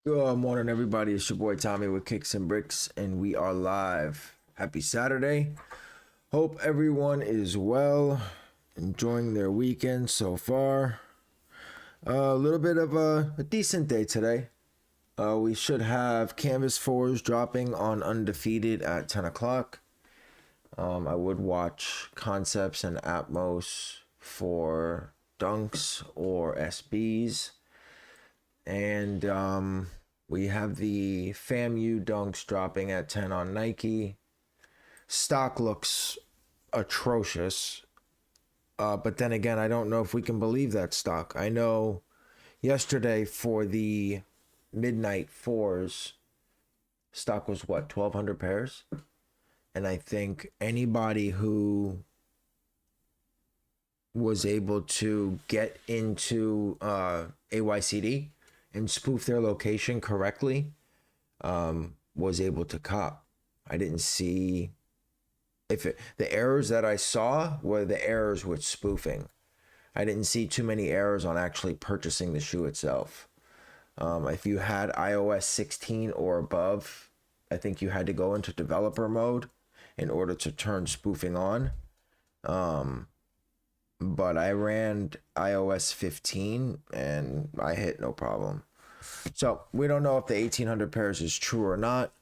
Good morning, everybody. It's your boy Tommy with Kickz and Brickz, and we are live. Happy Saturday. Hope everyone is well, enjoying their weekend so far. A little bit of a decent day today. We should have Canvas 4s dropping on Undefeated at 10 o'clock. I would watch Concepts and Atmos for Dunks or SBs. And we have the FAMU Dunks dropping at 10 on Nike. Stock looks atrocious. But then again, I don't know if we can believe that stock. I know yesterday for the midnight fours, stock was what, 1,200 pairs? And I think anybody who was able to get into AYCD and spoof their location correctly was able to cop. I didn't see the errors that I saw were the errors with spoofing. I didn't see too many errors on actually purchasing the shoe itself. If you had iOS 16 or above, I think you had to go into developer mode in order to turn spoofing on. But I ran iOS 15 and I hit no problem. So we don't know if the 1,800 pairs is true or not.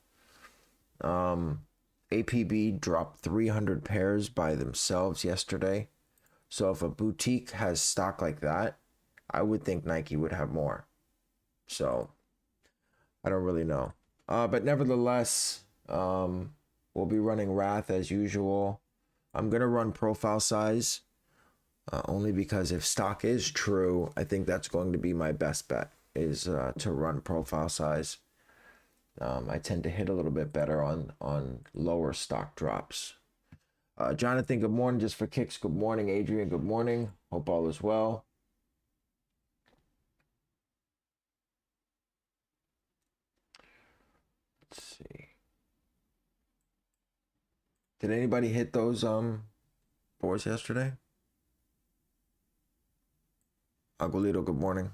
APB dropped 300 pairs by themselves yesterday. So if a boutique has stock like that, I would think Nike would have more. So I don't really know. But nevertheless, we'll be running Wrath as usual. I'm going to run profile size only because if stock is true, I think that's going to be my best bet is to run profile size. I tend to hit a little bit better on lower stock drops. Jonathan, good morning. Just for Kickz, good morning. Adrian, good morning. Hope all is well. Let's see. Did anybody hit those boards yesterday? Aguilito, good morning.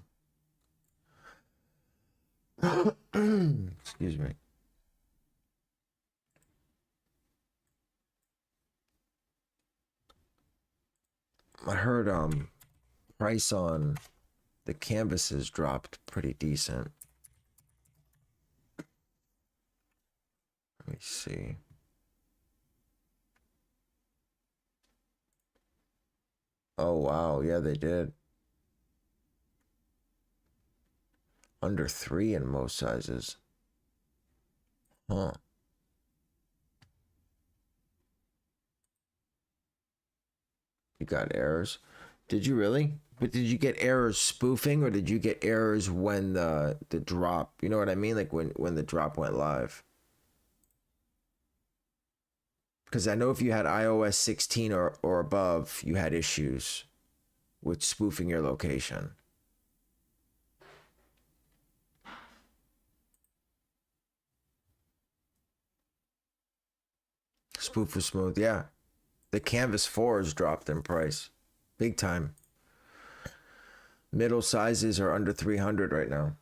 Excuse me. I heard price on the canvases dropped pretty decent. Let me see. Oh wow, yeah, they did. Under 3 in most sizes. Huh. You got errors. Did you really? But did you get errors spoofing or did you get errors when the drop, you know what I mean? Like when the drop went live? Because I know if you had iOS 16 or above, you had issues with spoofing your location. Spoof was smooth, yeah. The Canvas 4s dropped in price. Big time. Middle sizes are under 300 right now.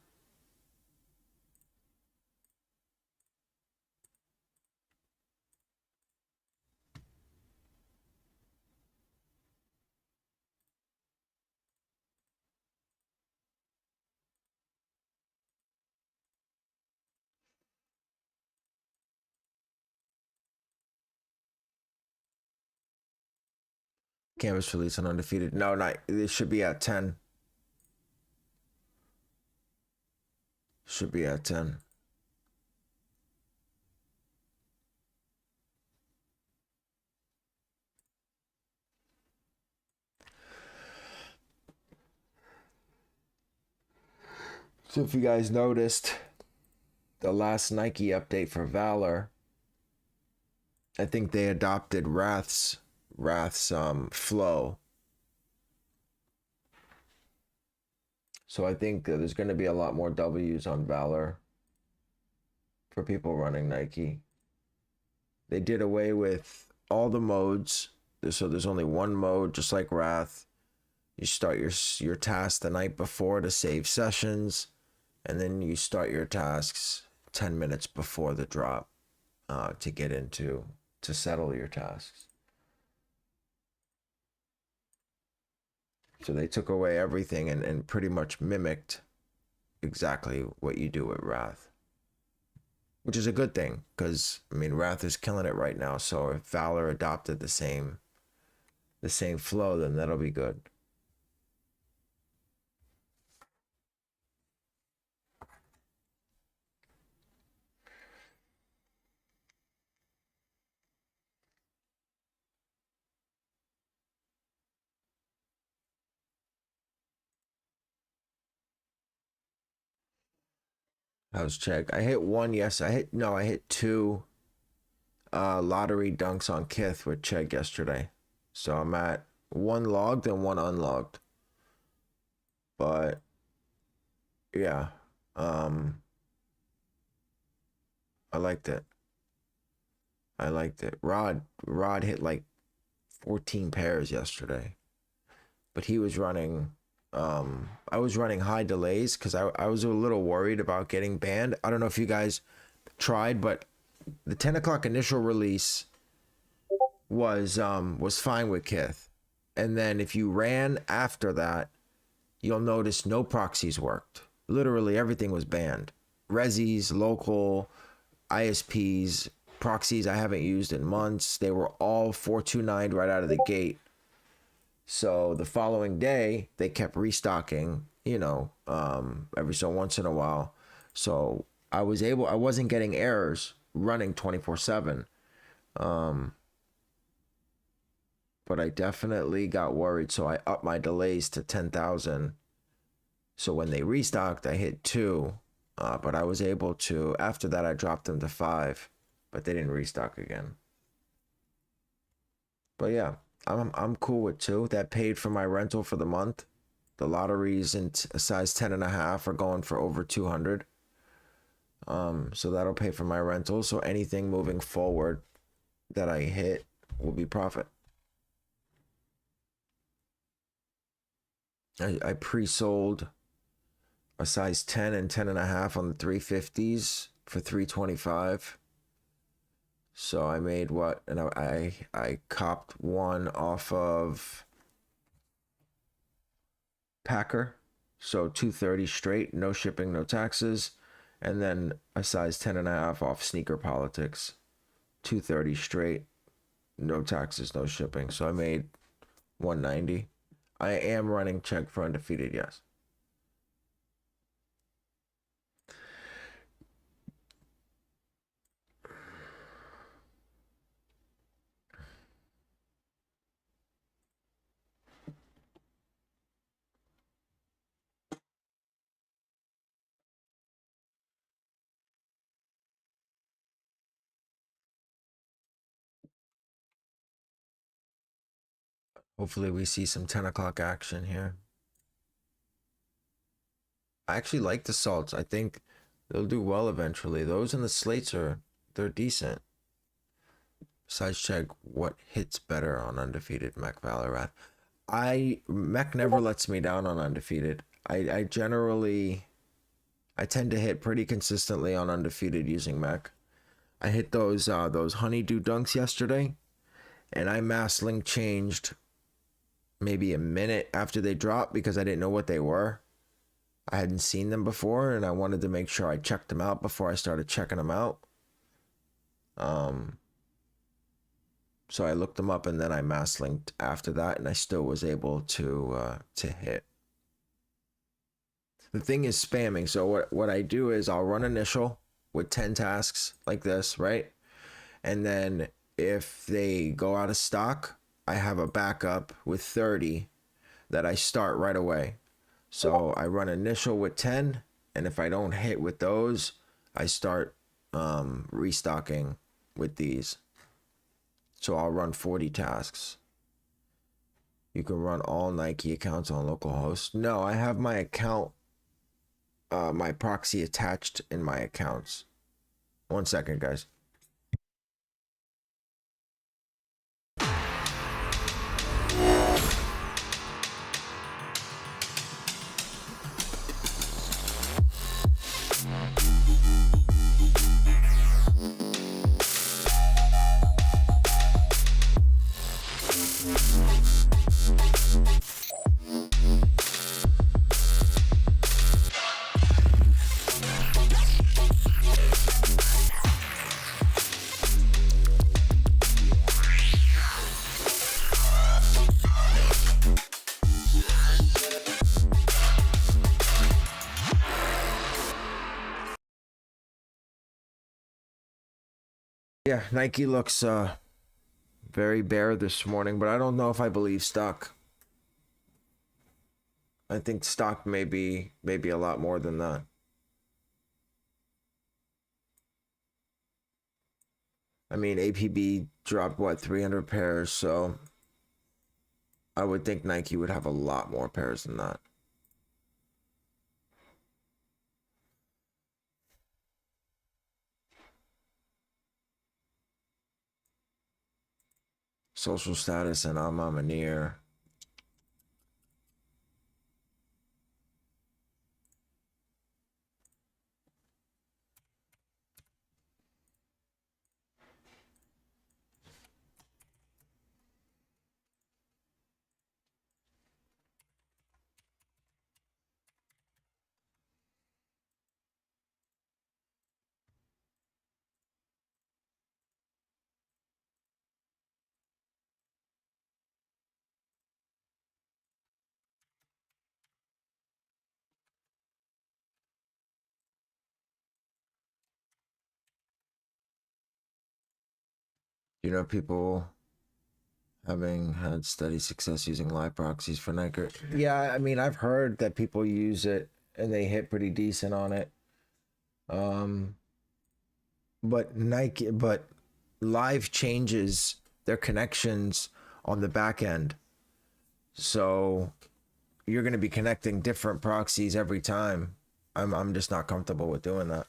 Canvas release on Undefeated. No, not. It should be at 10. Should be at 10. So if you guys noticed, the last Nike update for Valor, I think they adopted Wrath's flow. So I think there's going to be a lot more W's on Valor for people running Nike. They did away with all the modes. So there's only one mode, just like Wrath. You start your task the night before to save sessions. and then you start your tasks 10 minutes before the drop to settle your tasks. So they took away everything and pretty much mimicked exactly what you do at Wrath, which is a good thing, because I mean Wrath is killing it right now. So if Valor adopted the same flow, then that'll be good. How's check? I hit one. Yes, I hit two lottery dunks on Kith with Chegg yesterday. So I'm at one logged and one unlogged. But yeah, I liked it. Rod hit like 14 pairs yesterday. But he was running I was running high delays because I was a little worried about getting banned. I don't know if you guys tried, but the 10 o'clock initial release was fine with Kith. And then if you ran after that, you'll notice no proxies worked. Literally everything was banned. Resis, local, ISPs, proxies I haven't used in months. They were all 429 right out of the gate. So the following day, they kept restocking, every so once in a while. So I wasn't getting errors running 24/7. But I definitely got worried. So I upped my delays to 10,000. So when they restocked, I hit 2. But I was able to, after that, I dropped them to 5. But they didn't restock again. But yeah. I'm cool with 2. That paid for my rental for the month. The lotteries in a size 10.5 are going for over 200. So that'll pay for my rental. So anything moving forward that I hit will be profit. I pre-sold a size 10 and 10.5 on the 350s for 325. So I made what? And I copped one off of Packer. So 230 straight, no shipping, no taxes. And then a size 10.5 off Sneaker Politics. 230 straight, no taxes, no shipping. So I made 190. I am running check for undefeated, yes. Hopefully we see some 10 o'clock action here. I actually like the salts. I think they'll do well eventually. Those in the slates they're decent. Besides, check what hits better on undefeated Mech Valorant. Mech never lets me down on undefeated. I tend to hit pretty consistently on undefeated using Mech. I hit those honeydew dunks yesterday, and I mass link changed maybe a minute after they dropped because I didn't know what they were. I hadn't seen them before, and I wanted to make sure I checked them out before I started checking them out. So I looked them up, and then I mass linked after that, and I still was able to hit. The thing is spamming. So what I do is I'll run initial with 10 tasks like this, right? And then if they go out of stock, I have a backup with 30 that I start right away. So I run initial with 10, and if I don't hit with those, I start restocking with these. So I'll run 40 tasks. You can run all Nike accounts on localhost. No, I have my account, my proxy attached in my accounts. 1 second, guys. Yeah, Nike looks very bare this morning, but I don't know if I believe stock. I think stock may be a lot more than that. I mean, APB dropped what, 300 pairs, so I would think Nike would have a lot more pairs than that. Social status and I'm near. You know, people having had steady success using live proxies for Nike. Yeah, I mean, I've heard that people use it and they hit pretty decent on it. But live changes their connections on the back end. So you're going to be connecting different proxies every time. I'm just not comfortable with doing that.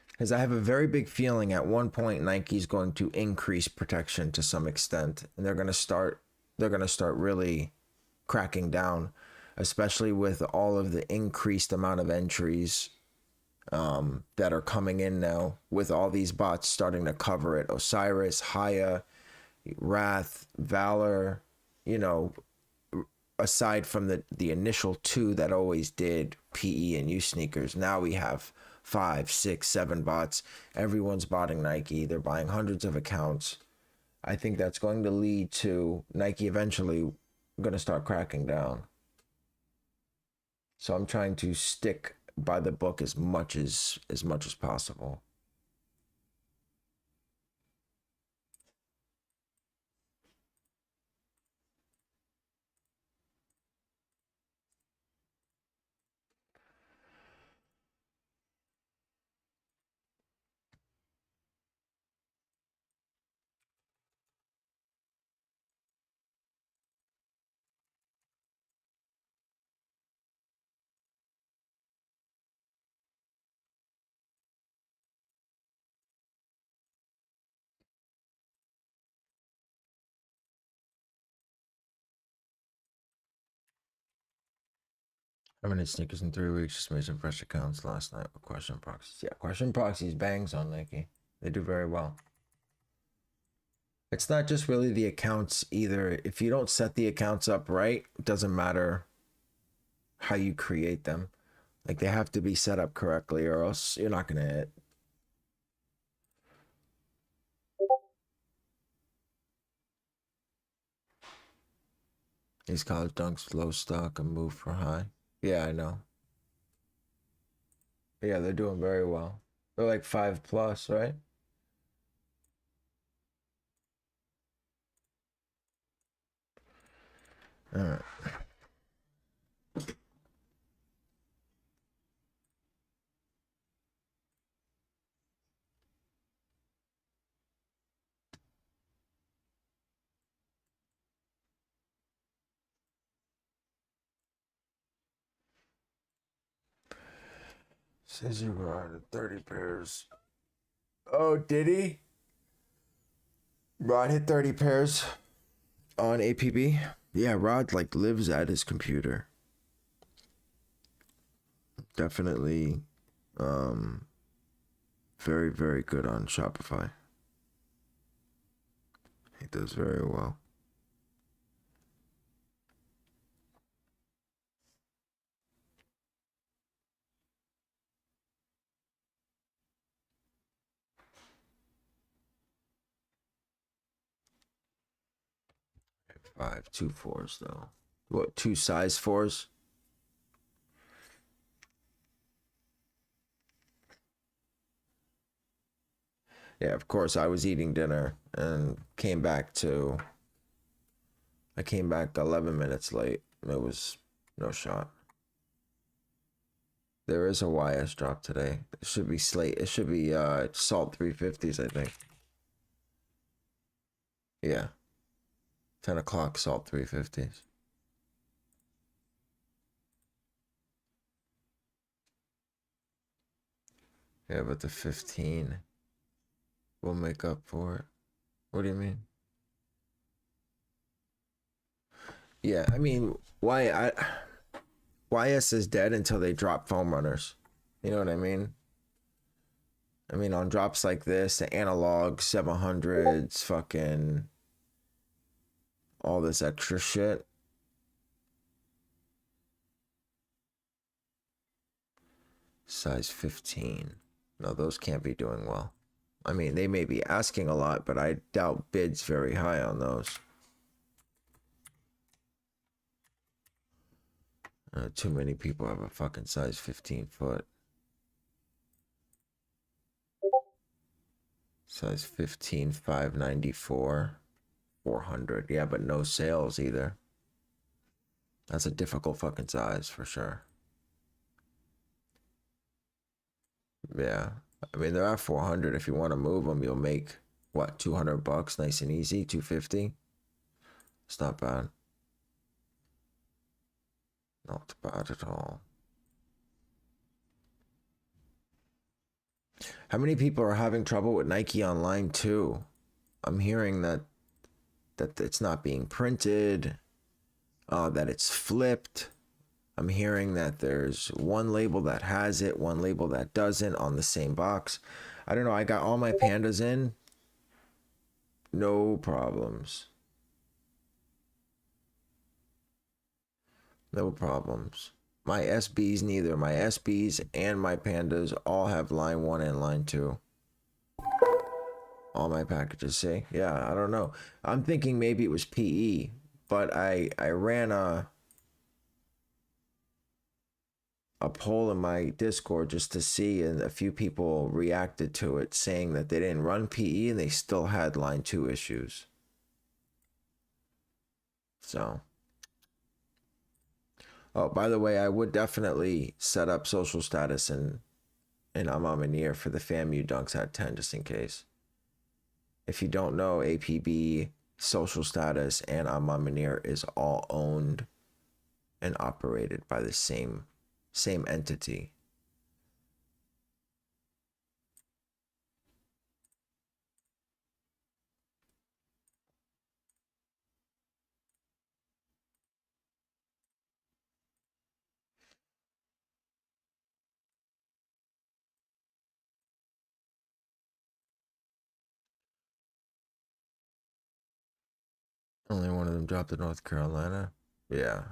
Because I have a very big feeling at one point Nike's going to increase protection to some extent, and they're going to start really cracking down, especially with all of the increased amount of entries that are coming in now, with all these bots starting to cover it. Osiris, Haya, Wrath, Valor, you know, aside from the initial two that always did PE and U sneakers, now we have 5, 6, 7 bots. Everyone's botting Nike. They're buying hundreds of accounts. I think that's going to lead to Nike eventually going to start cracking down. So I'm trying to stick by the book as much as possible. How many sneakers in 3 weeks? Just made some fresh accounts last night with question proxies. Yeah, question proxies bangs on Nike. They do very well. It's not just really the accounts either. If you don't set the accounts up right, it doesn't matter how you create them. Like, they have to be set up correctly or else you're not going to hit. These college dunks, low stock, and move for high. Yeah, I know. Yeah, they're doing very well. They're like 5+, right? All right. Says you were 30 pairs. Oh, did he? Rod hit 30 pairs on APB. Yeah, Rod like lives at his computer. Definitely very, very good on Shopify. He does very well. Five, 2 4s though. What, 2 size 4s? Yeah, of course, I was eating dinner and I came back 11 minutes late. It was no shot. There is a YS drop today. It should be it should be Salt 350s, I think. Yeah. 10 o'clock Salt 350s. Yeah, but the 15 will make up for it. What do you mean? Yeah, I mean, YS is dead until they drop foam runners. You know what I mean? I mean, on drops like this, the analog 700s, fucking all this extra shit. Size 15. No, those can't be doing well. I mean, they may be asking a lot, but I doubt bids very high on those. Too many people have a fucking size 15 foot. Size 15, 594, 400. Yeah, but no sales either. That's a difficult fucking size for sure. Yeah. I mean, they're at 400. If you want to move them, you'll make, what, 200 bucks? Nice and easy. 250. It's not bad. Not bad at all. How many people are having trouble with Nike Online too? I'm hearing that it's not being printed, that it's flipped. I'm hearing that there's one label that has it, one label that doesn't on the same box. I don't know. I got all my pandas in. No problems. No problems. My SBs neither. My SBs and my pandas all have line 1 and line 2. All my packages say. Yeah, I don't know. I'm thinking maybe it was PE, but I ran a poll in my Discord just to see, and a few people reacted to it saying that they didn't run PE and they still had line 2 issues. So, oh, by the way, I would definitely set up social status and Amamanir for the FAMU dunks at 10 just in case. If you don't know, APB, social status, and Amamanir is all owned and operated by the same entity. Only one of them dropped to North Carolina. Yeah.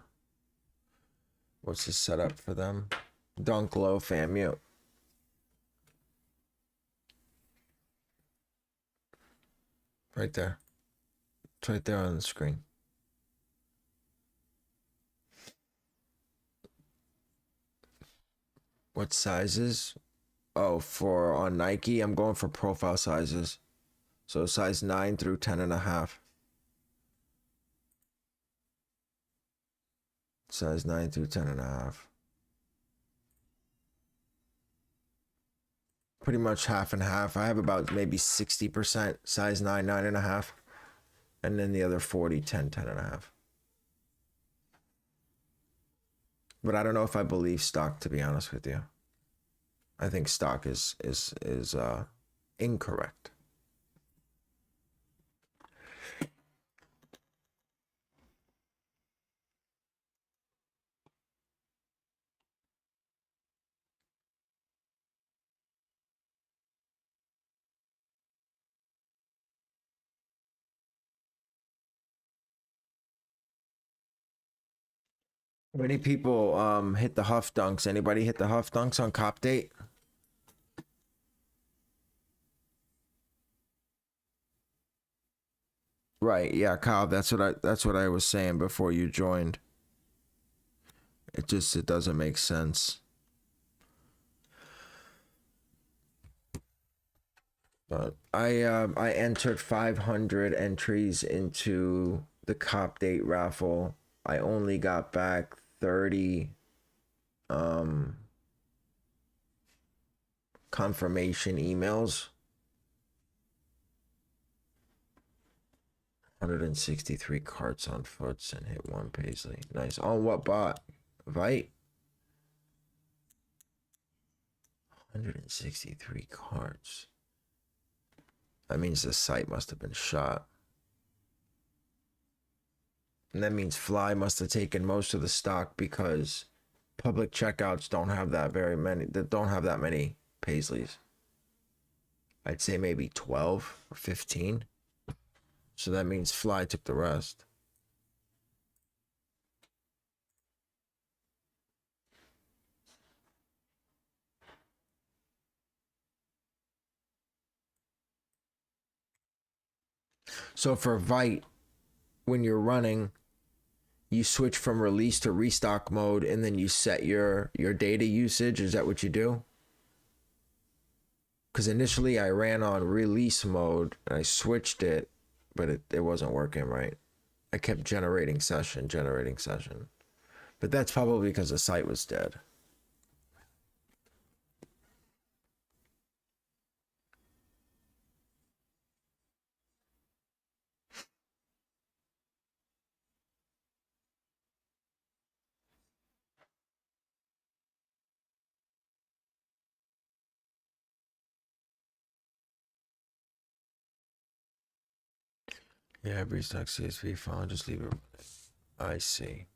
What's the setup for them? Dunk low FAMU. Right there. It's right there on the screen. What sizes? Oh, for on Nike, I'm going for profile sizes. So size 9 through 10.5. Size 9 through 10.5. Pretty much half and half. I have about maybe 60% size 9, 9.5. And then the other 40, 10, 10.5. But I don't know if I believe stock, to be honest with you. I think stock is incorrect. Many people hit the Huff Dunks. Anybody hit the Huff Dunks on Cop Date? Right, yeah, Kyle, that's what I was saying before you joined. It doesn't make sense. But I entered 500 entries into the cop date raffle. I only got back 30 confirmation emails. 163 carts on Foots and hit one Paisley. Nice. On what bot? Vite? 163 carts. That means the site must have been shot. And that means Fly must have taken most of the stock because public checkouts don't have that very many, that don't have that many Paisleys. I'd say maybe 12 or 15. So that means Fly took the rest. So for Vite, when you're running, you switch from release to restock mode and then you set your data usage. Is that what you do? Because initially I ran on release mode and I switched it, but it wasn't working right. I kept generating session. But that's probably because the site was dead. Yeah, restock CSV file, just leave it. I see.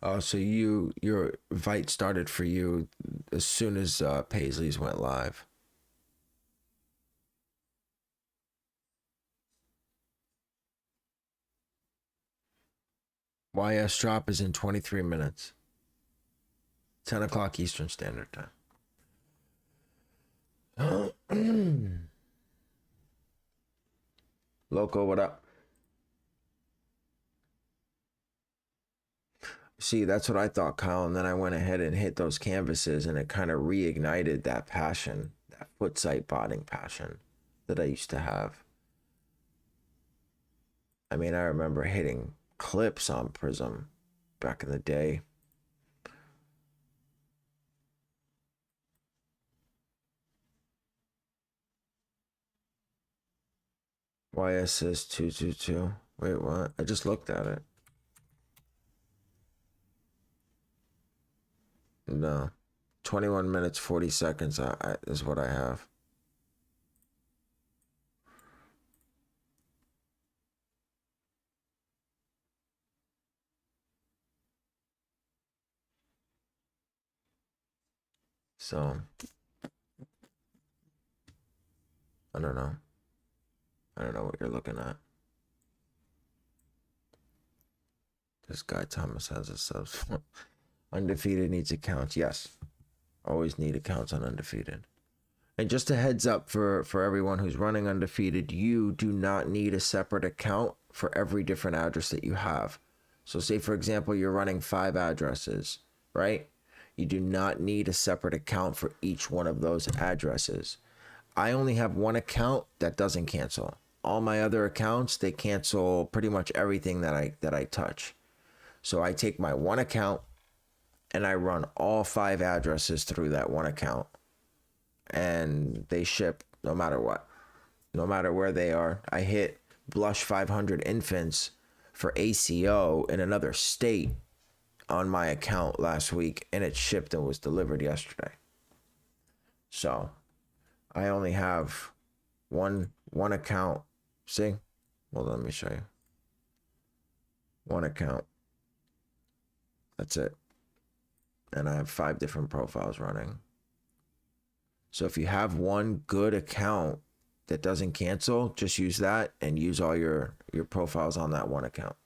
Oh, so your Vite started for you as soon as Paisley's went live. YS drop is in 23 minutes. 10 o'clock Eastern Standard Time. Loco, what up? See, that's what I thought, Kyle. And then I went ahead and hit those canvases and it kind of reignited that passion, that Footsite botting passion that I used to have. I mean, I remember hitting clips on Prism back in the day. YS says 222. Wait, what? I just looked at it. No. 21 minutes, 40 seconds is what I have. So, I don't know. I don't know what you're looking at. This guy Thomas has a subs. Undefeated needs accounts. Yes. Always need accounts on Undefeated. And just a heads up for everyone who's running Undefeated, you do not need a separate account for every different address that you have. So say, for example, you're running 5 addresses, right? You do not need a separate account for each one of those addresses. I only have one account that doesn't cancel. All my other accounts, they cancel pretty much everything that I touch. So I take my one account and I run all 5 addresses through that one account. And they ship no matter what, no matter where they are. I hit Blush 500 infants for ACO in another state on my account last week, and it shipped and was delivered yesterday. So I only have one account. See? Well, let me show you. One account. That's it. And I have 5 different profiles running. So if you have one good account that doesn't cancel, just use that and use all your profiles on that one account.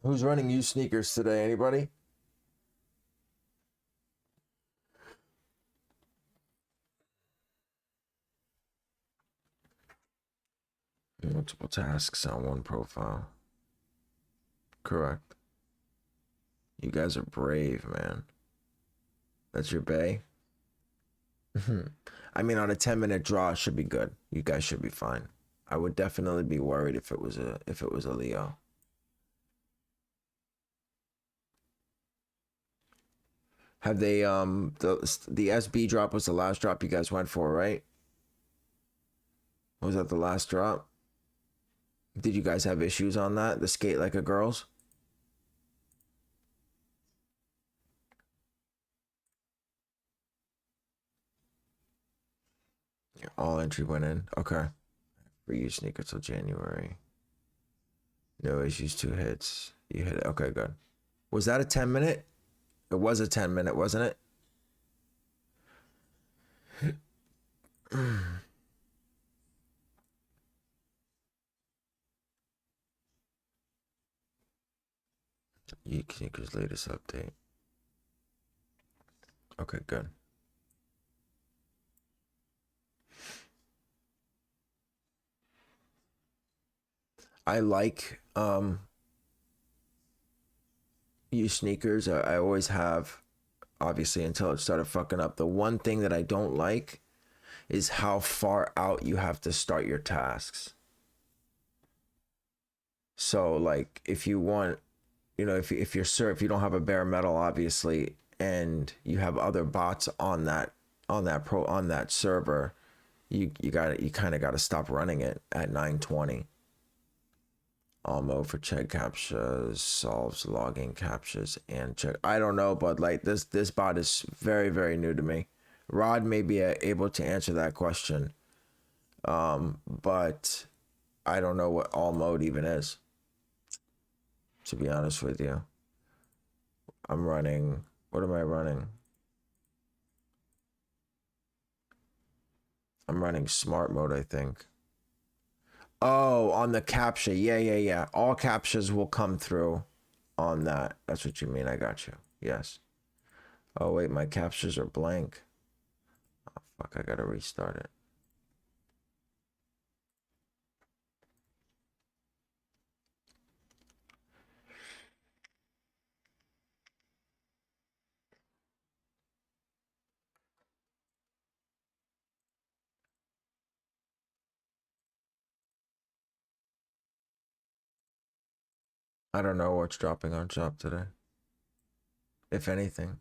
Who's running used sneakers today? Anybody? Multiple tasks on one profile. Correct. You guys are brave, man. That's your bay? I mean, on a 10-minute draw, it should be good. You guys should be fine. I would definitely be worried if it was a Leo. Have they the SB drop was the last drop you guys went for, right? Was that the last drop? Did you guys have issues on that? The skate like a girl's? All entry went in. Okay. For you sneaker till January. No issues, 2 hits. You hit it. Okay, good. Was that a 10-minute? It was a 10-minute, wasn't it? Yeek sneakers latest update. Okay, good. I like you sneakers. I always have, obviously, until it started fucking up. The one thing that I don't like is how far out you have to start your tasks. So like if you want, you know, if you don't have a bare metal, obviously, and you have other bots on that server, you kind of got to stop running it at 920. All mode for check captchas, solves logging captchas, and check. I don't know, but like this bot is very, very new to me. Rod may be able to answer that question, but I don't know what all mode even is, to be honest with you. I'm running, what am I running? I'm running smart mode, I think. Oh, on the captcha. Yeah. All captchas will come through on that. That's what you mean. I got you. Yes. Oh, wait, my captchas are blank. Oh, fuck, I gotta restart it. I don't know what's dropping on shop today, if anything.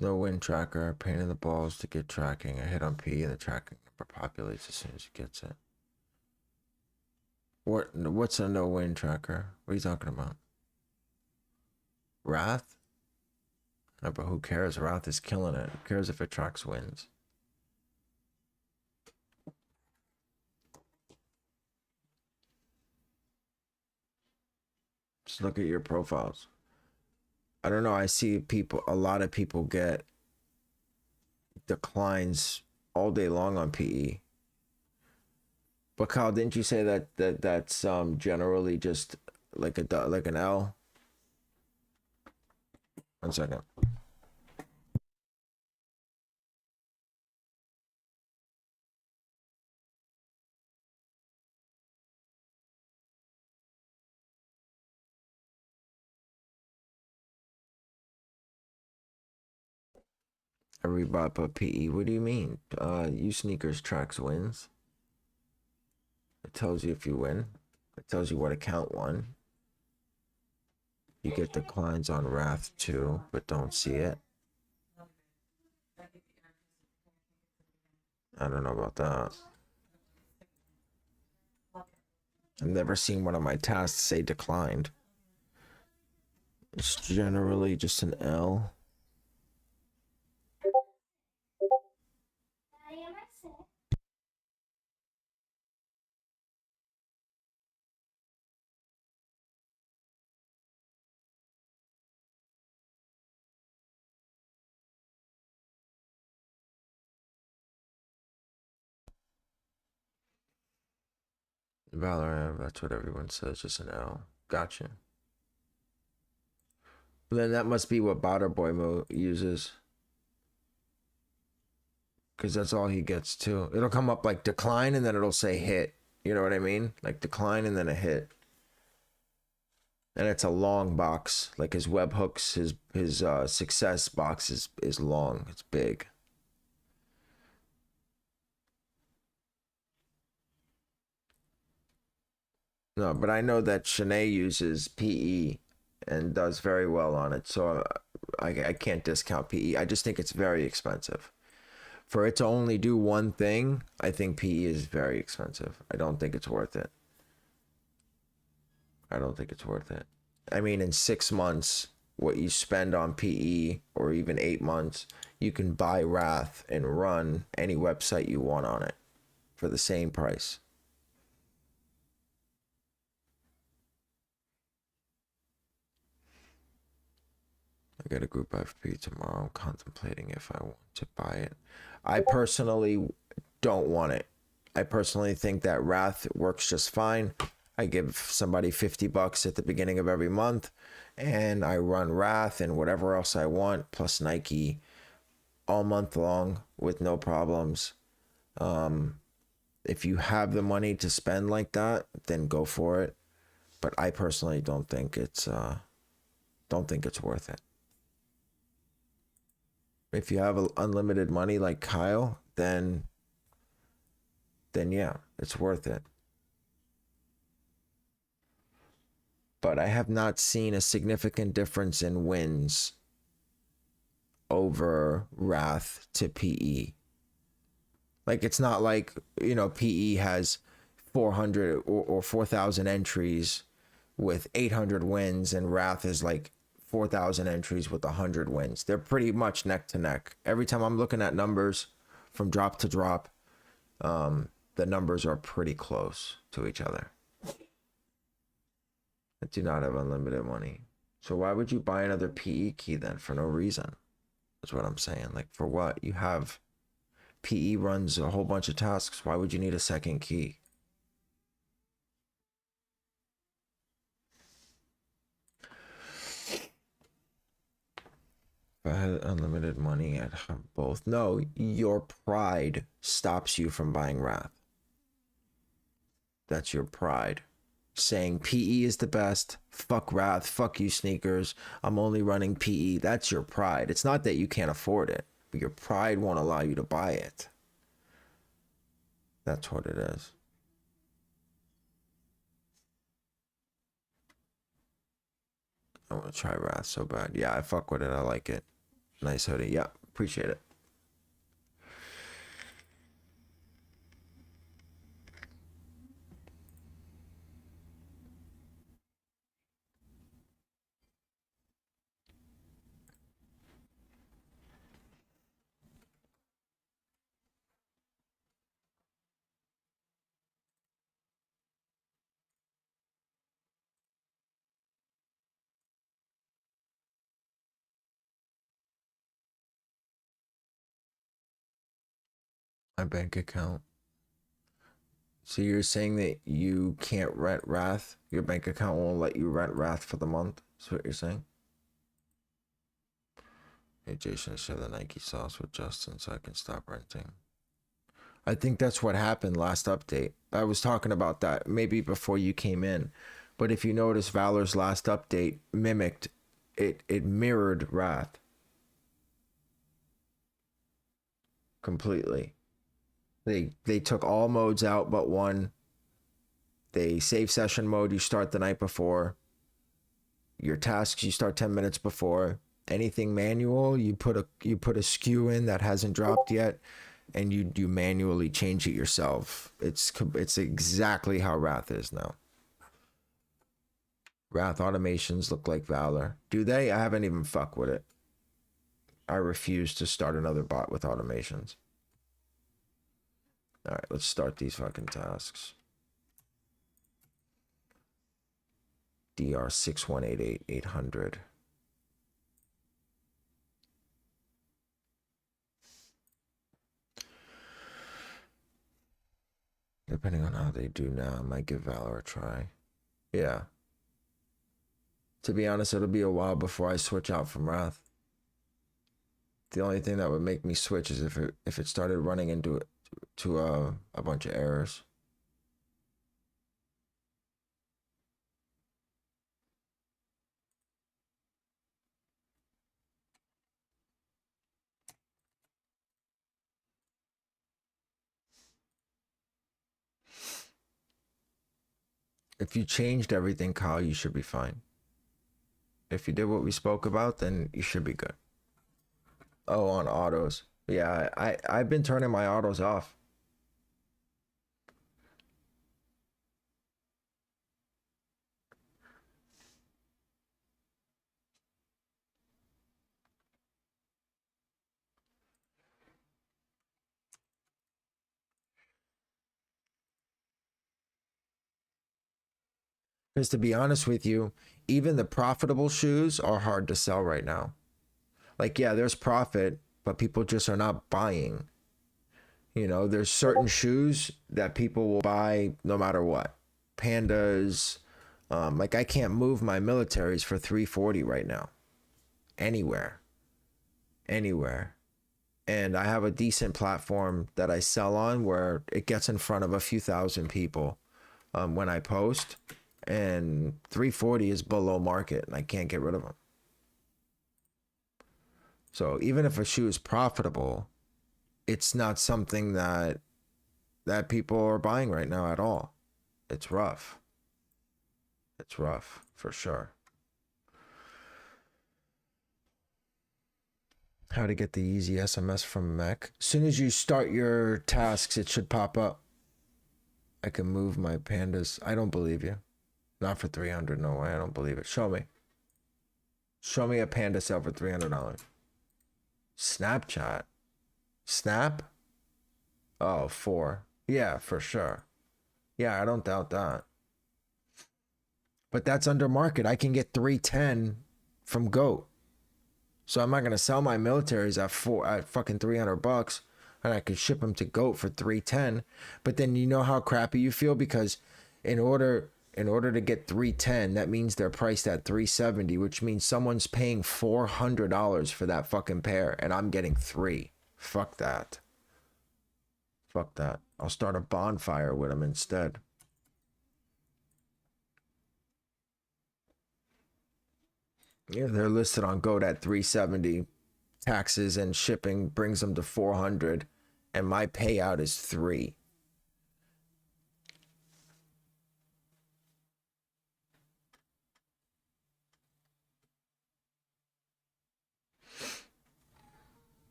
No win tracker, pain in the balls to get tracking. I hit on P and the tracking number populates as soon as it gets it. What's a no win tracker? What are you talking about? Wrath? No, but who cares? Wrath is killing it. Who cares if it tracks wins? Just look at your profiles. I don't know. I see a lot of people get declines all day long on PE. But Kyle, didn't you say that's generally just like an L? 1 second. Every bot but PE. What do you mean? You sneakers tracks wins. It tells you if you win. It tells you what account won. You get declines on Wrath too, but don't see it. I don't know about that. I've never seen one of my tasks say declined. It's generally just an L. Valorant, that's what everyone says, just an L. Gotcha. Then that must be what Boy uses. Because that's all he gets too. It'll come up like decline and then it'll say hit. You know what I mean? Like decline and then a hit. And it's a long box. Like his webhooks, his success box is long. It's big. No, but I know that Shanae uses PE and does very well on it. So I can't discount PE. I just think it's very expensive. For it to only do one thing, I think PE is very expensive. I don't think it's worth it. I don't think it's worth it. I mean, in 6 months, what you spend on PE, or even 8 months, you can buy Wrath and run any website you want on it for the same price. I got a group FP tomorrow. I'm contemplating if I want to buy it. I personally don't want it. I personally think that Wrath works just fine. I give somebody $50 at the beginning of every month, and I run Wrath and whatever else I want, plus Nike, all month long with no problems. If you have the money to spend like that, then go for it. But I personally don't think it's worth it. If you have unlimited money like Kyle, then yeah, it's worth it. But I have not seen a significant difference in wins over Wrath to PE. Like, it's not like, PE has 400 or 4,000 entries with 800 wins, and Wrath is like 4,000 entries with 100 wins. They're pretty much neck to neck. Every time I'm looking at numbers from drop to drop, the numbers are pretty close to each other. I do not have unlimited money. So why would you buy another PE key then for no reason? That's what I'm saying. Like, for what? You have PE runs a whole bunch of tasks. Why would you need a second key? If I had unlimited money, I'd have both. No, your pride stops you from buying Wrath. That's your pride. Saying PE is the best, fuck Wrath, fuck you sneakers, I'm only running PE. That's your pride. It's not that you can't afford it, but your pride won't allow you to buy it. That's what it is. I want to try Wrath so bad. Yeah, I fuck with it. I like it. Nice hoodie. Yeah, appreciate it. My bank account. So you're saying that you can't rent Wrath? Your bank account won't let you rent Wrath for the month? That's what you're saying? Hey, Jason, share the Nike sauce with Justin so I can stop renting. I think that's what happened last update. I was talking about that maybe before you came in. But if you notice, Valor's last update mimicked it. It mirrored Wrath completely. They took all modes out but one. They save session mode you start the night before. Your tasks you start 10 minutes before. Anything manual, you put a SKU in that hasn't dropped yet, and you manually change it yourself. It's exactly how Wrath is now. Wrath automations look like Valor. Do they? I haven't even fucked with it. I refuse to start another bot with automations. All right, let's start these fucking tasks. DR 6188 Depending on how they do now, I might give Valor a try. Yeah. To be honest, it'll be a while before I switch out from Wrath. The only thing that would make me switch is if it started running into a bunch of errors. If you changed everything, Kyle, you should be fine. If you did what we spoke about, then you should be good. Oh, on autos. Yeah, I've been turning my autos off. Because to be honest with you, even the profitable shoes are hard to sell right now. Like, yeah, there's profit, but people just are not buying. You know, there's certain shoes that people will buy no matter what. Pandas, like I can't move my militaries for 340 right now. Anywhere. And I have a decent platform that I sell on where it gets in front of a few thousand people when I post. And 340 is below market and I can't get rid of them. So even if a shoe is profitable, it's not something that people are buying right now at all. It's rough. It's rough for sure. How to get the Yeezy SMS from Mech. As soon as you start your tasks, it should pop up. I can move my pandas. I don't believe you. Not for 300. No way. I don't believe it. Show me. Show me a panda sale for $300. Snapchat. Snap? Oh, 4. Yeah, for sure. Yeah, I don't doubt that. But that's under market. I can get 310 from GOAT. So I'm not going to sell my militaries at fucking $300 and I could ship them to GOAT for 310. But then you know how crappy you feel because in order to get 310, that means they're priced at 370, which means someone's paying $400 for that fucking pair and I'm getting 3. Fuck that. Fuck that. I'll start a bonfire with them instead. Yeah, they're listed on GOAT at 370. Taxes and shipping brings them to 400 and my payout is 3.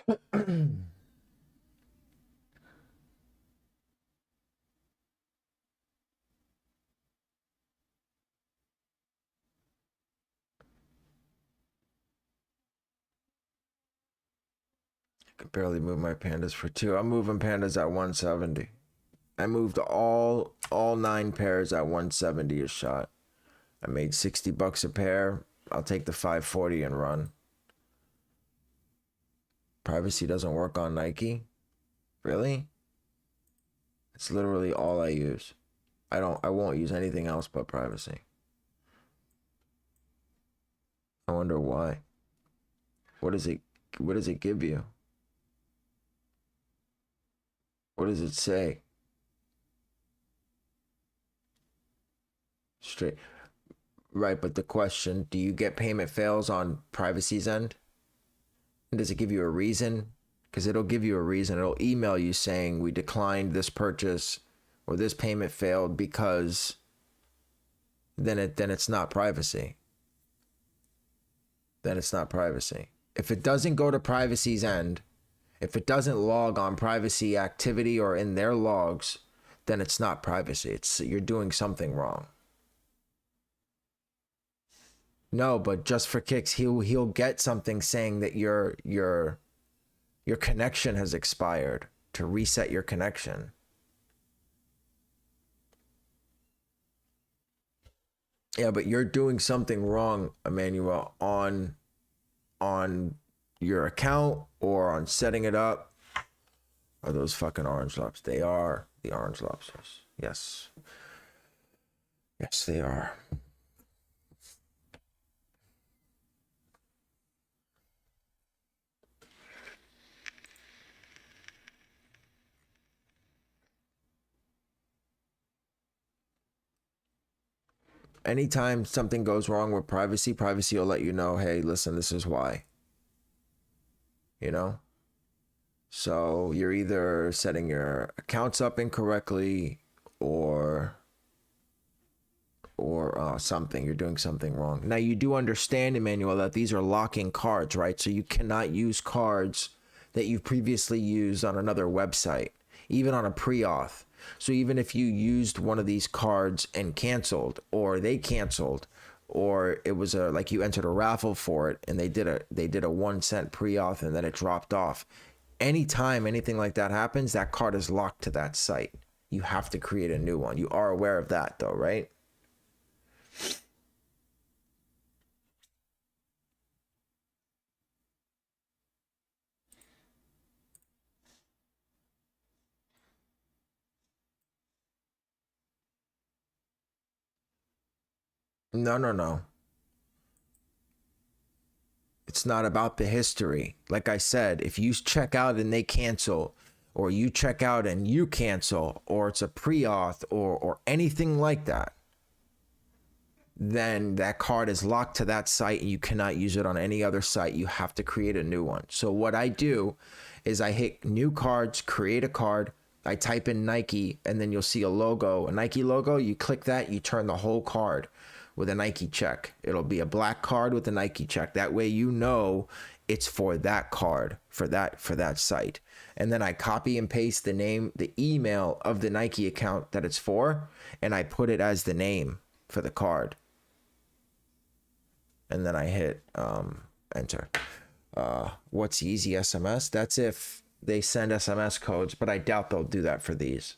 I can barely move my pandas for 2. I'm moving pandas at 170. I moved all 9 pairs at 170 a shot. I made $60 a pair. I'll take the 540 and run. Privacy doesn't work on Nike? Really? It's literally all I use. I won't use anything else but privacy. I wonder why. What does it give you? What does it say? Straight. Right, but the question, do you get payment fails on privacy's end? And does it give you a reason? Because it'll give you a reason. It'll email you saying we declined this purchase or this payment failed because then it's not privacy. Then it's not privacy. If it doesn't go to privacy's end, if it doesn't log on privacy activity or in their logs, then it's not privacy. You're doing something wrong. No, but just for kicks, he'll get something saying that your connection has expired to reset your connection. Yeah, but you're doing something wrong, Emmanuel, on your account or on setting it up. Are those fucking orange lobsters? They are the orange lobsters. Yes. Yes, they are. Anytime something goes wrong with privacy, privacy will let you know, hey, listen, this is why. You know? So you're either setting your accounts up incorrectly or something. You're doing something wrong. Now you do understand, Emmanuel, that these are locking cards, right? So you cannot use cards that you've previously used on another website, even on a pre-auth. So even if you used one of these cards and canceled, or they canceled, or it was a like you entered a raffle for it and they did a 1 cent pre-auth and then it dropped off. Anytime anything like that happens, that card is locked to that site. You have to create a new one. You are aware of that though, right? No, no, no. It's not about the history. Like I said, if you check out and they cancel, or you check out and you cancel, or it's a pre-auth or anything like that, then that card is locked to that site and you cannot use it on any other site. You have to create a new one. So what I do is I hit new cards, create a card, I type in Nike, and then you'll see a logo, a Nike logo. You click that, you turn the whole card with a Nike check. It'll be a black card with a Nike check. That way you know it's for that card, for that site. And then I copy and paste the name, the email of the Nike account that it's for, and I put it as the name for the card. And then I hit enter. What's Yeezy SMS? That's if they send SMS codes, but I doubt they'll do that for these.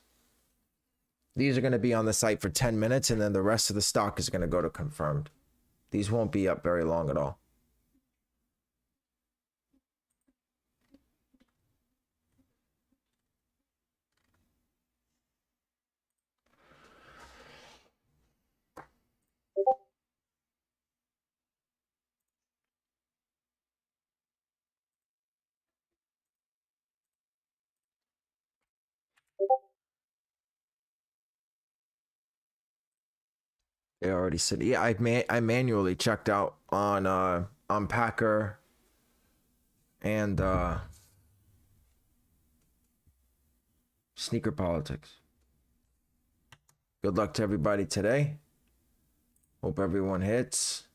These are going to be on the site for 10 minutes, and then the rest of the stock is going to go to confirmed. These won't be up very long at all. They already said, yeah, I manually checked out on Packer and Sneaker Politics. Good luck to everybody today. Hope everyone hits.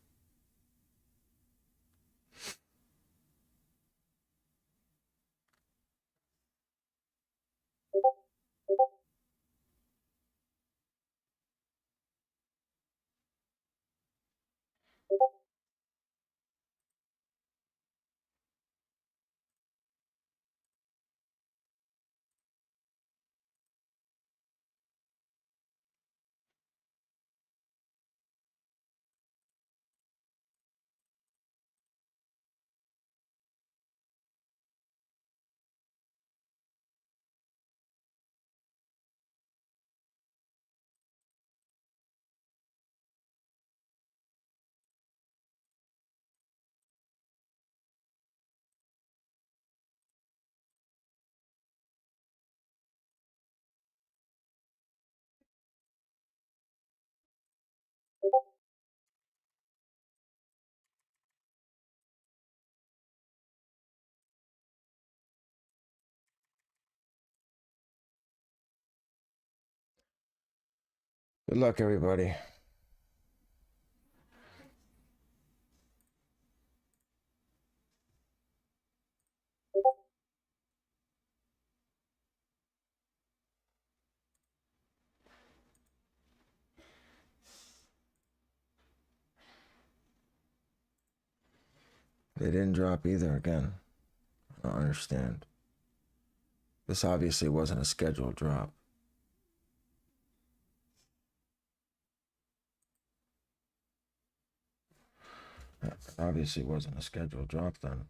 Good luck, everybody. They didn't drop either again. I don't understand. This obviously wasn't a scheduled drop. 。Obviously wasn't a scheduled drop then.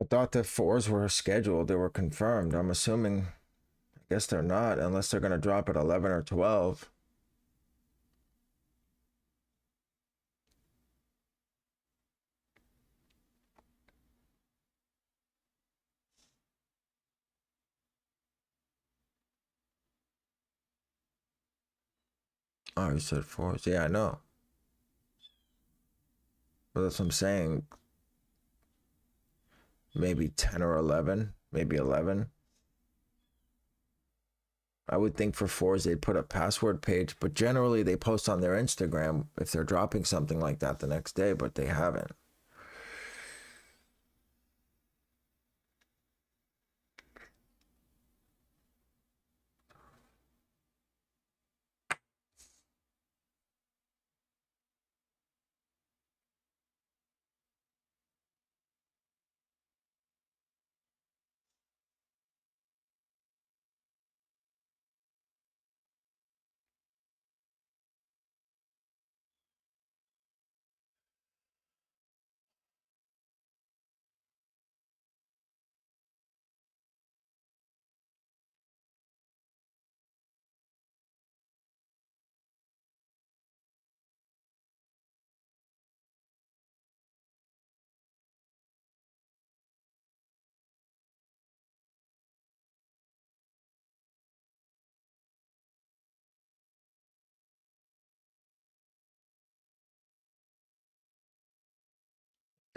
I thought the fours were scheduled. They were confirmed. I'm assuming, I guess they're not, unless they're going to drop at 11 or 12. Oh, you said fours. Yeah, I know. But that's what I'm saying. Maybe 10 or 11, maybe 11. I would think for fours they'd put a password page, but generally they post on their Instagram if they're dropping something like that the next day, but they haven't.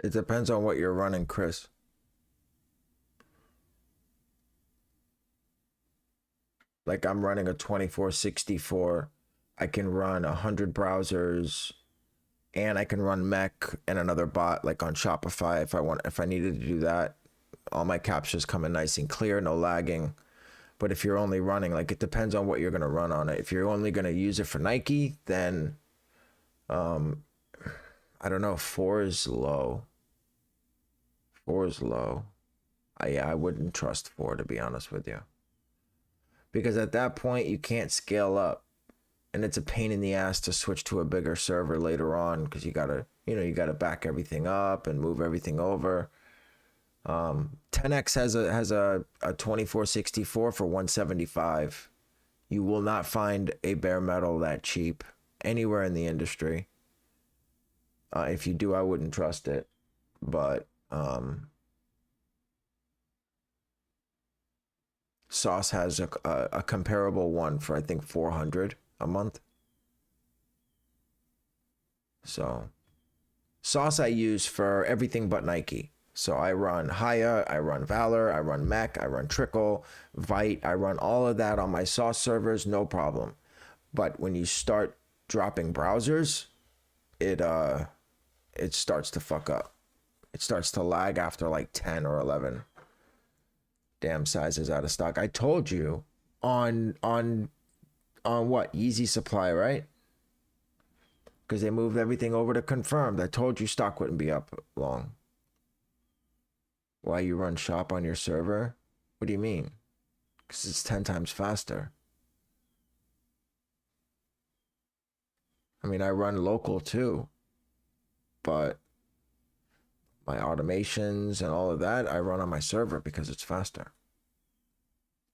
It depends on what you're running, Chris. Like I'm running a 2464. I can run 100 browsers and I can run mech and another bot like on Shopify if I needed to do that. All my captures come in nice and clear, no lagging. But if you're only running, like it depends on what you're gonna run on it. If you're only gonna use it for Nike, then I don't know, 4 is low. 4 is low. I wouldn't trust 4 to be honest with you. Because at that point you can't scale up. And it's a pain in the ass to switch to a bigger server later on because you gotta back everything up and move everything over. 10x has a 2464 for 175. You will not find a bare metal that cheap anywhere in the industry. If you do, I wouldn't trust it. But Sauce has a comparable one for I think 400 a month. So Sauce I use for everything but Nike. So I run Haya, I run Valor, I run Mech, I run Trickle, Vite, I run all of that on my Sauce servers, no problem. But when you start dropping browsers, it starts to fuck up. It starts to lag after like 10 or 11 damn sizes out of stock. I told you on what? Yeezy Supply, right? Because they moved everything over to confirmed. I told you stock wouldn't be up long. Why you run shop on your server? What do you mean? Because it's 10 times faster. I mean, I run local too, but my automations and all of that, I run on my server because it's faster.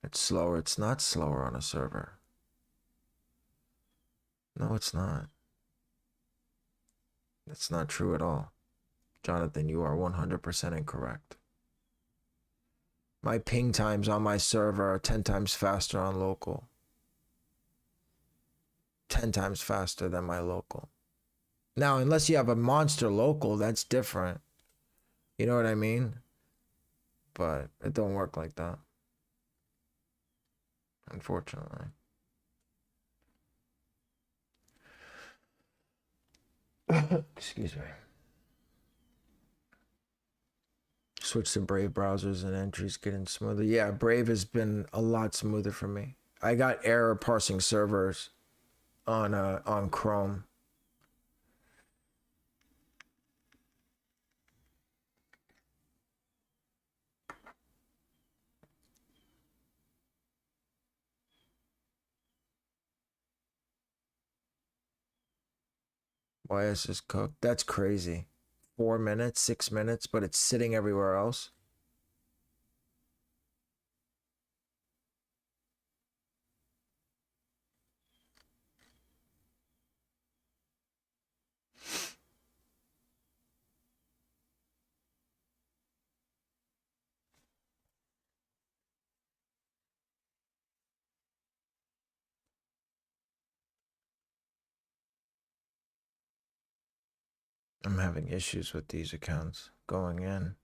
It's slower. It's not slower on a server. No, it's not. That's not true at all. Jonathan, you are 100% incorrect. My ping times on my server are 10 times faster on local. 10 times faster than my local. Now, unless you have a monster local, that's different. You know what I mean? But it don't work like that. unfortunately. Excuse me. Switch to Brave browsers and entries getting smoother. Yeah, Brave has been a lot smoother for me. I got error parsing servers on Chrome. Why is this cooked? That's crazy. 4 minutes, 6 minutes, but it's sitting everywhere else. I'm having issues with these accounts going in.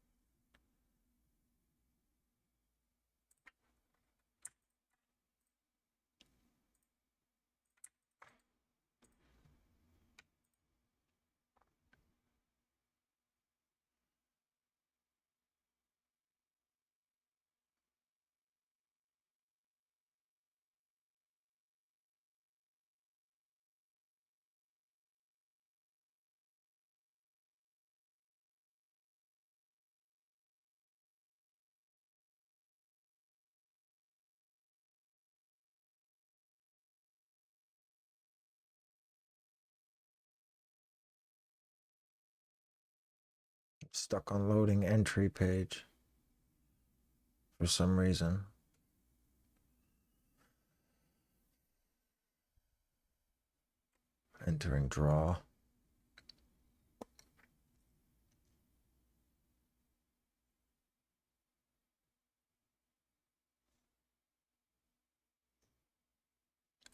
Stuck on loading entry page for some reason. Entering draw.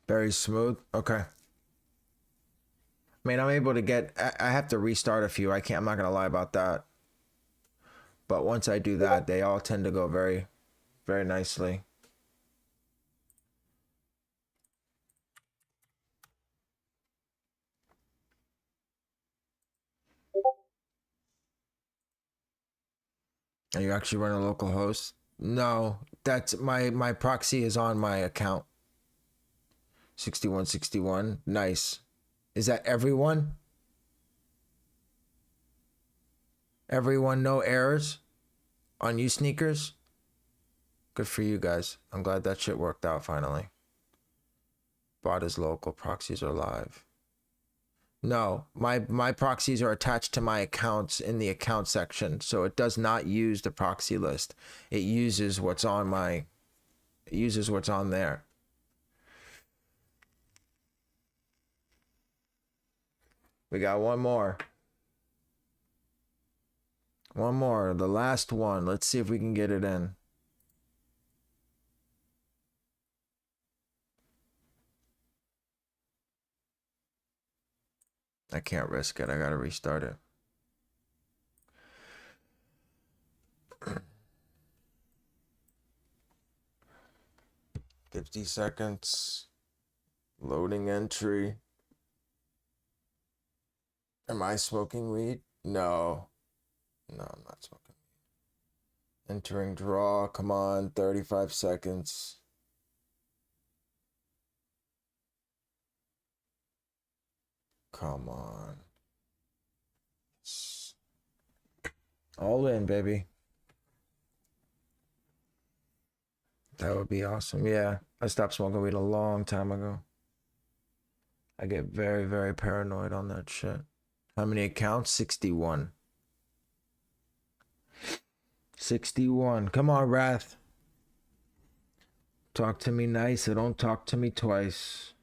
Very smooth. Okay. I mean, I'm able to get, I have to restart a few. I'm not going to lie about that. But once I do that, they all tend to go very, very nicely. Are you actually running a local host? No, that's my proxy is on my account. 6161. Nice. Is that everyone? Everyone, no errors on you sneakers? Good for you guys. I'm glad that shit worked out finally. Bot is local, proxies are live. No, my proxies are attached to my accounts in the account section, so it does not use the proxy list. It uses what's on there. We got one more. One more, the last one. Let's see if we can get it in. I can't risk it. I gotta restart it. $50 seconds. Loading entry. Am I smoking weed? No. No, I'm not smoking. Entering draw. Come on. 35 seconds. Come on. All in, baby. That would be awesome. Yeah, I stopped smoking weed a long time ago. I get very, very paranoid on that shit. How many accounts? 61. 61. Come on, Wrath. Talk to me nice or don't talk to me twice.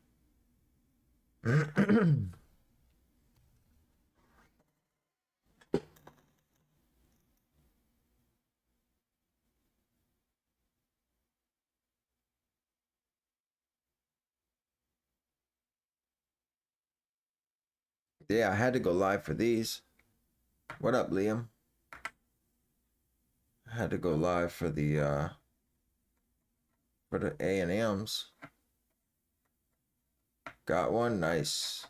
Yeah, I had to go live for these. What up, Liam? I had to go live for the for the A&Ms. Got one, nice.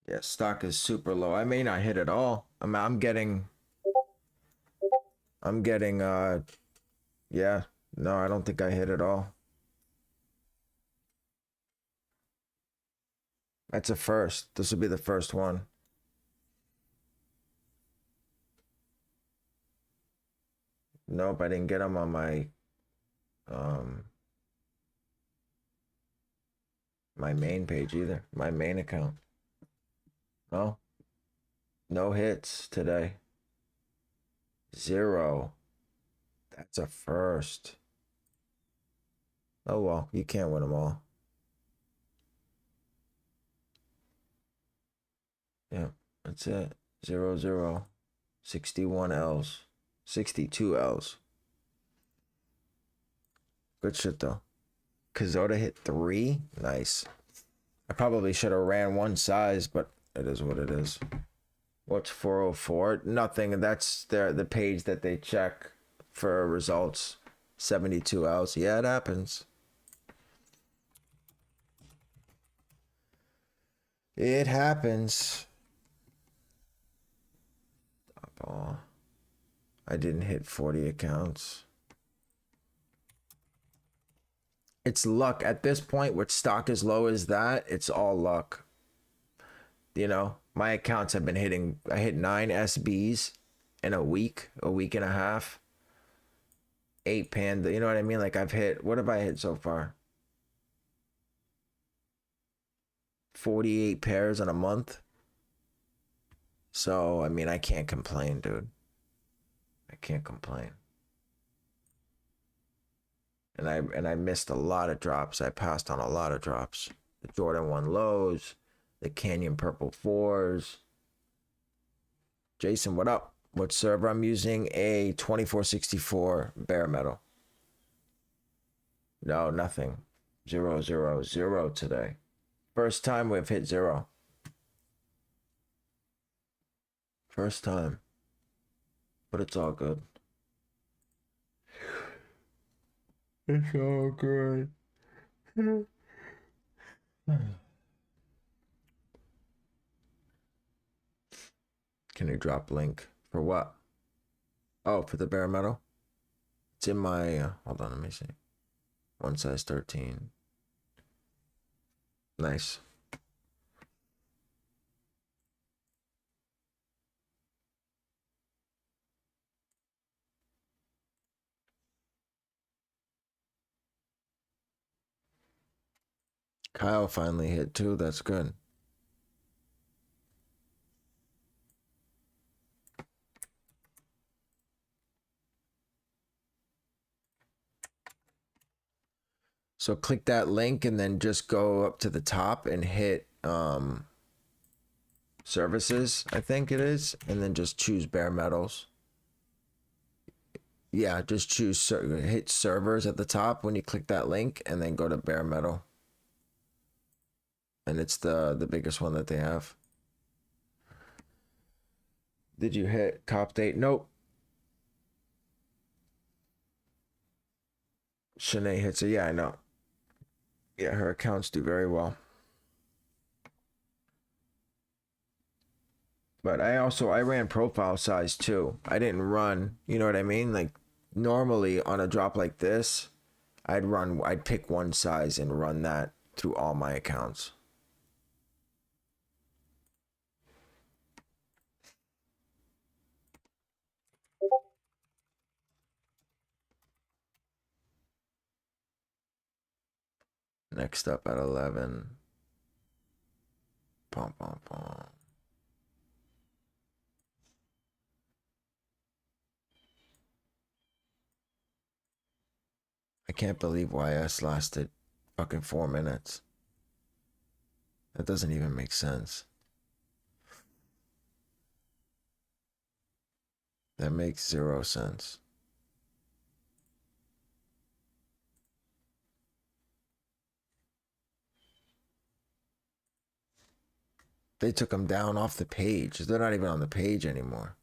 Yeah, stock is super low. I may not hit it all. I'm getting yeah. No, I don't think I hit it all. That's a first. This will be the first one. Nope, I didn't get them on my my main page either. My main account. No. No hits today. 0. That's a first. Oh well, you can't win them all. Yeah, that's it. 0, 0. 61 L's. 62 L's. Good shit though. Kazota hit 3. Nice. I probably should have ran one size, but it is what it is. What's 404? Nothing. That's the page that they check for results. 72 L's. Yeah, it happens. It happens. Oh, I didn't hit 40 accounts. It's luck. At this point, with stock as low as that, it's all luck. You know, my accounts have been hitting. I hit 9 SBs in a week and a half. 8 Panda. You know what I mean? Like I've hit. What have I hit so far? 48 pairs in a month. So I mean, I can't complain, dude. I can't complain. And I missed a lot of drops. I passed on a lot of drops. The Jordan 1 lows, the Canyon Purple 4s. Jason, what up? What server? I'm using a 2464 bare metal. No, nothing. 0, 0, 0 today. First time we've hit 0. First time. But it's all good. It's all good. Can you drop link for what? Oh, for the bare metal. It's in my. Hold on, let me see. One size 13. Nice. Kyle finally hit 2. That's good. So click that link and then just go up to the top and hit services, I think it is, and then just choose bare metals. Yeah, just choose hit servers at the top when you click that link and then go to bare metal. And it's the biggest one that they have. Did you hit cop date? Nope. Shanae hits it. Yeah, I know. Yeah, her accounts do very well. But I ran profile size too. I didn't run, you know what I mean? Like normally on a drop like this, I'd pick one size and run that through all my accounts. Next up at 11. Pom pom pom. I can't believe YS lasted fucking 4 minutes. That doesn't even make sense. That makes 0 sense. They took them down off the page. They're not even on the page anymore.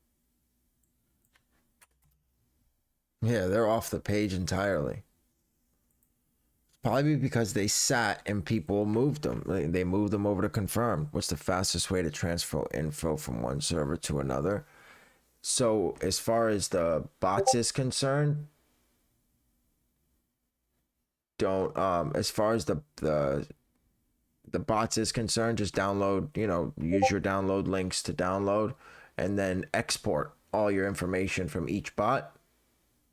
Yeah, they're off the page entirely. Probably because they sat and people moved them. They moved them over to confirm. What's the fastest way to transfer info from one server to another? So as far as the bots is concerned, don't as far as the bots is concerned, just download, use your download links to download and then export all your information from each bot.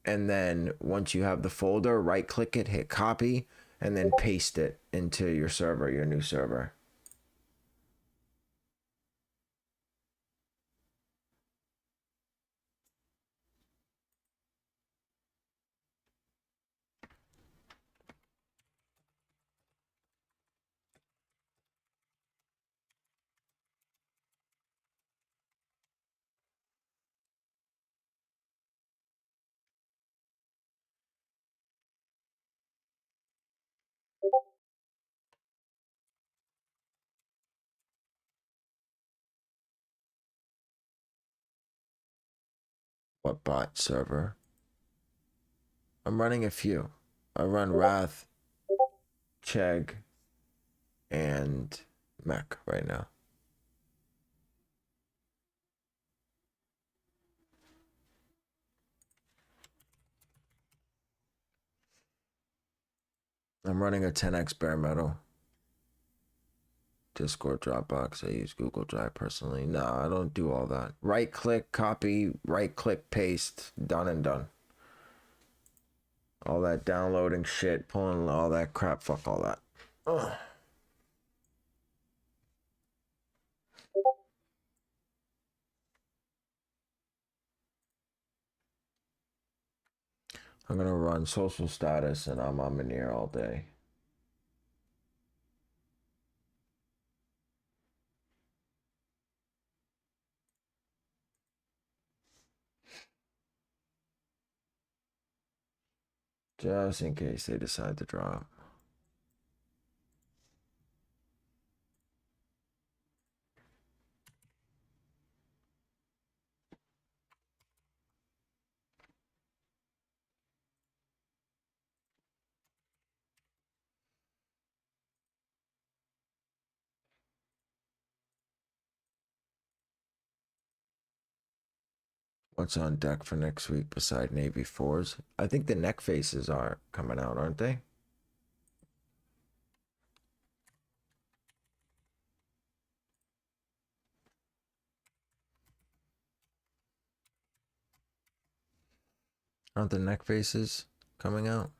And then once you have the folder, right click it, hit copy, and then paste it into your server, your new server. What bot server? I'm running a few. I run Wrath, Chegg, and Mech right now. I'm running a 10x bare metal. Discord, Dropbox. I use Google Drive personally. No, I don't do all that. Right click, copy, right click, paste. Done and done. All that downloading shit, pulling all that crap. Fuck all that. Ugh. I'm gonna run social status and I'm on Manir all day. Just in case they decide to drop. What's on deck for next week beside Navy 4s? I think the neck faces are coming out, aren't they? Aren't the neck faces coming out?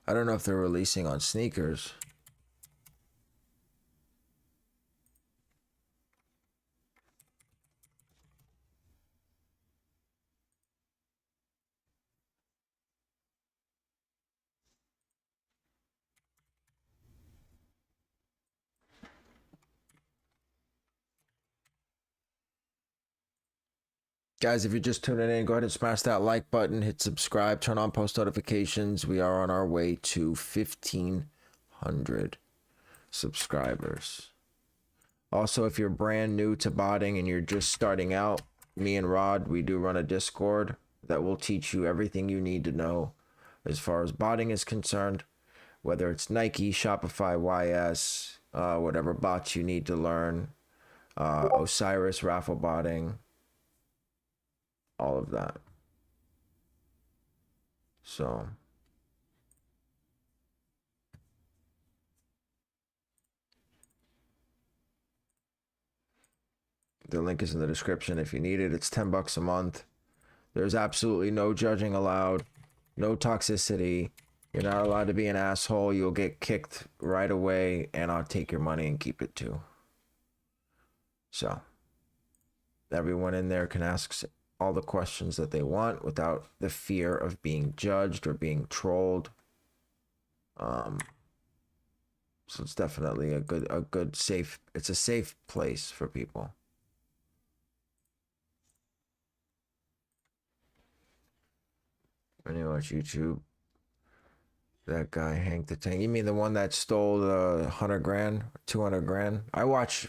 I don't know if they're releasing on sneakers. Guys, if you're just tuning in, go ahead and smash that like button, hit subscribe, turn on post notifications. We are on our way to 1,500 subscribers. Also, if you're brand new to botting and you're just starting out, me and Rod, we do run a Discord that will teach you everything you need to know as far as botting is concerned, whether it's Nike, Shopify, YS, whatever bots you need to learn, Osiris, raffle botting, all of that. So the link is in the description if you need it. It's $10 a month. There's absolutely no judging allowed, no toxicity. You're not allowed to be an asshole. You'll get kicked right away, and I'll take your money and keep it too. So everyone in there can ask all the questions that they want without the fear of being judged or being trolled. So it's definitely a good safe, it's a safe place for people. When you watch YouTube, that guy Hank the Tank. You mean the one that stole the 100 grand, 200 grand? I watch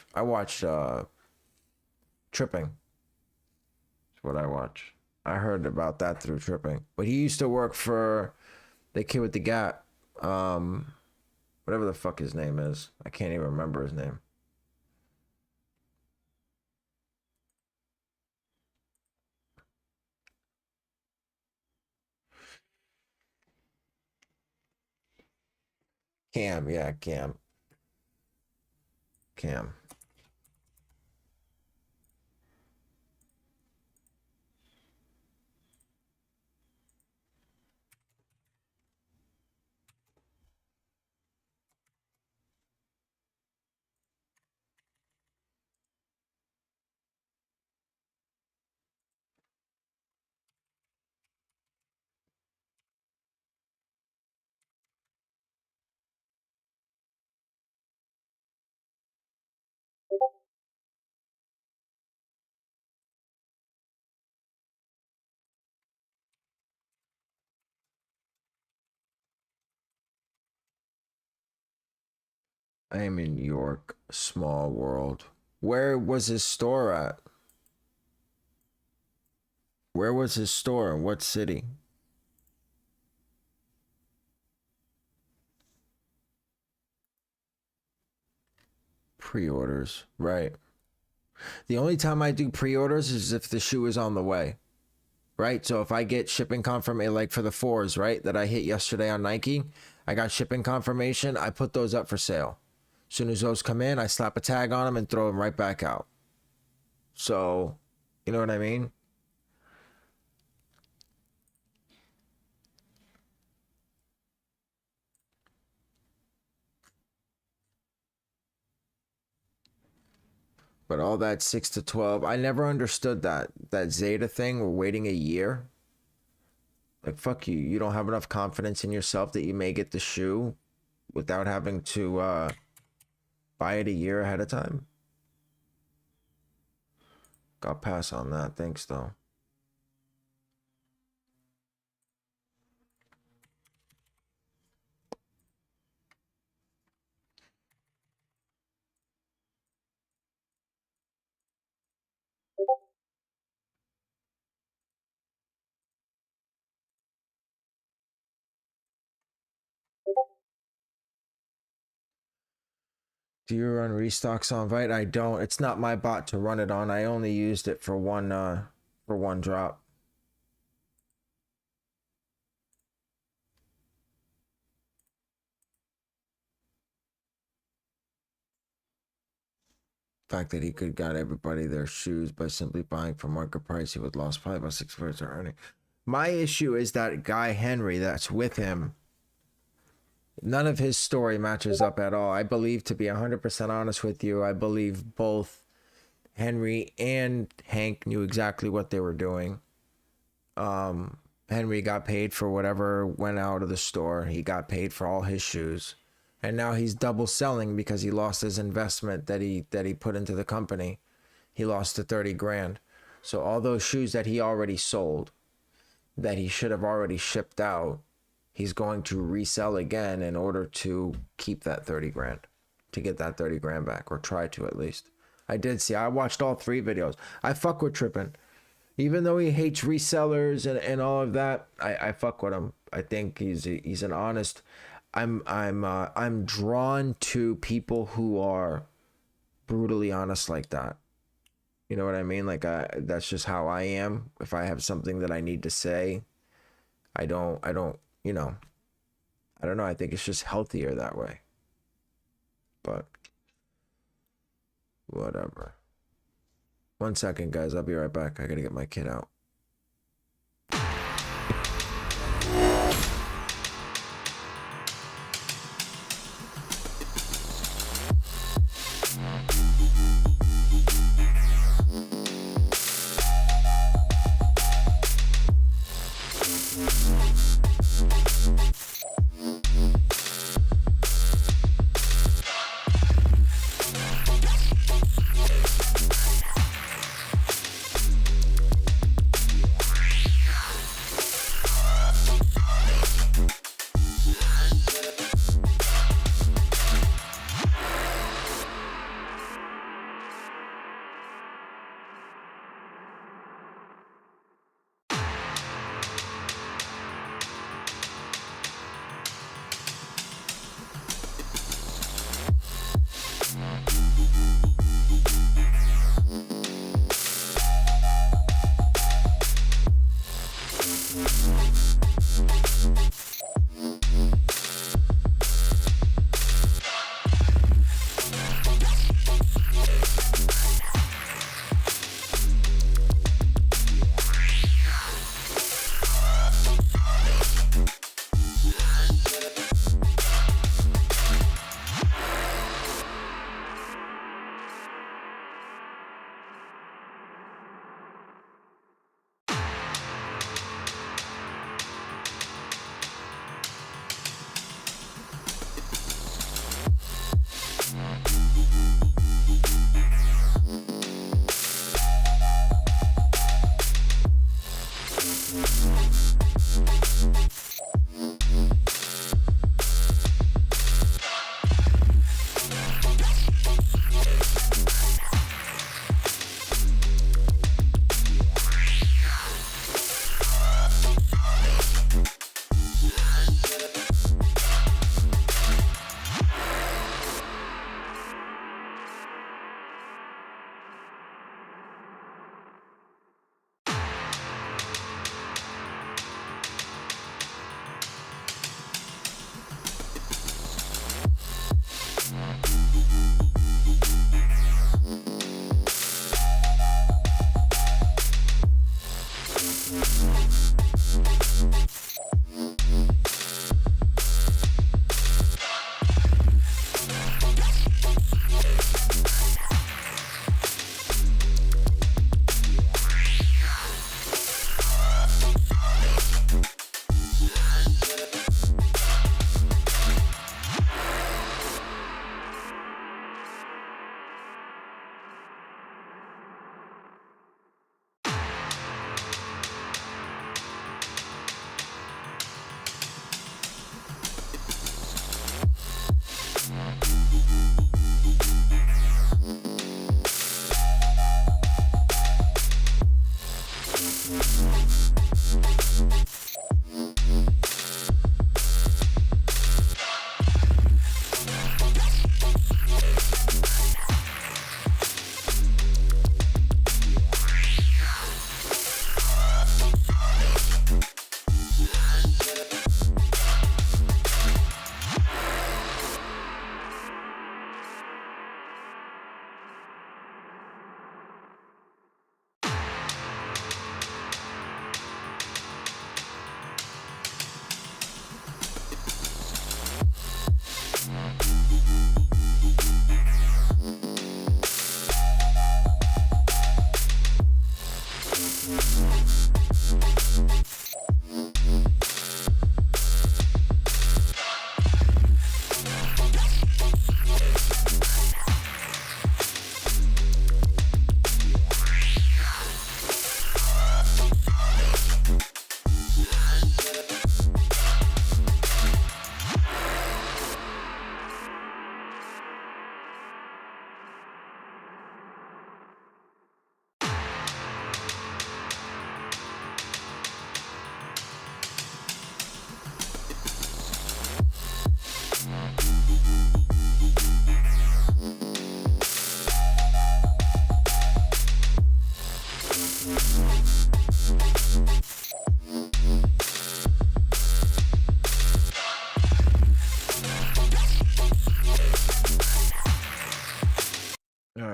Tripping. That's what I watch. I heard about that through Tripping. But he used to work for the kid with the Gap. Whatever the fuck his name is. I can't even remember his name. Cam, yeah, Cam. I am in New York, small world. Where was his store at? Where was his store? In what city? Pre-orders, right. The only time I do pre-orders is if the shoe is on the way, right? So if I get shipping confirmation, like for the 4s, right, that I hit yesterday on Nike, I got shipping confirmation. I put those up for sale. As soon as those come in, I slap a tag on them and throw them right back out. So, you know what I mean? But all that 6 to 12, I never understood that Zeta thing. We're waiting a year. Like, fuck you. You don't have enough confidence in yourself that you may get the shoe without having to buy it a year ahead of time. Got pass on that. Thanks, though. Do you run restocks on Vite? I don't. It's not my bot to run it on. I only used it for one drop. Fact that he could got everybody their shoes by simply buying for market price, he would lost probably about 6% earning. My issue is that guy Henry that's with him, none of his story matches up at all. I believe, to be 100% honest with you, I believe both Henry and Hank knew exactly what they were doing. Henry got paid for whatever went out of the store. He got paid for all his shoes. And now he's double selling because he lost his investment that he put into the company. He lost the 30 grand. So all those shoes that he already sold, that he should have already shipped out, he's going to resell again in order to keep that 30 grand, to get that 30 grand back, or try to at least. I watched all 3 videos. I fuck with Trippin'. Even though he hates resellers and all of that, I fuck with him. I think he's an honest. I'm drawn to people who are brutally honest like that. You know what I mean? Like, that's just how I am. If I have something that I need to say, I don't, you know, I don't know. I think it's just healthier that way. But whatever. 1 second, guys. I'll be right back. I gotta get my kid out.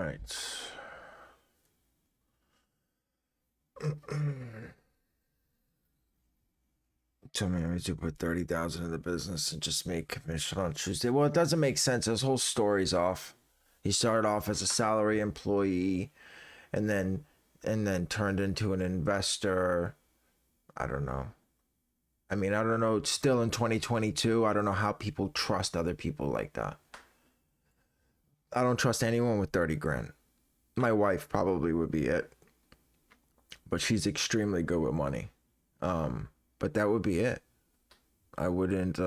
right. Tell me to put 30,000 in the business and just make commission on Tuesday. Well, it doesn't make sense. His whole story's off. He started off as a salary employee and then turned into an investor. I don't know. I mean, I don't know. It's still in 2022. I don't know how people trust other people like that. I don't trust anyone with 30 grand. My wife probably would be it, but she's extremely good with money. But that would be it. I wouldn't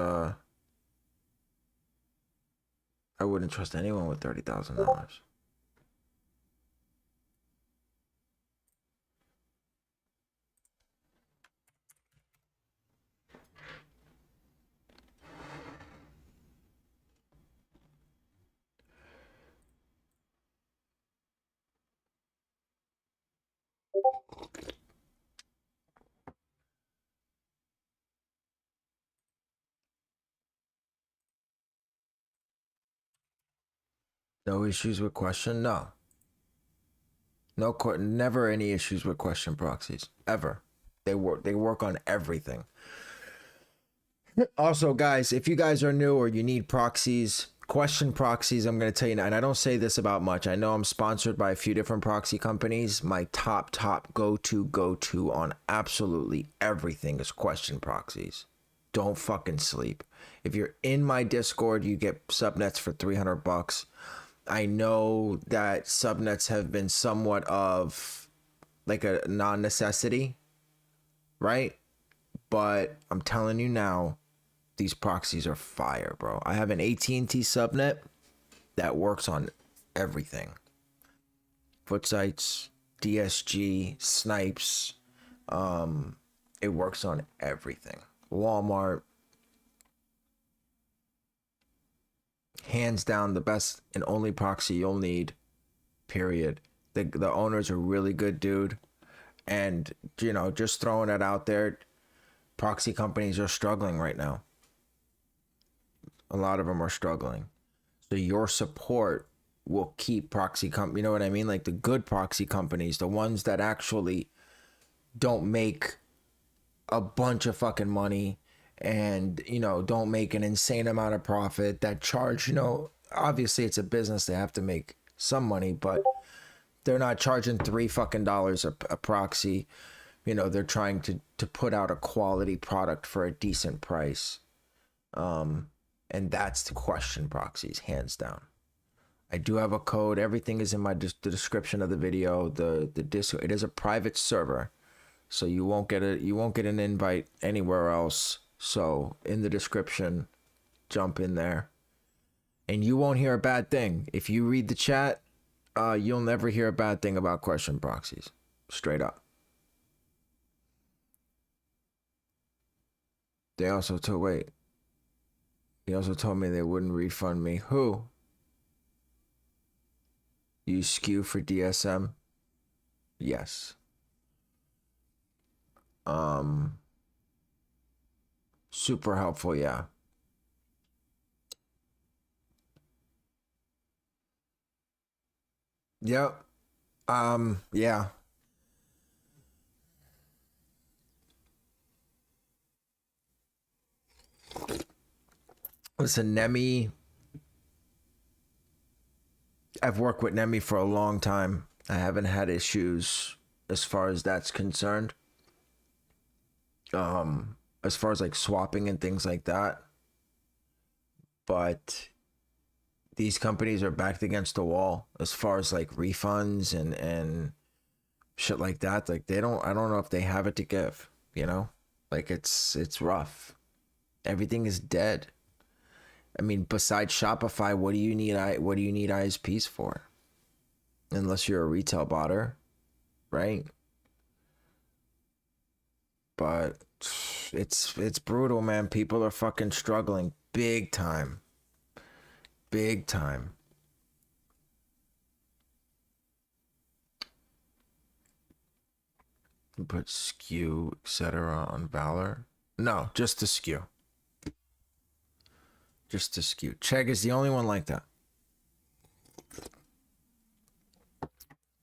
trust anyone with $30,000. No issues with question? No. No, never any issues with question proxies ever. They work on everything. Also, guys, if you guys are new or you need proxies, question proxies, I'm going to tell you now, and I don't say this about much. I know I'm sponsored by a few different proxy companies. My top go-to on absolutely everything is question proxies. Don't fucking sleep. If you're in my Discord, you get subnets for $300. I know that subnets have been somewhat of like a non-necessity, right? But I'm telling you now, these proxies are fire, bro. I have an AT&T subnet that works on everything. Footsites, DSG, Snipes. It works on everything. Walmart. Hands down the best and only proxy you'll need, period. The owners are really good, dude. And, you know, just throwing it out there, proxy companies are struggling right now. A lot of them are struggling. So your support will keep proxy you know what I mean? Like the good proxy companies, the ones that actually don't make a bunch of fucking money and, you know, don't make an insane amount of profit, that charge, you know, obviously it's a business, they have to make some money, but they're not charging $3 a proxy. You know, they're trying to put out a quality product for a decent price. And that's the question proxies, hands down. I do have a code. Everything is in my the description of the video. The Discord, it is a private server, so you won't get an invite anywhere else. So in the description, jump in there, and you won't hear a bad thing. If you read the chat, you'll never hear a bad thing about question proxies. Straight up. They also told me they wouldn't refund me. Who? You skew for DSM? Yes. Super helpful, yeah. Yep. Yeah. Listen, Nemi, I've worked with Nemi for a long time. I haven't had issues as far as that's concerned. As far as like swapping and things like that. But these companies are backed against the wall as far as like refunds and shit like that. Like I don't know if they have it to give, you know? Like it's rough. Everything is dead. I mean, besides Shopify, what do you need ISPs for? Unless you're a retail botter, right? But it's brutal, man. People are fucking struggling big time. Big time. Put skew, etc. on Valor. No, just the skew. Just to skew. Chegg is the only one like that.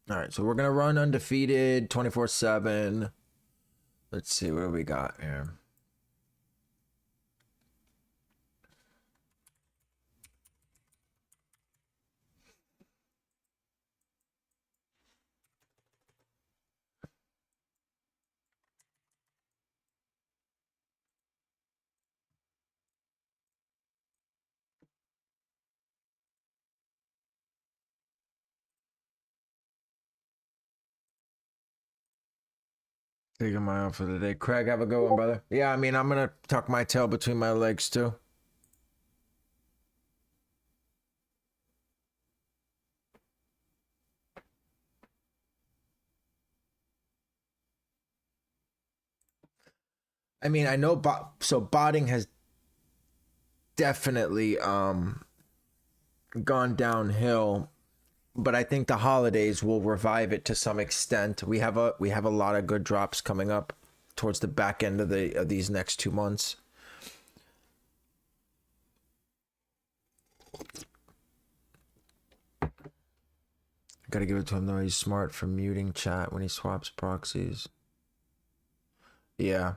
All right, so we're gonna run undefeated 24/7. Let's see what do we got here. Taking my off for the day. Craig, have a good one, brother. Yeah, I mean, I'm gonna tuck my tail between my legs too. I mean, I know botting has definitely gone downhill, but I think the holidays will revive it to some extent. We have a lot of good drops coming up towards the back end of these next 2 months. Gotta give it to him though. He's smart for muting chat when he swaps proxies. Yeah.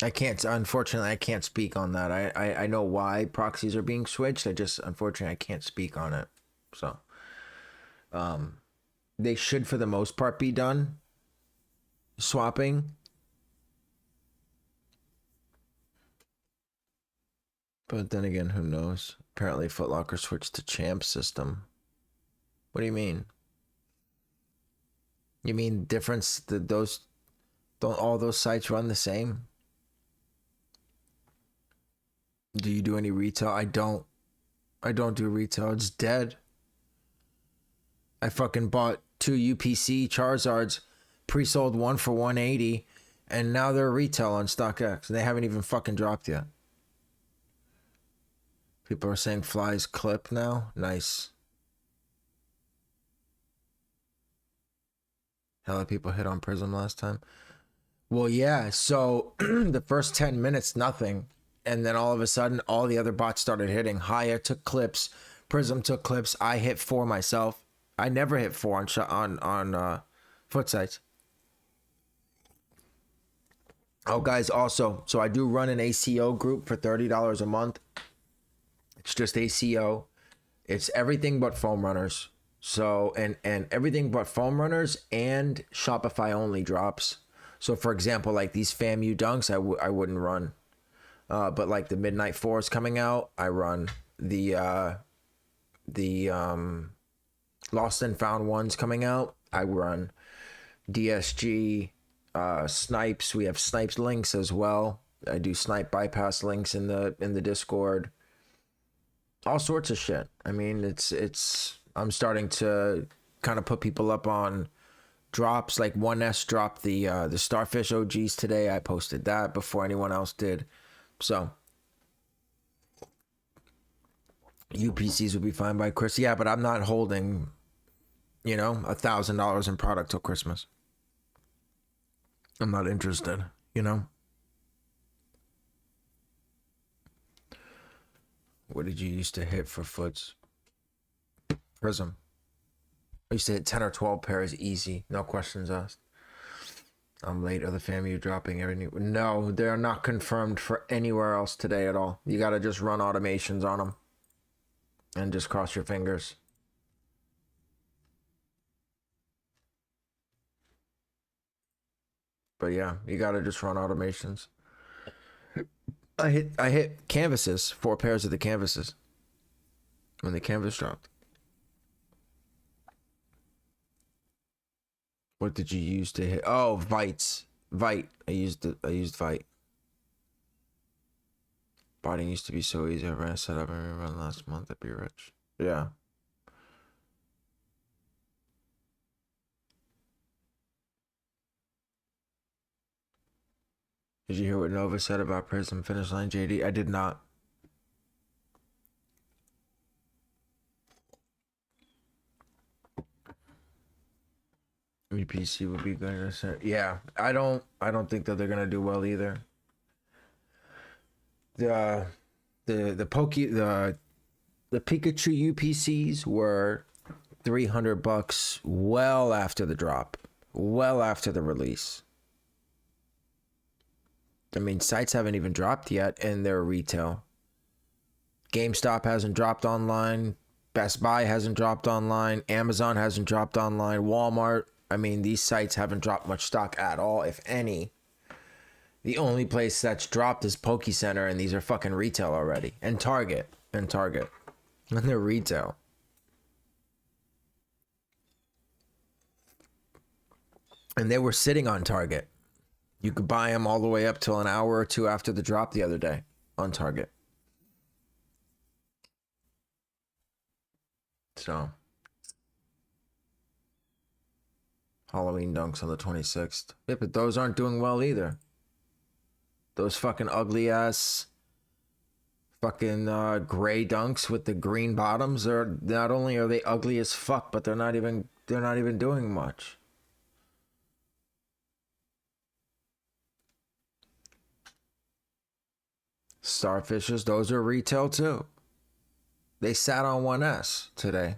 Unfortunately, I can't speak on that. I know why proxies are being switched. Unfortunately, I can't speak on it. So, they should, for the most part, be done swapping. But then again, who knows? Apparently, Foot Locker switched to Champ system. What do you mean? You mean difference? Don't all those sites run the same? Do you do any retail? I don't do retail. It's dead. I fucking bought 2 UPC Charizards, pre-sold one for 180, and now they're retail on StockX. They haven't even fucking dropped yet. People are saying flies clip now. Nice. Hella people hit on Prism last time. Well, yeah. So the first 10 minutes, nothing. And then all of a sudden, all the other bots started hitting. Haya took clips. Prism took clips. I hit 4 myself. I never hit 4 on Footsites. Oh, guys, also, so I do run an ACO group for $30 a month. It's just ACO. It's everything but foam runners. So, and everything but foam runners and Shopify only drops. So, for example, like these FAMU dunks, I wouldn't run. But like the Midnight Force coming out, I run. The Lost and Found ones coming out, I run. DSG, snipes. We have snipes links as well. I do snipe bypass links in the Discord. All sorts of shit. I mean, it's. I'm starting to kind of put people up on drops. Like 1S dropped the Starfish OGs today. I posted that before anyone else did. So UPCs will be fine by Chris. Yeah, but I'm not holding, $1,000 in product till Christmas. I'm not interested, What did you used to hit for foots? Prism. I used to hit 10 or 12 pairs easy. No questions asked. I'm late. Are the FAMU dropping every new? No, they're not confirmed for anywhere else today at all. You got to just run automations on them and just cross your fingers. But yeah, you got to just run automations. I hit canvases, 4 pairs of the canvases when the canvas dropped. What did you use to hit? Oh, Vites. Vite. I used Vite. Botting used to be so easy. I ran a setup and run last month. I'd be rich. Yeah. Did you hear what Nova said about Prism Finish Line, JD? I did not. UPC would be good. Yeah, I don't think that they're gonna do well either. The Pikachu UPCs were $300 well after the drop, well after the release. I mean, sites haven't even dropped yet in their retail. GameStop hasn't dropped online. Best Buy hasn't dropped online. Amazon hasn't dropped online. Walmart. I mean, these sites haven't dropped much stock at all, if any. The only place that's dropped is Poke Center, and these are fucking retail already. And Target. And they're retail. And they were sitting on Target. You could buy them all the way up till an hour or two after the drop the other day on Target. So, Halloween dunks on the 26th. Yeah, but those aren't doing well either. Those fucking ugly ass fucking gray dunks with the green bottoms are not only are they ugly as fuck, but they're not even doing much. Starfishes, those are retail too. They sat on 1S today.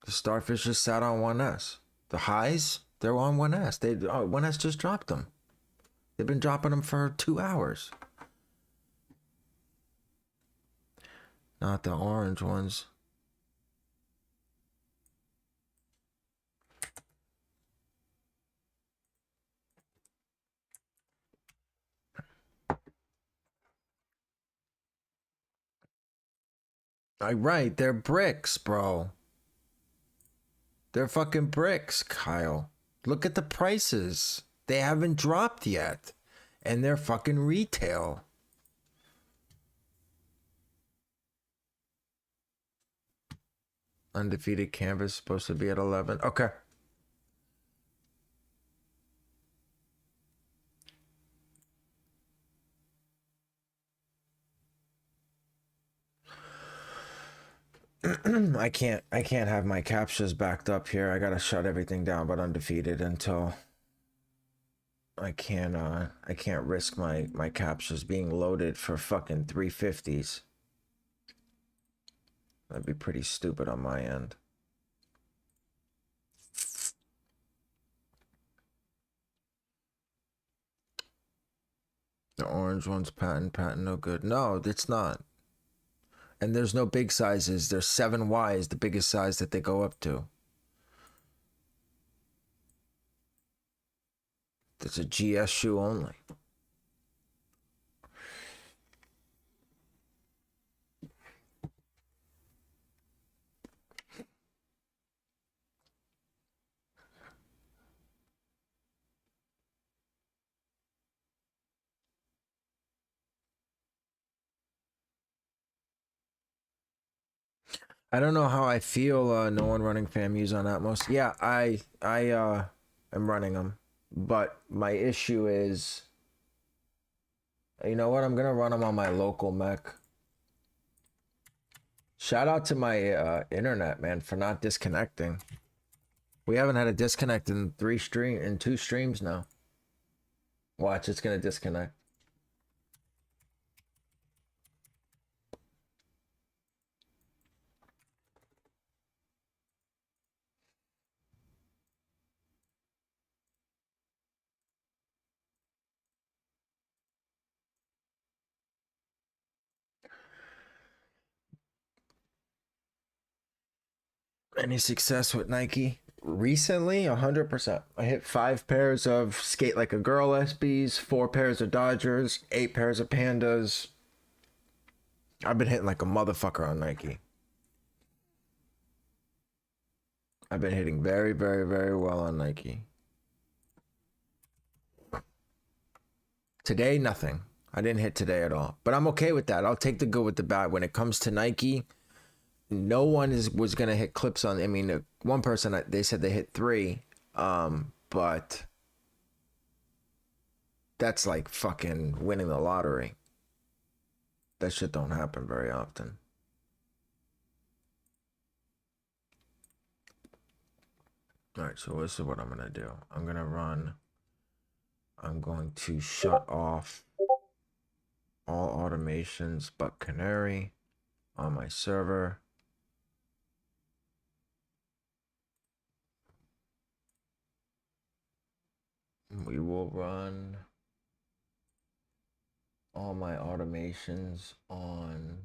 The Starfishes sat on 1S. The highs, they're on 1S. 1S just dropped them. They've been dropping them for 2 hours. Not the orange ones. Right, they're Brickz, bro. They're fucking Brickz, Kyle. Look at the prices. They haven't dropped yet. And they're fucking retail. Undefeated canvas supposed to be at 11. Okay. I can't have my captures backed up here. I gotta shut everything down but undefeated until I can't risk my captures being loaded for fucking 350s. That'd be pretty stupid on my end. The orange one's patent no good. No, it's not. And there's no big sizes. There's 7Y is the biggest size that they go up to. It's a GS shoe only. I don't know how I feel. No one running FAMUs on Atmos. Yeah, I am running them, but my issue is, you know what? I'm gonna run them on my local mech. Shout out to my internet, man, for not disconnecting. We haven't had a disconnect in 2 streams now. Watch, it's gonna disconnect. Any success with Nike? Recently, 100%. I hit 5 pairs of Skate Like a Girl SBs, 4 pairs of Dodgers, 8 pairs of Pandas. I've been hitting like a motherfucker on Nike. I've been hitting very, very, very well on Nike. Today, nothing. I didn't hit today at all. But I'm okay with that. I'll take the good with the bad. When it comes to Nike, no one was going to hit clips on. I mean, one person, they said they hit 3. But that's like fucking winning the lottery. That shit don't happen very often. All right, so this is what I'm going to do. I'm going to shut off all automations but Canary on my server. We will run all my automations on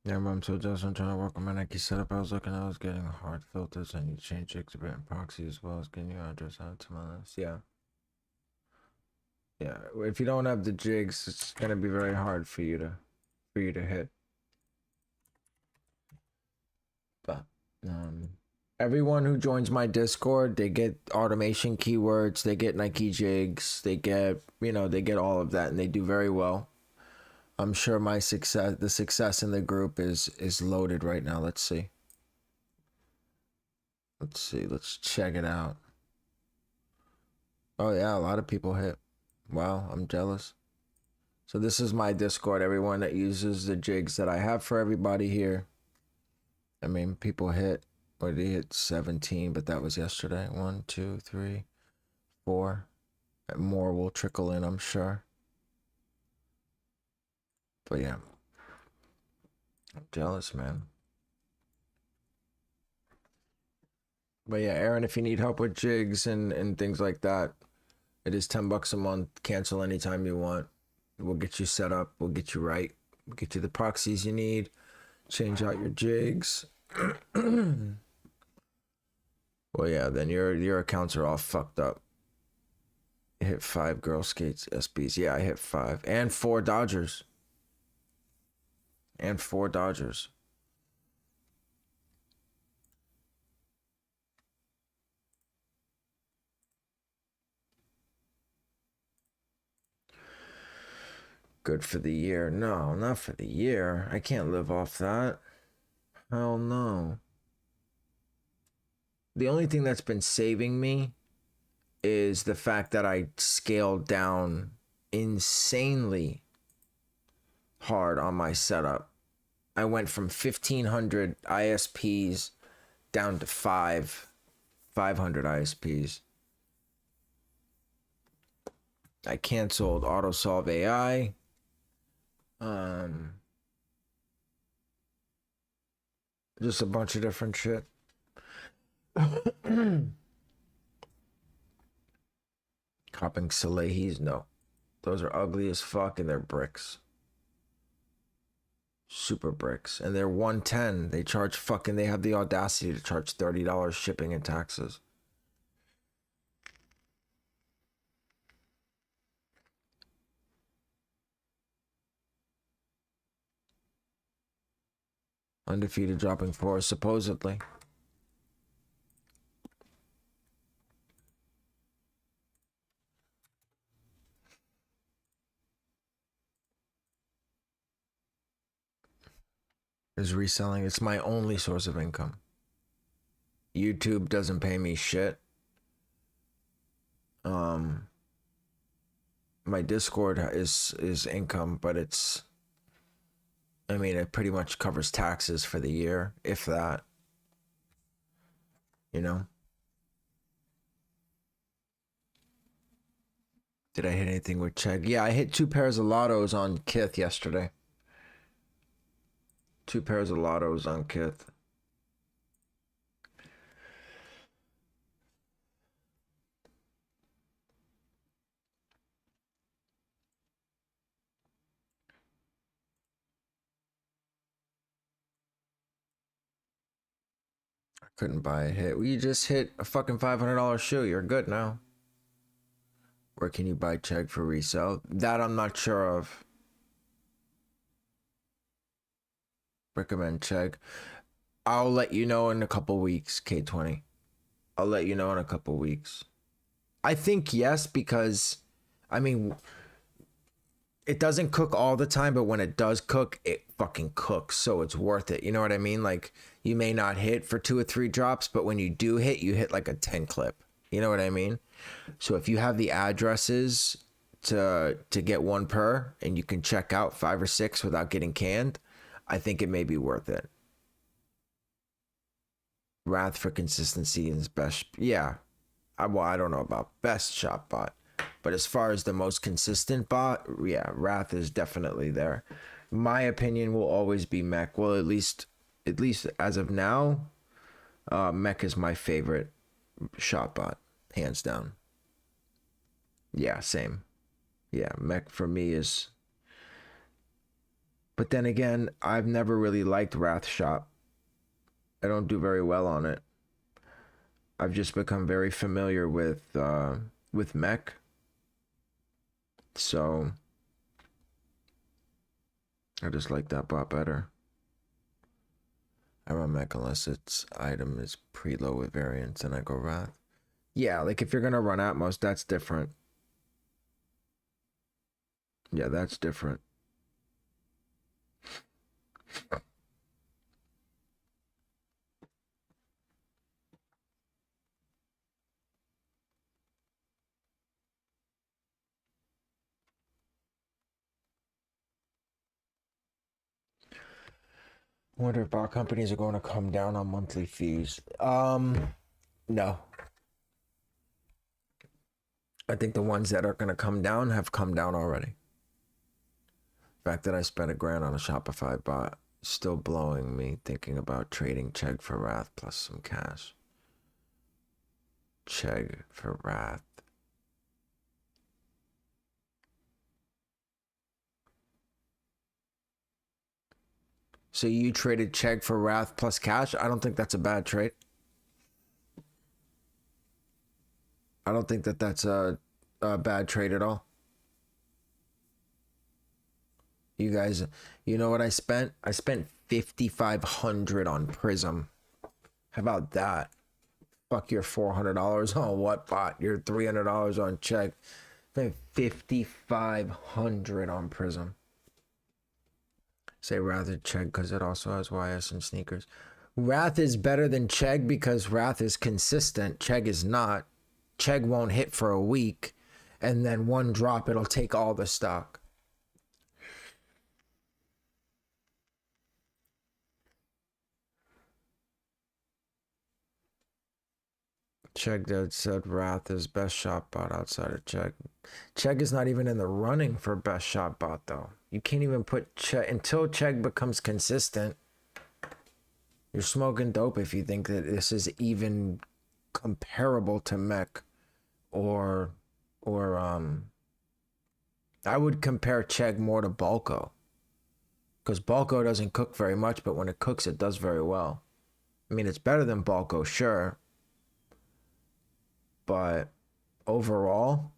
Yeah, I'm so just I'm trying to work on my Nike setup. I was getting hard filters. I need to change Kickz a bit in Proxy as well as getting your address out to my list. Yeah. Yeah. If you don't have the jigs, it's gonna be very hard for you to hit. But everyone who joins my Discord, they get automation keywords, they get Nike jigs, they get they get all of that, and they do very well. I'm sure the success in the group is loaded right now. Let's see. Let's check it out. Oh yeah, a lot of people hit. Wow, I'm jealous. So this is my Discord, everyone that uses the jigs that I have for everybody here. I mean, people hit, or they hit 17, but that was yesterday. 1, 2, 3, 4. And more will trickle in, I'm sure. But yeah, I'm jealous, man. But yeah, Aaron, if you need help with jigs and things like that, it is $10 a month. Cancel anytime you want. We'll get you set up. We'll get you right. We'll get you the proxies you need. Change out your jigs. Well, yeah, then your accounts are all fucked up. You hit 5 Girl Skates SBs. Yeah, I hit 5. And 4 Dodgers. And 4 Dodgers. Good for the year. No, not for the year. I can't live off that. Hell no. The only thing that's been saving me is the fact that I scaled down insanely hard on my setup. I went from 1,500 ISPs down to 500 ISPs. I canceled AutoSolve AI. Just a bunch of different shit. Copping Salehis, no. Those are ugly as fuck and they're Brickz. Super Brickz. And they're 110. They charge fucking, they have the audacity to charge $30 shipping and taxes. Undefeated dropping 4, supposedly. Is reselling. It's my only source of income. YouTube doesn't pay me shit. My Discord is income, but it's, I mean, it pretty much covers taxes for the year, if that. You know? Did I hit anything with check? Yeah, I hit 2 pairs of lottos on Kith yesterday. 2 pairs of lottos on Kith. I couldn't buy a hit. Well, you just hit a fucking $500 shoe. You're good now. Where can you buy check for resale? That I'm not sure of. Recommend check. I'll let you know in a couple weeks, K20. I'll let you know in a couple weeks. I think yes, because, I mean, it doesn't cook all the time, but when it does cook, it fucking cooks, so it's worth it. You know what I mean? Like, you may not hit for 2 or 3 drops, but when you do hit, you hit like a 10 clip. You know what I mean? So if you have the addresses to get one per and you can check out 5 or 6 without getting canned, I think it may be worth it. Wrath for consistency is best. Yeah. I don't know about best shop bot, but as far as the most consistent bot, yeah, Wrath is definitely there. My opinion will always be Mech. Well, at least as of now, Mech is my favorite shop bot, hands down. Yeah, same. Yeah, Mech for me is. But then again, I've never really liked Wrath shop. I don't do very well on it. I've just become very familiar with Mech. So I just like that bot better. I run Mech unless its item is preload with variants and I go Wrath. Yeah, like if you're gonna run Atmos, that's different. Yeah, that's different. I wonder if bot companies are going to come down on monthly fees. No. I think the ones that are going to come down have come down already. The fact that I spent $1,000 on a Shopify bot is still blowing me thinking about trading Chegg for Wrath plus some cash. Chegg for Wrath. So you traded Chegg for Wrath plus cash? I don't think that's a bad trade. I don't think that that's a bad trade at all. You guys, you know what I spent? I spent $5,500 on Prism. How about that? Fuck your $400 on what bot? Your $300 on Chegg. Spent $5,500 on Prism. Say rather Chegg because it also has YS and sneakers. Wrath is better than Chegg because Wrath is consistent. Chegg is not. Chegg won't hit for a week, and then one drop, it'll take all the stock. Chegg that said Wrath is best shot bot outside of Chegg. Chegg is not even in the running for best shot bot though. You can't even put Chegg until Chegg becomes consistent. You're smoking dope if you think that this is even comparable to Mech or I would compare Chegg more to Balco. Because Balco doesn't cook very much, but when it cooks, it does very well. I mean, it's better than Balco, sure. But overall,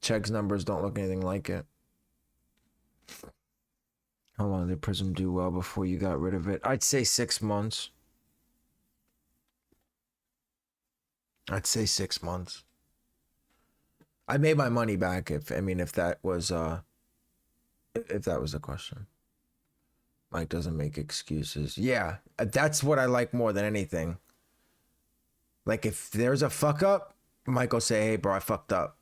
Chegg's numbers don't look anything like it. How long did Prism do well before you got rid of it? I'd say 6 months. I'd say 6 months. I made my money back if that was the question. Mike doesn't make excuses. Yeah, that's what I like more than anything. Like if there's a fuck up, Mike will say, "Hey, bro, I fucked up."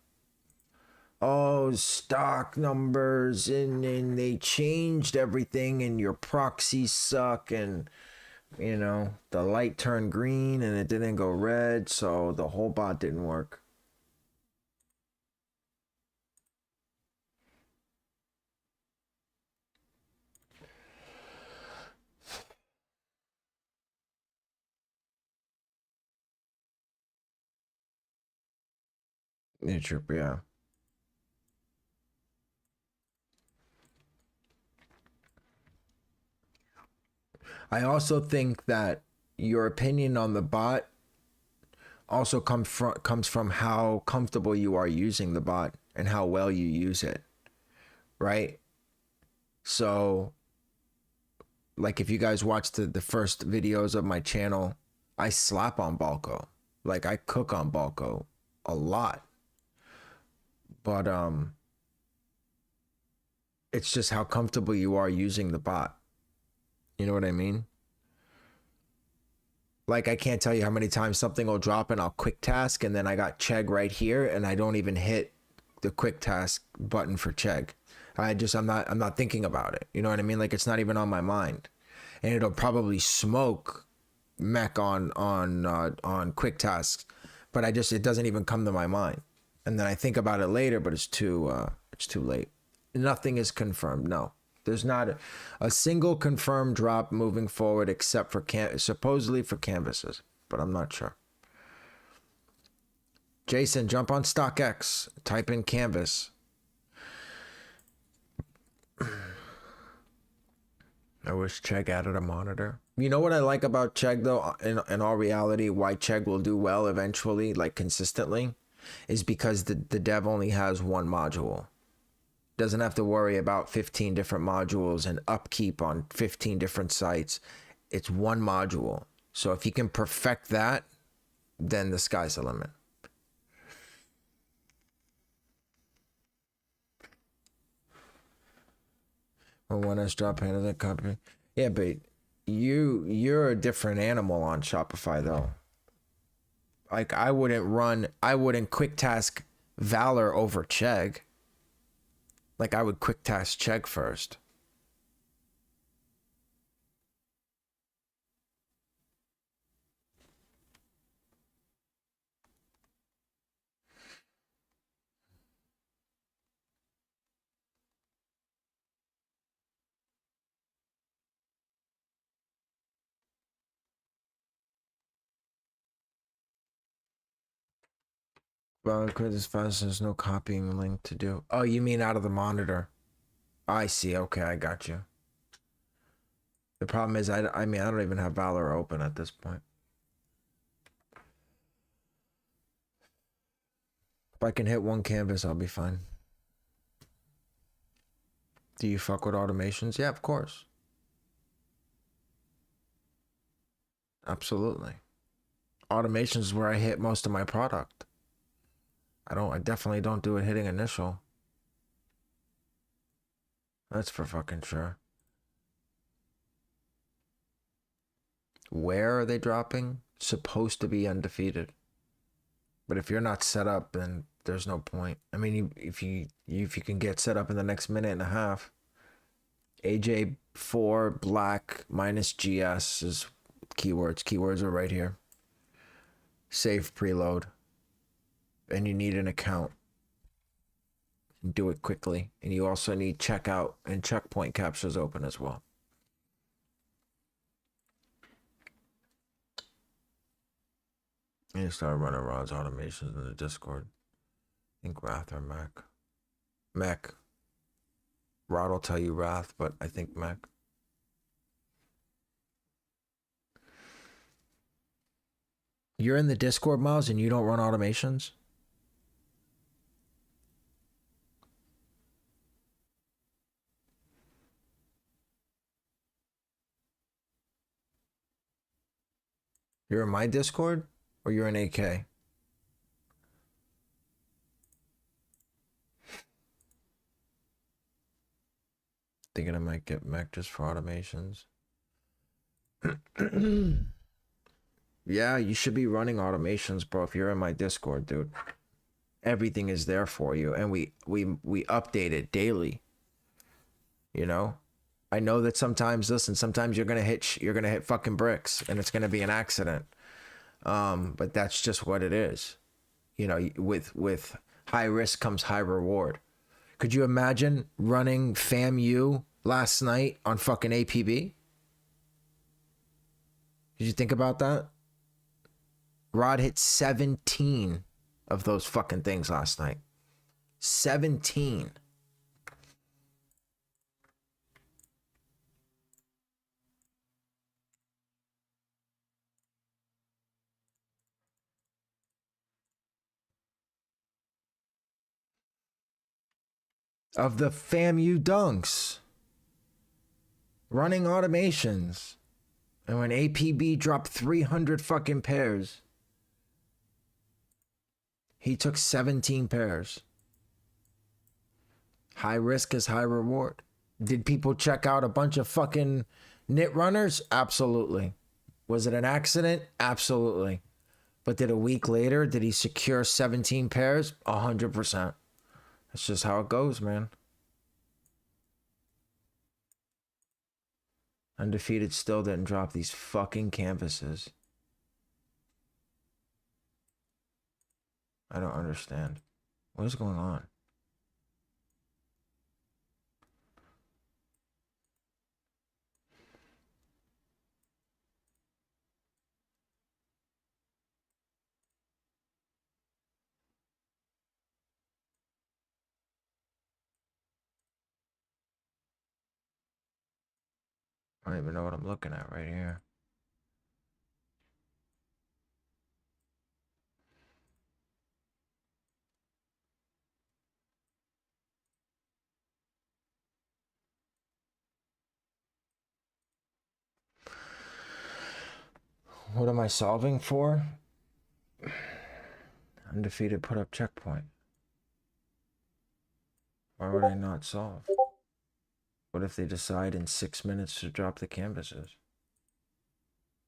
Oh, stock numbers and they changed everything and your proxies suck and you know the light turned green and it didn't go red, so the whole bot didn't work. Yeah. I also think that your opinion on the bot also comes from how comfortable you are using the bot and how well you use it, right? So, like if you guys watched the first videos of my channel, I slap on Balco. Like I cook on Balco a lot. But it's just how comfortable you are using the bot. You know what I mean? Like I can't tell you how many times something will drop and I'll quick task and then I got Chegg right here and I don't even hit the quick task button for Chegg. I'm not thinking about it. You know what I mean? Like, it's not even on my mind, and it'll probably smoke mech on quick tasks, but it doesn't even come to my mind. And then I think about it later, but it's too late. Nothing is confirmed. No, there's not a single confirmed drop moving forward except for supposedly for canvases, but I'm not sure. Jason, jump on StockX, type in canvas. I wish Chegg added a monitor. You know what I like about Chegg though, in all reality, why Chegg will do well eventually, like consistently, is because the dev only has one module. Doesn't have to worry about 15 different modules and upkeep on 15 different sites. It's one module. So if you can perfect that, then the sky's the limit. When one has drop handle that company. Yeah, but you're a different animal on Shopify though. Like I wouldn't quick task Valor over Chegg. Like I would quick task Chegg first. Well, as fast as there's no copying link to do. Oh, you mean out of the monitor? I see. Okay, I got you. The problem is, I mean, I don't even have Valor open at this point. If I can hit one canvas, I'll be fine. Do you fuck with automations? Yeah, of course. Absolutely. Automations is where I hit most of my product. I definitely don't do it hitting initial. That's for fucking sure. Where are they dropping? Supposed to be undefeated. But if you're not set up, then there's no point. I mean, if you can get set up in the next minute and a half, AJ4 black minus GS is keywords. Keywords are right here. Save preload. And you need an account. Do it quickly. And you also need checkout and checkpoint captures open as well. And you start running Rod's automations in the Discord. I think Wrath or Mac. Mac. Rod will tell you Wrath, but I think Mac. You're in the Discord, Miles, and you don't run automations? You're in my Discord? Or you're in AK? Thinking I might get Mac just for automations. Yeah, you should be running automations, bro, if you're in my Discord, dude. Everything is there for you, and we update it daily. You know? I know that sometimes, listen, sometimes you're gonna hit fucking bricks, and it's gonna be an accident. But that's just what it is. You know, with high risk comes high reward. Could you imagine running FAMU last night on fucking APB? Did you think about that? Rod hit 17 of those fucking things last night. 17. Of the FAMU dunks. Running automations. And when APB dropped 300 fucking pairs, he took 17 pairs. High risk is high reward. Did people check out a bunch of fucking knit runners? Absolutely. Was it an accident? Absolutely. But did a week later, did he secure 17 pairs? 100%. That's just how it goes, man. Undefeated still didn't drop these fucking canvases. I don't understand. What is going on? I don't even know what I'm looking at right here. What am I solving for? Undefeated put up checkpoint. Why would I not solve? What if they decide in 6 minutes to drop the canvases?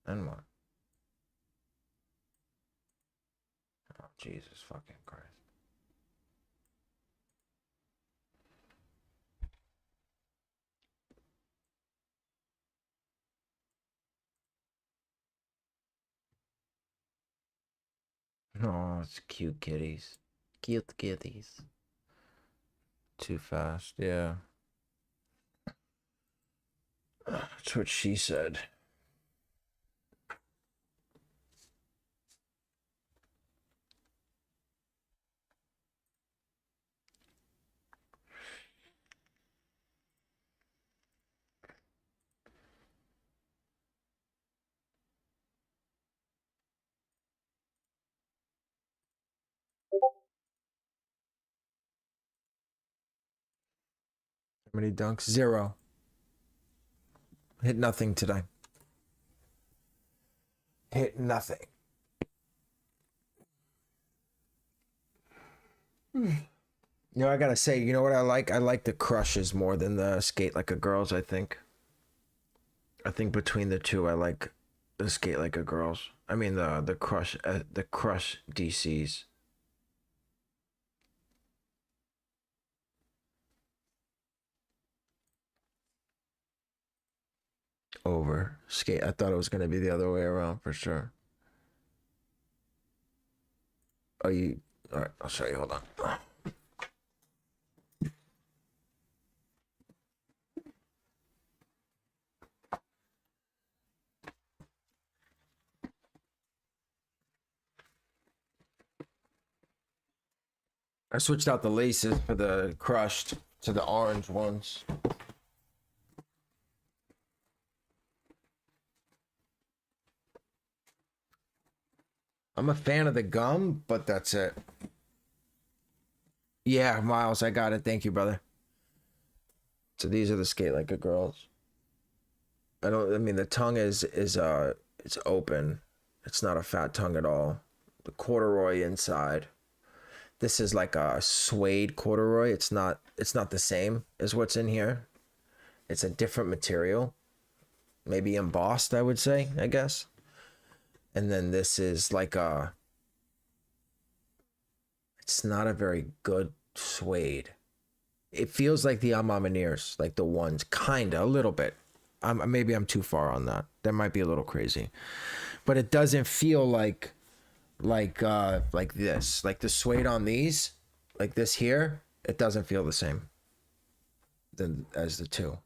Then what? Oh, Jesus fucking Christ. Oh, it's cute kitties. Cute kitties. Too fast, yeah. That's what she said. How many dunks? 0. Hit nothing today. Hit nothing. You know, I gotta say, you know what I like? I like the crushes more than the skate like a girls, I think. I think between the two, I like the skate like a girls. I mean the crush DCs. Over skate. I thought it was gonna be the other way around for sure. Oh, you? All right, I'll show you. Hold on. I switched out the laces for the crushed to the orange ones. I'm a fan of the gum, but that's it. Yeah, Miles, I got it. Thank you, brother. So these are the skate like a girls. I mean the tongue is it's open. It's not a fat tongue at all. The corduroy inside. This is like a suede corduroy. It's not the same as what's in here. It's a different material. Maybe embossed, I would say, I guess. And then this is like it's not a very good suede. It feels like the Amamineers, like the ones, kinda, a little bit. Maybe I'm too far on that. That might be a little crazy, but it doesn't feel like this, like the suede on these, like this here. It doesn't feel the same as the two.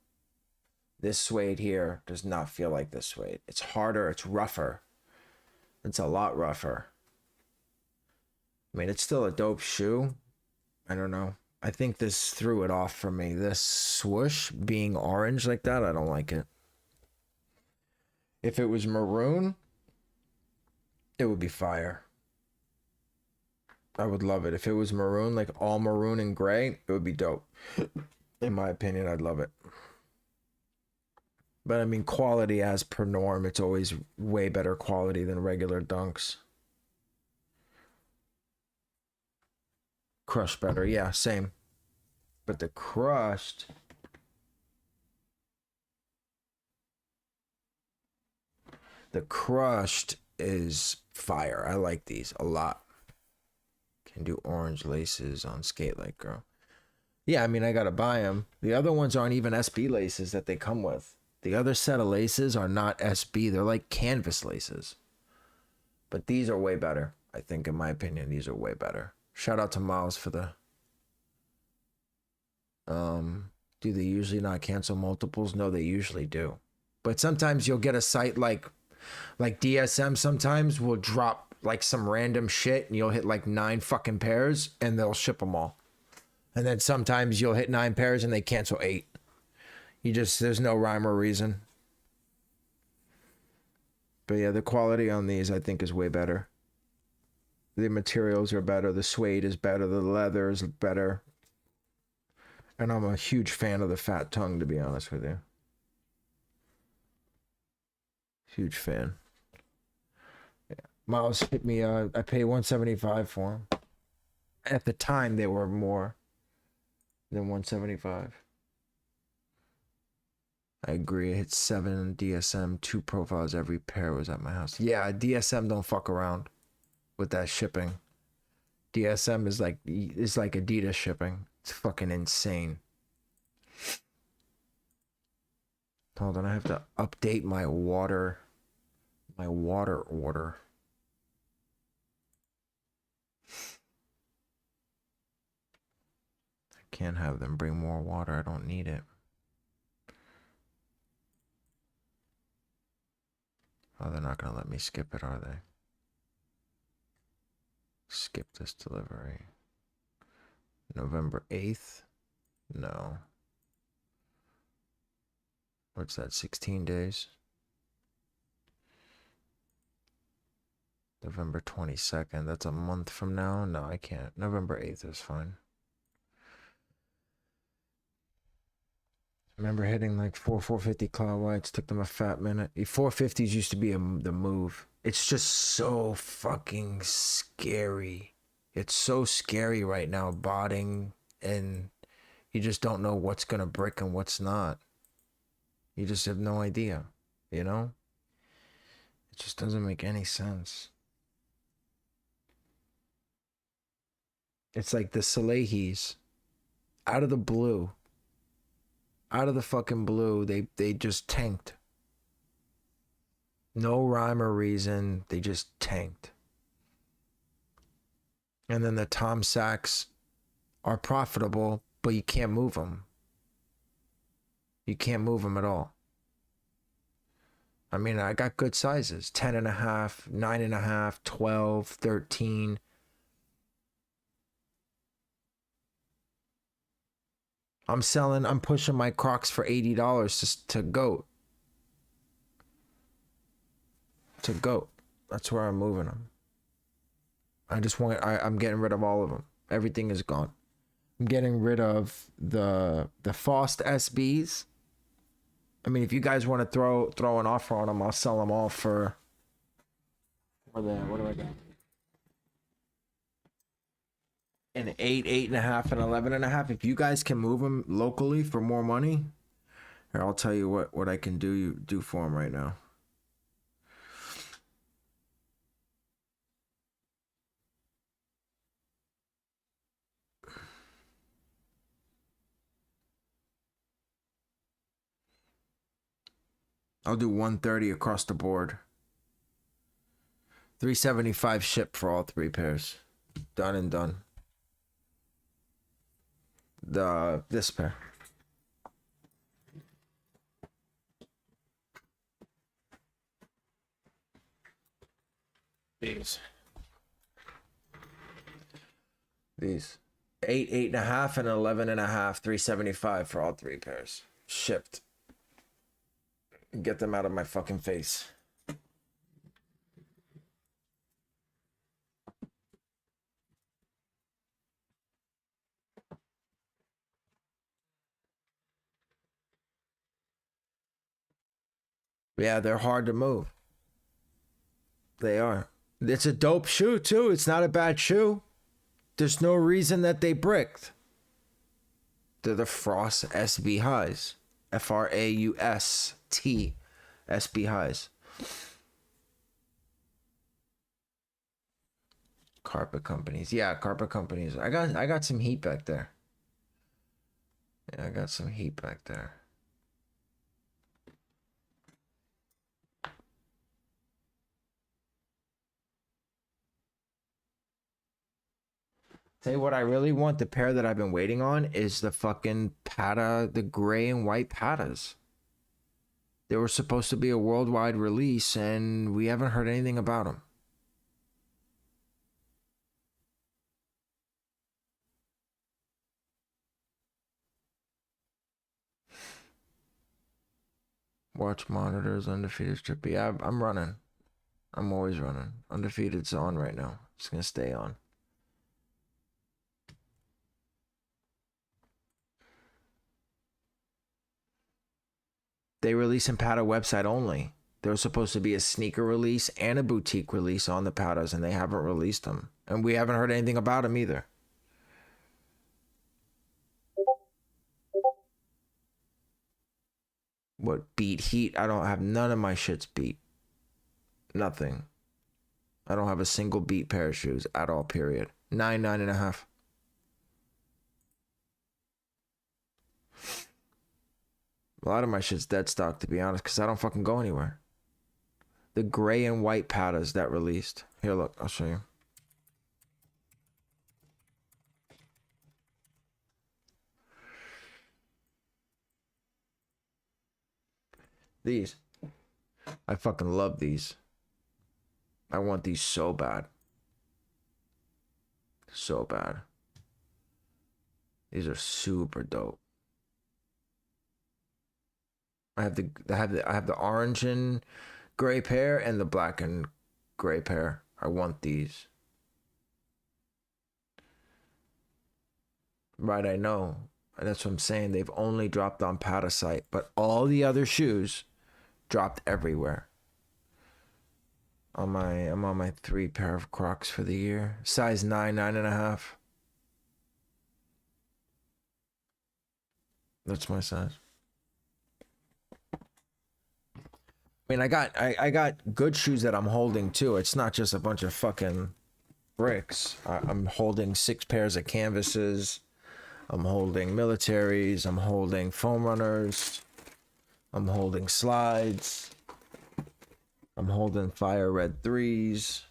This suede here does not feel like this suede. It's harder. It's rougher. It's a lot rougher. I mean, it's still a dope shoe. I don't know. I think this threw it off for me. This swoosh being orange like that, I don't like it. If it was maroon, it would be fire. I would love it. If it was maroon, like all maroon and gray, it would be dope. In my opinion, I'd love it. But I mean, quality as per norm, it's always way better quality than regular dunks. Crushed better, yeah, same. But the crushed, is fire. I like these a lot. Can do orange laces on skate like girl. Yeah, I mean, I gotta buy them. The other ones aren't even SB laces that they come with. The other set of laces are not SB. They're like canvas laces. But these are way better. I think, in my opinion, these are way better. Shout out to Miles for the... Do they usually not cancel multiples? No, they usually do. But sometimes you'll get a site like DSM sometimes will drop like some random shit and you'll hit like 9 fucking pairs and they'll ship them all. And then sometimes you'll hit 9 pairs and they cancel 8. There's no rhyme or reason. But yeah, the quality on these I think is way better. The materials are better. The suede is better. The leather is better. And I'm a huge fan of the fat tongue, to be honest with you. Huge fan. Yeah. Miles hit me. I paid $175 for them. At the time, they were more than $175. I agree. I hit 7 DSM, 2 profiles. Every pair was at my house. Yeah, DSM don't fuck around with that shipping. DSM is like Adidas shipping. It's fucking insane. Hold on, I have to update my water order. I can't have them bring more water. I don't need it. Oh, they're not gonna let me skip it, are they? Skip this delivery. November 8th? No. What's that, 16 days? November 22nd. That's a month from now? No, I can't. November 8th is fine. Remember hitting like 450 cloud whites. Took them a fat minute. 450s used to be the move. It's just so fucking scary. It's so scary right now, botting, and you just don't know what's gonna brick and what's not. You just have no idea, you know? It just doesn't make any sense. It's like the Salehis, out of the blue, out of the fucking blue, they just tanked. No rhyme or reason, they just tanked. And then the Tom Sachs are profitable, but you can't move them. You can't move them at all. I mean, I got good sizes. 10.5, 9.5, 12, 13. I'm pushing my Crocs for $80 just to GOAT. To GOAT. That's where I'm moving them. I'm getting rid of all of them. Everything is gone. I'm getting rid of the Faust SBs. I mean, if you guys want to throw an offer on them, I'll sell them all for what do I got? An 8, 8.5, and 11.5. If you guys can move them locally for more money, here, I'll tell you what I can do for them right now. I'll do 130 across the board. 375 ship for all 3 pairs. Done and done. This pair. These 8, 8.5, and 11.5. 375 for all 3 pairs. Shipped. Get them out of my fucking face. Yeah, they're hard to move. They are. It's a dope shoe too. It's not a bad shoe. There's no reason that they bricked. They're the Frost SB highs. FRAUST SB highs. Carpet companies. Yeah, carpet companies. I got some heat back there. Yeah, I got some heat back there. Tell you what, I really want, the pair that I've been waiting on is the fucking Pata, the gray and white Patas. They were supposed to be a worldwide release, and we haven't heard anything about them. Watch monitors, undefeated strip. Yeah, I'm running. I'm always running. Undefeated's on right now. It's gonna stay on. They release in Pata website only. There was supposed to be a sneaker release and a boutique release on the Patas, and they haven't released them. And we haven't heard anything about them either. What, beat heat? I don't have none of my shits beat. Nothing. I don't have a single beat pair of shoes at all, period. 9.5. A lot of my shit's dead stock, to be honest, because I don't fucking go anywhere. The gray and white Patas that released. Here, look, I'll show you. These. I fucking love these. I want these so bad. So bad. These are super dope. I have the orange and gray pair and the black and gray pair. I want these. Right, I know. That's what I'm saying. They've only dropped on Pata site, but all the other shoes dropped everywhere. I'm on my 3 pair of Crocs for the year. Size 9, 9.5. That's my size. I mean, I got good shoes that I'm holding too. It's not just a bunch of fucking bricks. I'm holding 6 pairs of canvases. I'm holding militaries. I'm holding foam runners. I'm holding slides. I'm holding fire red 3s.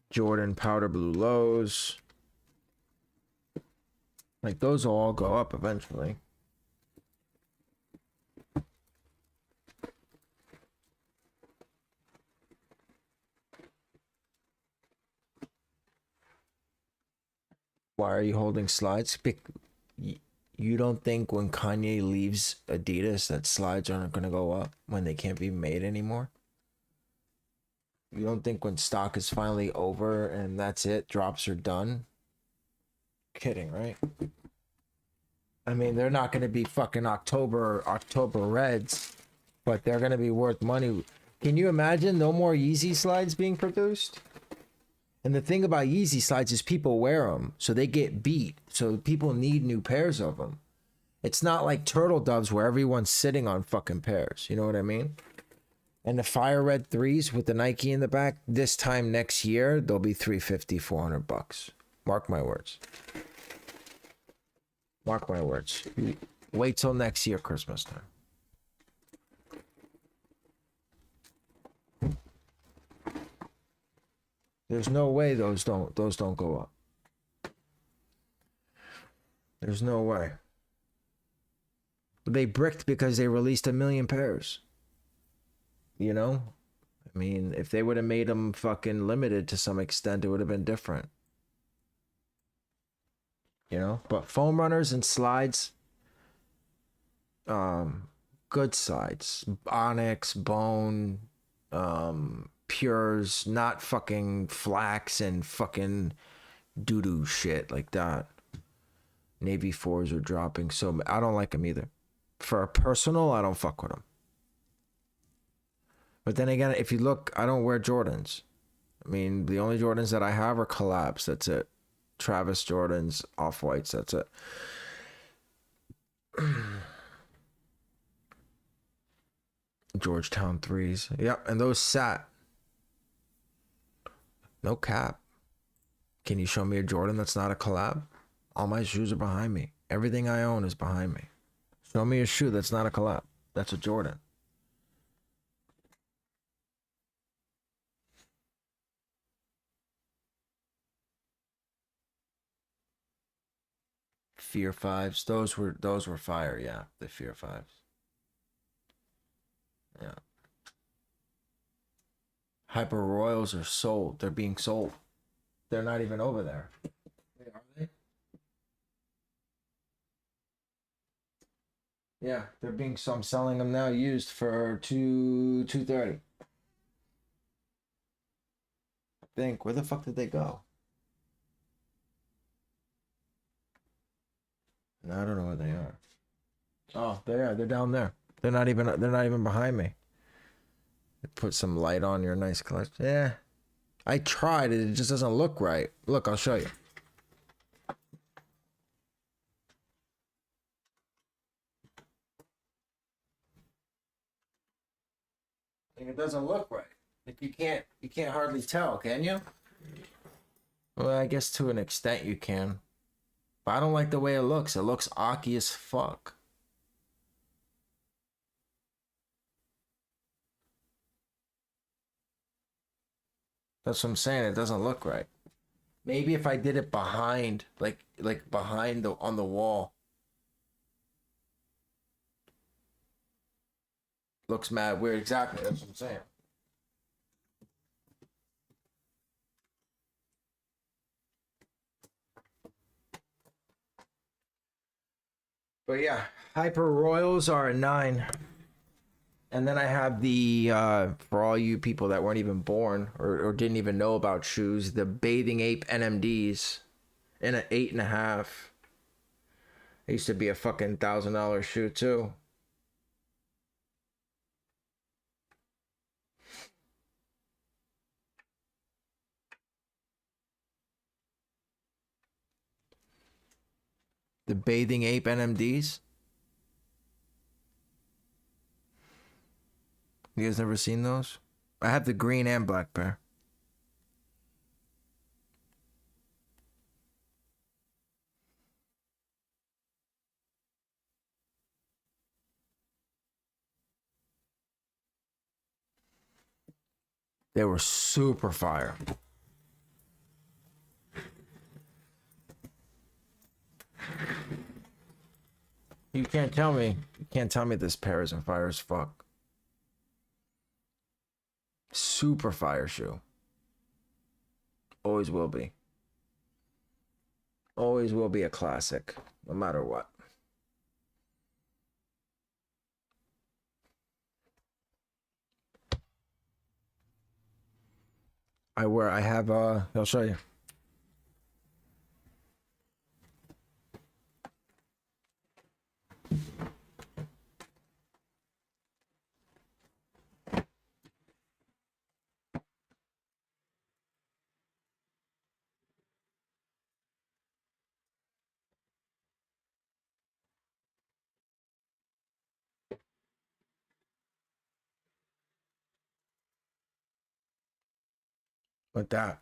Jordan powder blue lows. Like, those will all go up eventually. Why are you holding slides? You don't think when Kanye leaves Adidas that slides aren't going to go up when they can't be made anymore? You don't think when stock is finally over and that's it, drops are done? Kidding, right? I mean, they're not going to be fucking October Reds, but they're going to be worth money. Can you imagine no more Yeezy slides being produced? And the thing about Yeezy slides is people wear them, so they get beat. So people need new pairs of them. It's not like Turtle Doves where everyone's sitting on fucking pairs. You know what I mean? And the fire red 3s with the Nike in the back, this time next year, they'll be $350, $400. Mark my words. Mark my words. Wait till next year, Christmas time. There's no way those don't go up. There's no way. They bricked because they released 1 million pairs. You know? I mean, if they would have made them fucking limited to some extent, it would have been different. You know? But foam runners and slides, good slides. Onyx, Bone, Pures, not fucking flax and fucking doo-doo shit like that. Navy 4s are dropping, so I don't like them either. For a personal, I don't fuck with them. But then again, if you look, I don't wear Jordans. I mean, the only Jordans that I have are collabs. That's it. Travis Jordans, Off-Whites. That's it. Georgetown 3s. Yep, and those sat. No cap. Can you show me a Jordan that's not a collab? All my shoes are behind me. Everything I own is behind me. Show me a shoe that's not a collab. That's a Jordan. Fear Fives. Those were fire, yeah. The Fear Fives. Yeah. Hyper Royals are sold. They're being sold. They're not even over there. Wait, are they? Yeah, they're being so I'm selling them now used for $230. I think. Where the fuck did they go? I don't know where they are. Oh, they are. They're down there. They're not even behind me. Put some light on your nice collection. Yeah. I tried it. It just doesn't look right. Look, I'll show you. It doesn't look right. Like you can't hardly tell, can you? Well, I guess to an extent you can. But I don't like the way it looks. It looks ocky as fuck. That's what I'm saying. It doesn't look right. Maybe if I did it behind, like behind on the wall. Looks mad weird. Exactly. That's what I'm saying. But yeah, Hyper Royals are a 9. And then I have the, for all you people that weren't even born or didn't even know about shoes, the Bathing Ape NMDs in an 8.5. It used to be a fucking $1,000 shoe too. The Bathing Ape NMDs. You guys never seen those? I have the green and black pair. They were super fire. You can't tell me this pair isn't fire as fuck. Super fire shoe. Always will be. Always will be a classic, no matter what. I have I'll show you. With that.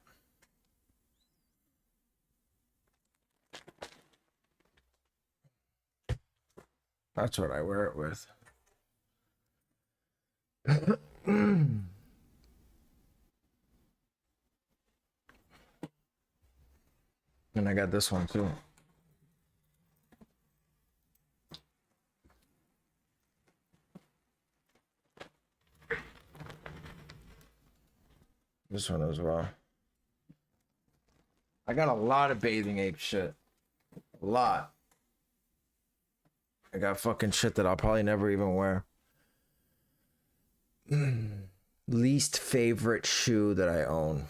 That's what I wear it with. And I got this one too. This one as well. I got a lot of Bathing Ape shit. A lot. I got fucking shit that I'll probably never even wear. Least favorite shoe that I own.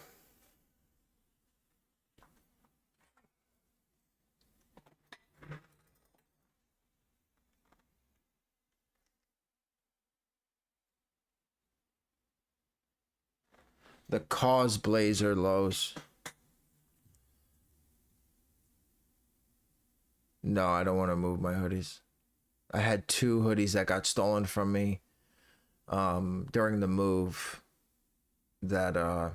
The Cause Blazer lows. No, I don't want to move my hoodies. I had 2 hoodies that got stolen from me during the move that I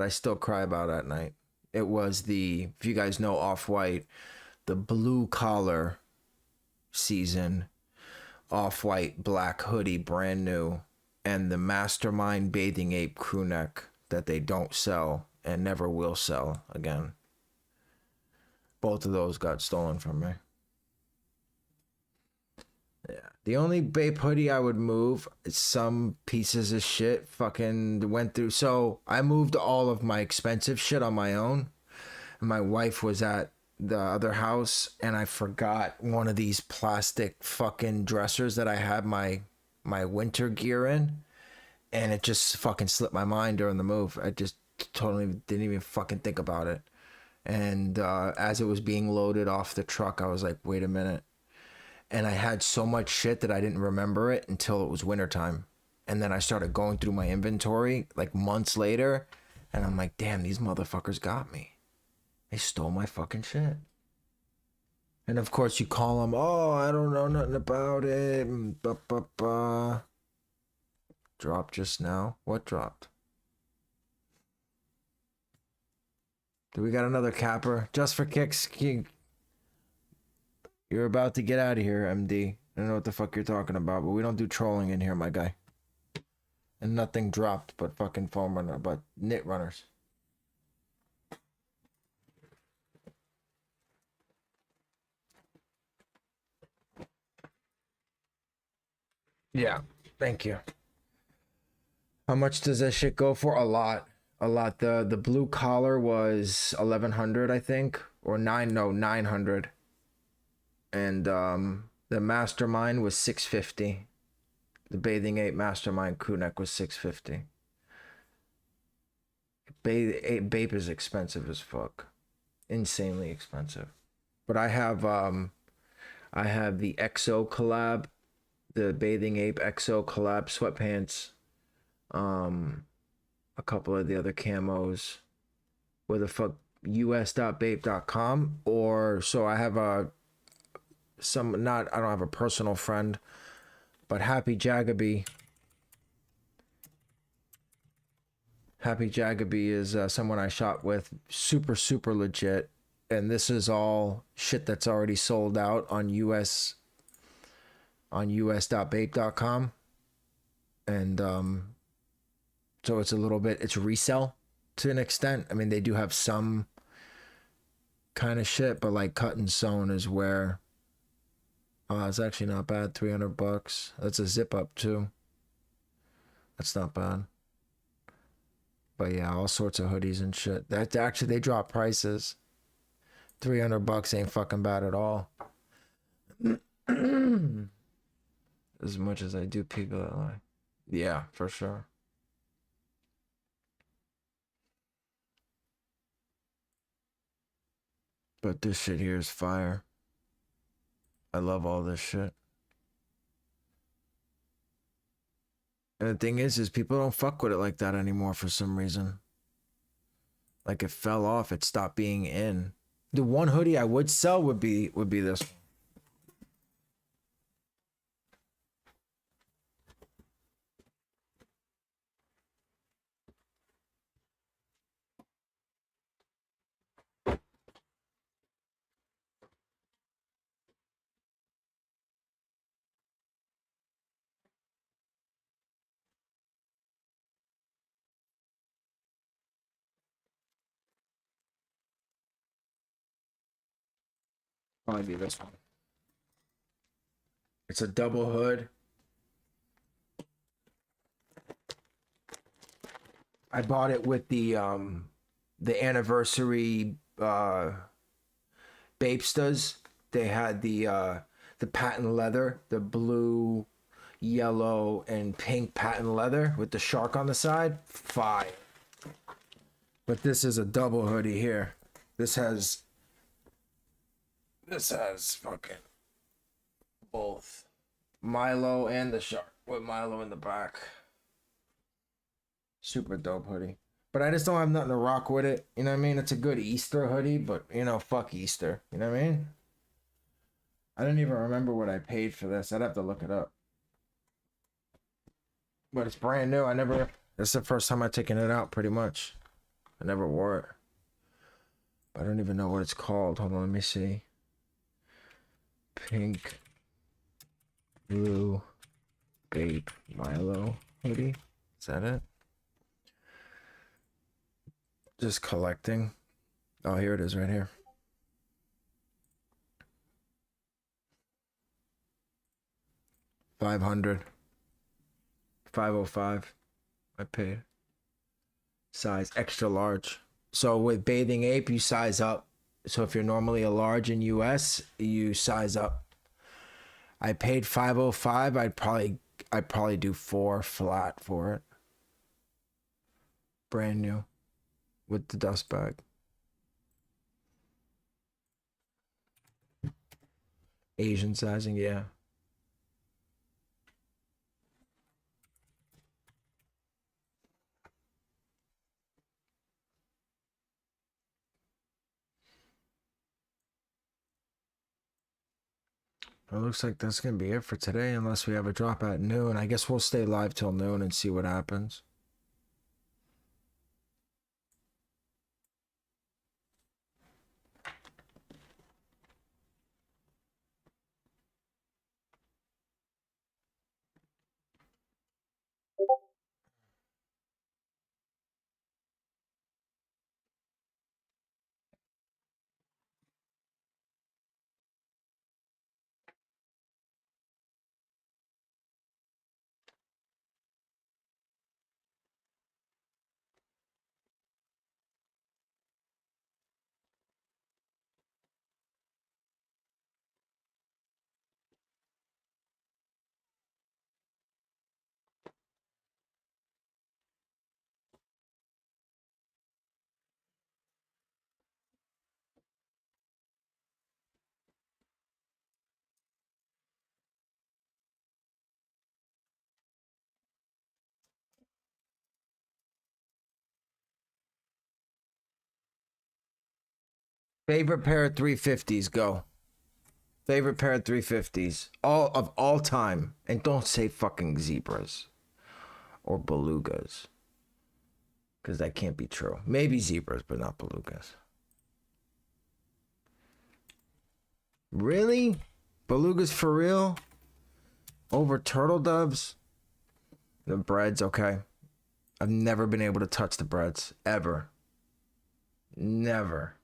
still cry about at night. It was the, if you guys know Off-White, the blue collar season off-white black hoodie, brand new, and the Mastermind Bathing Ape crew neck that they don't sell and never will sell again. Both of those got stolen from me. Yeah. The only Bape hoodie I would move is some pieces of shit fucking went through. So I moved all of my expensive shit on my own. And my wife was at the other house and I forgot one of these plastic fucking dressers that I had my winter gear in. And it just fucking slipped my mind during the move. I just totally didn't even fucking think about it. And as it was being loaded off the truck, I was like, wait a minute. And I had so much shit that I didn't remember it until it was wintertime. And then I started going through my inventory like months later. And I'm like, damn, these motherfuckers got me. They stole my fucking shit. And of course you call them, oh, I don't know nothing about it. Dropped just now. What dropped? Do we got another capper? Just for kicks. You're about to get out of here, MD. I don't know what the fuck you're talking about, but we don't do trolling in here, my guy. And nothing dropped but fucking foam runner, but knit runners. Yeah, thank you. How much does that shit go for? A lot. A lot. The blue collar was 1100, I think, or 900. And the Mastermind was 650. The Bathing Ape Mastermind crew neck was 650. Bape is expensive as fuck, insanely expensive. But I have the XO collab, the Bathing Ape XO collab sweatpants, a couple of the other camos. Where the fuck us.bape.com, or so I have I don't have a personal friend, but Happy Jagaby is someone I shop with, super legit, and this is all shit that's already sold out on us.bape.com, and so it's a little bit, it's resell to an extent. I mean, they do have some kind of shit, but like cut and sewn is where it's actually not bad. $300. That's a zip up too. That's not bad. But yeah, all sorts of hoodies and shit. That actually, they drop prices. $300 ain't fucking bad at all. As much as I do people that lie. Yeah, for sure. But this shit here is fire. I love all this shit. And the thing is people don't fuck with it like that anymore for some reason. Like it fell off. It stopped being in. The one hoodie I would sell would be this one. Probably be this one. It's a double hood. I bought it with the anniversary Bapestas. They had the patent leather, the blue, yellow, and pink patent leather with the shark on the side. Fire. But this is a double hoodie here. This has fucking both Milo and the shark with Milo in the back. Super dope hoodie. But I just don't have nothing to rock with it. You know what I mean? It's a good Easter hoodie, but you know, fuck Easter. You know what I mean? I don't even remember what I paid for this. I'd have to look it up. But it's brand new. This is the first time I've taken it out pretty much. I never wore it. I don't even know what it's called. Hold on, let me see. pink, blue, Bape, Milo hoodie. Is that it? Just collecting. Oh, here it is right here. $500. $505. I paid. Size extra large. So with Bathing Ape, you size up. So if you're normally a large in US, you size up. I paid $505. I'd probably do 4 flat for it. Brand new. With the dust bag. Asian sizing, yeah. It looks like that's going to be it for today unless we have a drop at noon. I guess we'll stay live till noon and see what happens. Favorite pair of 350s, go. Favorite pair of 350s, all time. And don't say fucking zebras or belugas. Because that can't be true. Maybe zebras, but not belugas. Really? Belugas for real? Over turtle doves? The breads, okay. I've never been able to touch the breads. Ever. Never.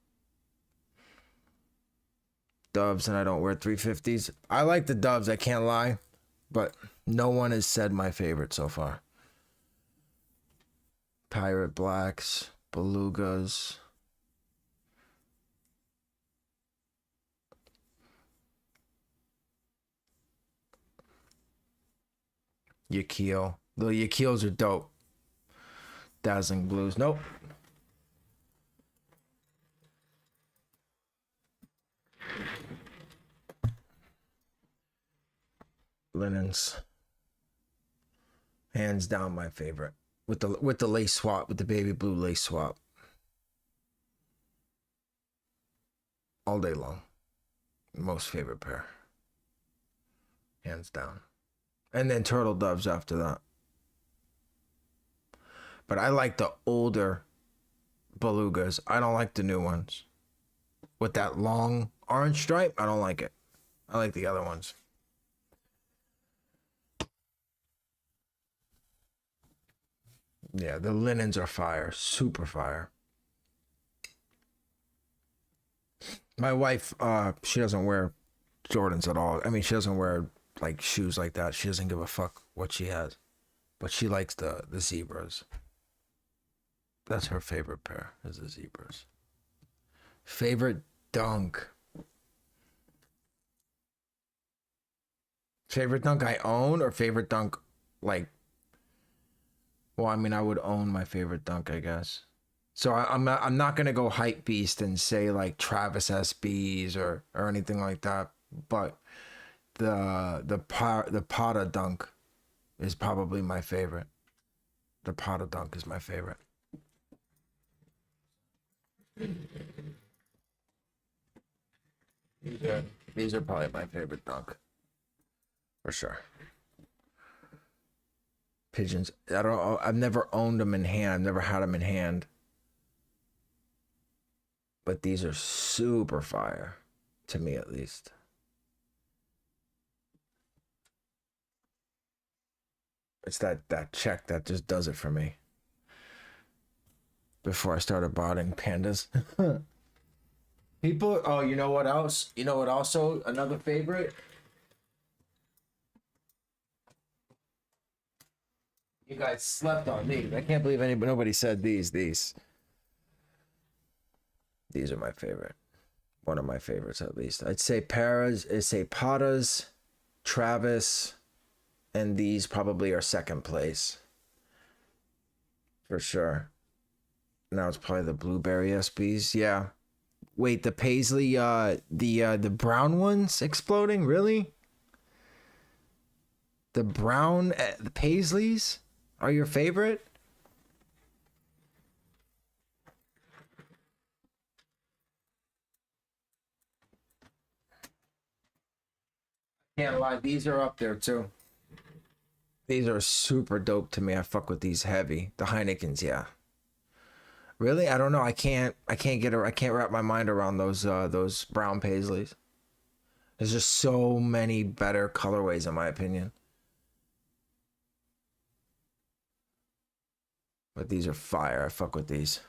Doves, and I don't wear 350s. I like the doves, I can't lie. But no one has said my favorite so far. Pirate blacks, belugas. Yakeel. The Yakeels are dope. Dazzling blues. Nope. Linens. Hands down my favorite. With the lace swap, with the baby blue lace swap. All day long. Most favorite pair. Hands down. And then turtle doves after that. But I like the older belugas. I don't like the new ones. With that long orange stripe, I don't like it. I like the other ones. Yeah, the linens are fire. Super fire. My wife, she doesn't wear Jordans at all. I mean, she doesn't wear like shoes like that. She doesn't give a fuck what she has. But she likes the zebras. That's her favorite pair, is the zebras. Favorite dunk. Favorite dunk I own, or favorite dunk like, well, I mean, I would own my favorite dunk, I guess. So I'm not gonna go hype beast and say like Travis SBs or anything like that. But the Pata dunk is probably my favorite. The Pata dunk is my favorite. These are probably my favorite dunk. For sure. Pigeons. I've never owned them in hand. I've never had them in hand. But these are super fire. To me, at least. It's that check that just does it for me. Before I started botting pandas. People, oh, you know what else? You know what also another favorite? You guys slept on these. I can't believe nobody said these. These are my favorite. One of my favorites, at least. I'd say Paras, Travis, and these probably are second place. For sure. Now it's probably the Blueberry SBs. Yeah. Wait, the Paisley, the brown ones exploding? Really? The brown, the Paisleys are your favorite? Can't lie, these are up there too. These are super dope to me. I fuck with these heavy. The Heinekens, yeah. Really? I don't know. I can't wrap my mind around those brown Paisleys. There's just so many better colorways in my opinion. But these are fire. I fuck with these.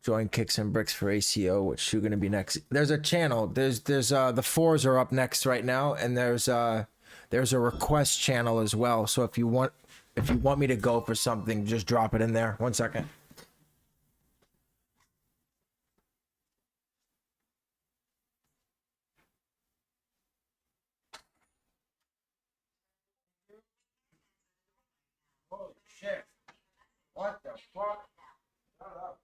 Join Kickz and Brickz for ACO. What's shoe gonna be next? There's a channel. There's the fours are up next right now, and there's a request channel as well. So if you want me to go for something, just drop it in there. 1 second. Holy shit. What the fuck? Shut up.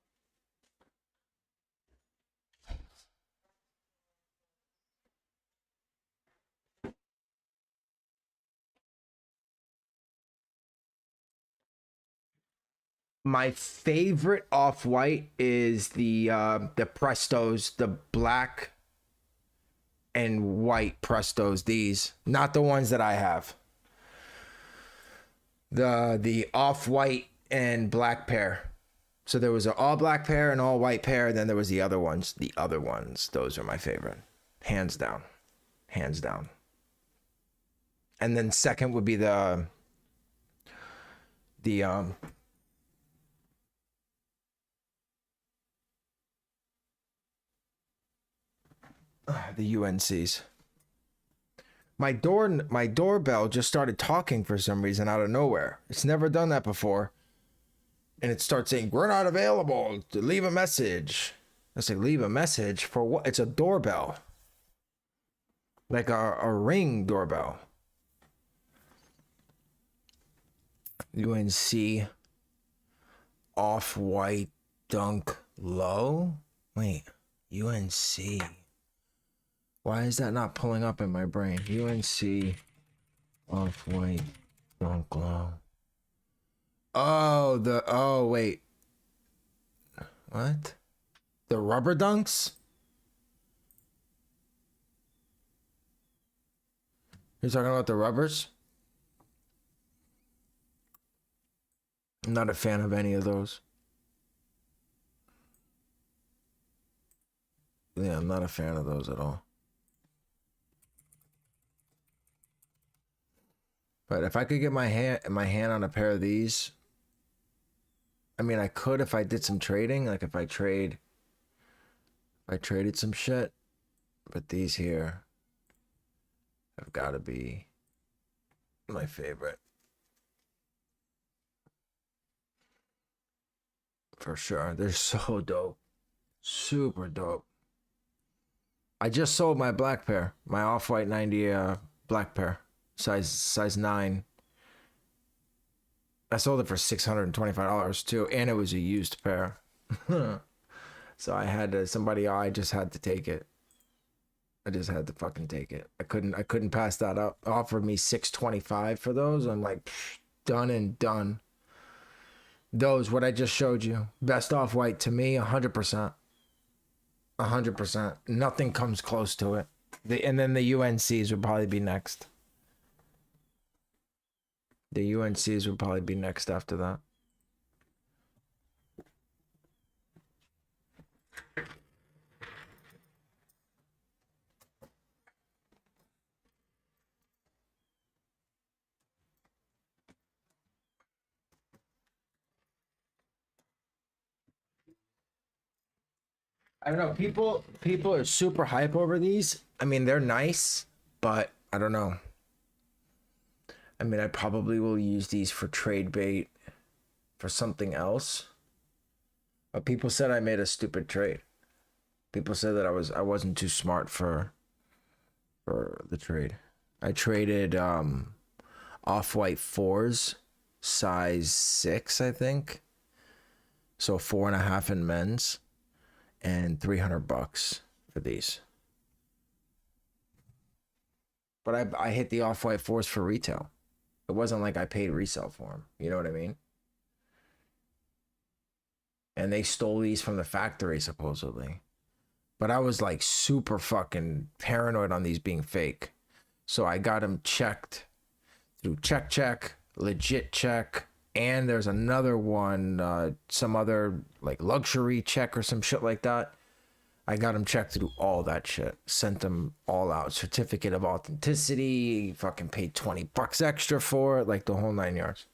My favorite off-white is the Prestos, the black and white Prestos. These, not the ones that I have. The off-white and black pair. So there was an all black pair and all white pair, and then there was the other ones. The other ones, those are my favorite, hands down, hands down. And then second would be the UNCs. My doorbell just started talking for some reason out of nowhere. It's never done that before. And it starts saying, "We're not available. To leave a message." I say, "Leave a message for what?" It's a doorbell. Like a Ring doorbell. UNC off-white dunk low? Wait, UNC. Why is that not pulling up in my brain? UNC off-white dunk low. Oh, wait. What? The rubber dunks? You're talking about the rubbers? I'm not a fan of any of those. Yeah, I'm not a fan of those at all. But if I could get my hand on a pair of these, I mean, I could if I did some trading, like if I traded some shit, but these here have got to be my favorite. For sure. They're so dope. Super dope. I just sold my black pair, my off-white 90 black pair, size 9. I sold it for $625 too, and it was a used pair. So I had to, I just had to take it. I just had to fucking take it. I couldn't pass that up. Offered me $625 for those. I'm like, done and done. Those, what I just showed you, best off-white to me, 100%. 100%. Nothing comes close to it. And then the UNCs would probably be next. The UNCs would probably be next after that. I don't know. People are super hype over these. I mean, they're nice, but I don't know. I mean, I probably will use these for trade bait for something else. But people said I made a stupid trade. People said that I wasn't too smart for the trade. I traded off-white fours, size 6, I think. So 4.5 in men's, and $300 for these. But I hit the off-white fours for retail. It wasn't like I paid resale for them. You know what I mean? And they stole these from the factory supposedly. But I was like super fucking paranoid on these being fake. So I got them checked through check, legit check, and there's another one, some other like luxury check or some shit like that. I got them checked through all that shit. Sent them all out. Certificate of authenticity. Fucking paid $20 extra for it. Like the whole 9 yards.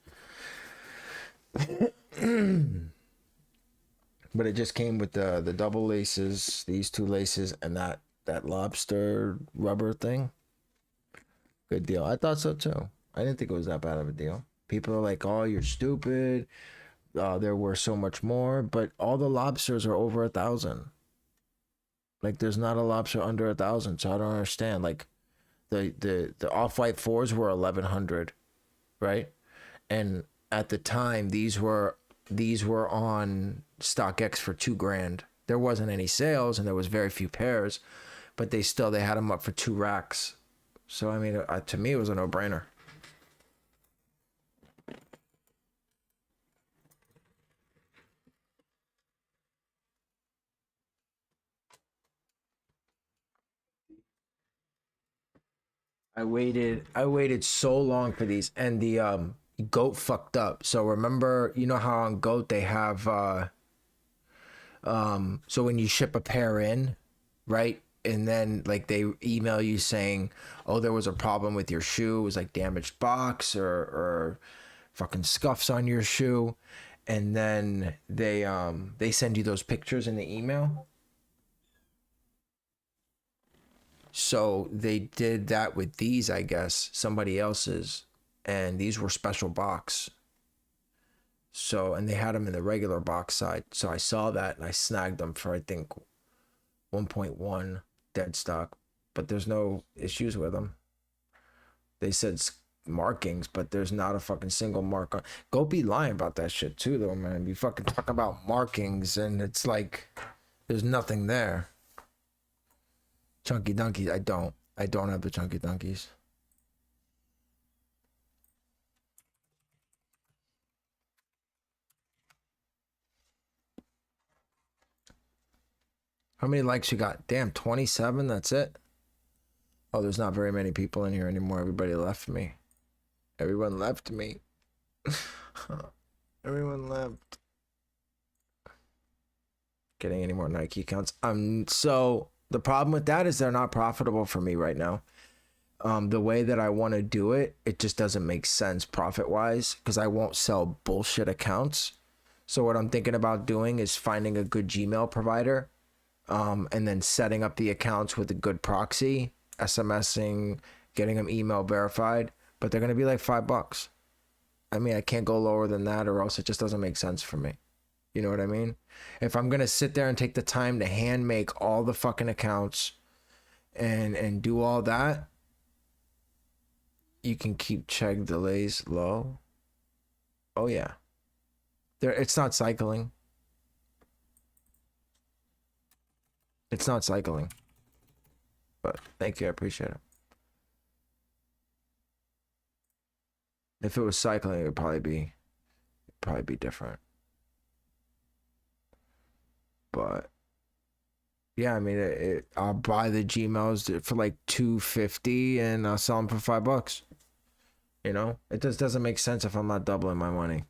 But it just came with the double laces, these 2 laces, and that lobster rubber thing. Good deal. I thought so too. I didn't think it was that bad of a deal. People are like, "Oh, you're stupid. There were so much more," but all the lobsters are over 1,000. Like, there's not a lobster under 1,000, so I don't understand. Like, the off-white fours were 1,100, right? And at the time, these were on StockX for $2,000. There wasn't any sales, and there was very few pairs, but they had them up for 2 racks. So I mean, to me, it was a no-brainer. I waited so long for these, and the goat fucked up. So remember, you know how on goat they have so when you ship a pair in, right? And then like they email you saying, "Oh, there was a problem with your shoe. It was like damaged box or fucking scuffs on your shoe." And then they send you those pictures in the email. So they did that with these, I guess, somebody else's, and these were special box. So, and they had them in the regular box side. So I saw that and I snagged them for, I think, 1.1 dead stock, but there's no issues with them. They said markings, but there's not a fucking single mark on. Go be lying about that shit too, though, man. You fucking talk about markings and it's like there's nothing there. Chunky Dunkies, I don't have the Chunky Dunkies. How many likes you got? Damn, 27, that's it? Oh, there's not very many people in here anymore. Everybody left me. Everyone left me. Everyone left. Getting any more Nike accounts? So the problem with that is they're not profitable for me right now. The way that I want to do it, it just doesn't make sense profit-wise because I won't sell bullshit accounts. So what I'm thinking about doing is finding a good Gmail provider, and then setting up the accounts with a good proxy, SMSing, getting them email verified, but they're going to be like $5. I mean, I can't go lower than that or else it just doesn't make sense for me. You know what I mean? If I'm going to sit there and take the time to hand make all the fucking accounts and do all that, you can keep check delays low. Oh yeah. It's not cycling. It's not cycling. But thank you, I appreciate it. If it was cycling, it would probably be different. But yeah, I mean, I'll buy the GMAILZ for like $250 and I'll sell them for $5. You know, it just doesn't make sense if I'm not doubling my money,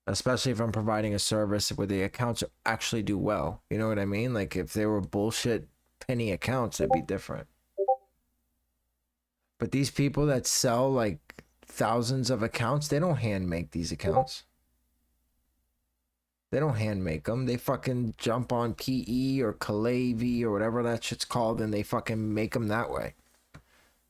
especially if I'm providing a service where the accounts actually do well. You know what I mean? Like if they were bullshit penny accounts, it'd be different. But these people that sell like thousands of accounts, they don't hand make these accounts. They don't hand make them. They fucking jump on PE or Kalavy or whatever that shit's called, and they fucking make them that way.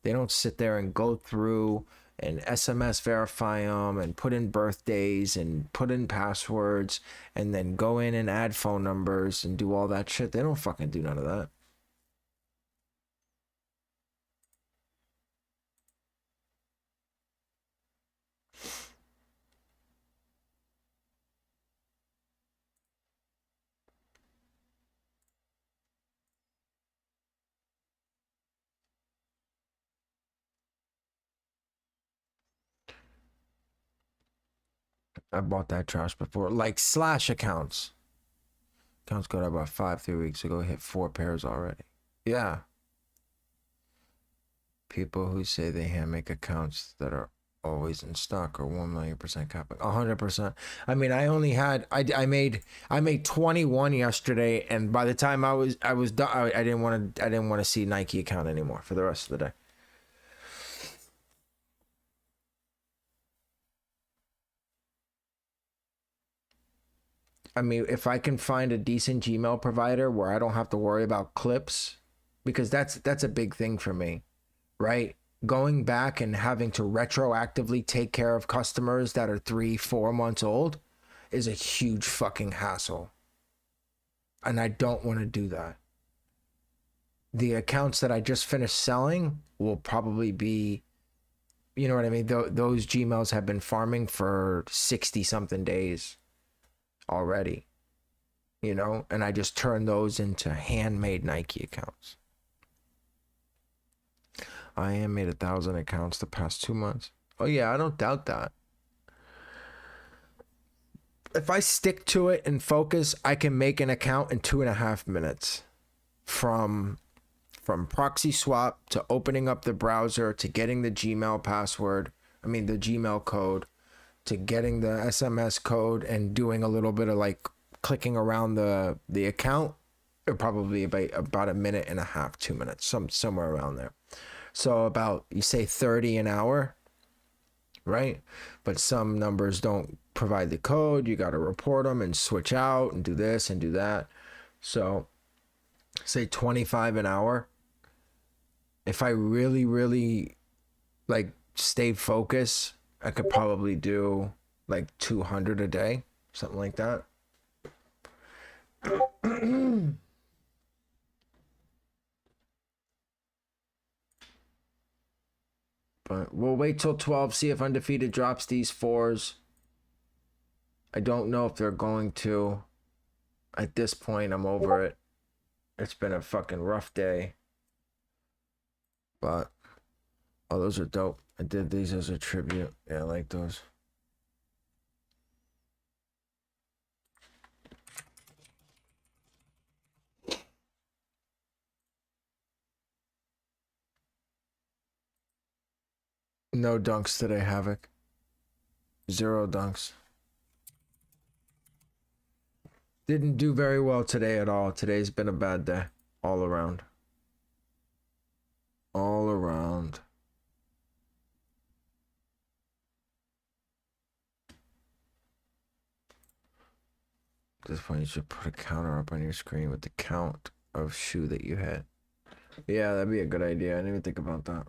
They don't sit there and go through and SMS verify them and put in birthdays and put in passwords and then go in and add phone numbers and do all that shit. They don't fucking do none of that. I bought that trash before. Like Slash accounts. Accounts got about 3 weeks ago. Hit 4 pairs already. Yeah. People who say they hand make accounts that are always in stock or 1,000,000% cap. 100%. I mean, I only had I made 21 yesterday, and by the time I was done, I didn't want to see Nike account anymore for the rest of the day. I mean, if I can find a decent Gmail provider where I don't have to worry about clips, because that's a big thing for me, right? Going back and having to retroactively take care of customers that are 3-4 months old is a huge fucking hassle. And I don't want to do that. The accounts that I just finished selling will probably be, you know what I mean? Those Gmails have been farming for 60 something days already, you know, and I just turned those into handmade Nike accounts. I am made 1,000 accounts the past 2 months. Oh yeah, I don't doubt that. If I stick to it and focus, I can make an account in 2.5 minutes. From proxy swap to opening up the browser to getting the Gmail password, the Gmail code, to getting the SMS code and doing a little bit of like clicking around the account, it'll probably be about 1.5 minutes, 2 minutes, somewhere around there. So about, you say 30 an hour, right? But some numbers don't provide the code. You got to report them and switch out and do this and do that. So say 25 an hour. If I really, really like stay focused, I could probably do like 200 a day, something like that. But we'll wait till 12, see if Undefeated drops these 4s. I don't know if they're going to. At this point, I'm over it. It's been a fucking rough day. But, oh, those are dope. I did these as a tribute. Yeah, I like those. No dunks today, Havoc. 0 dunks. Didn't do very well today at all. Today's been a bad day. All around. All around. At this point, you should put a counter up on your screen with the count of shoe that you hit. Yeah, that'd be a good idea. I didn't even think about that.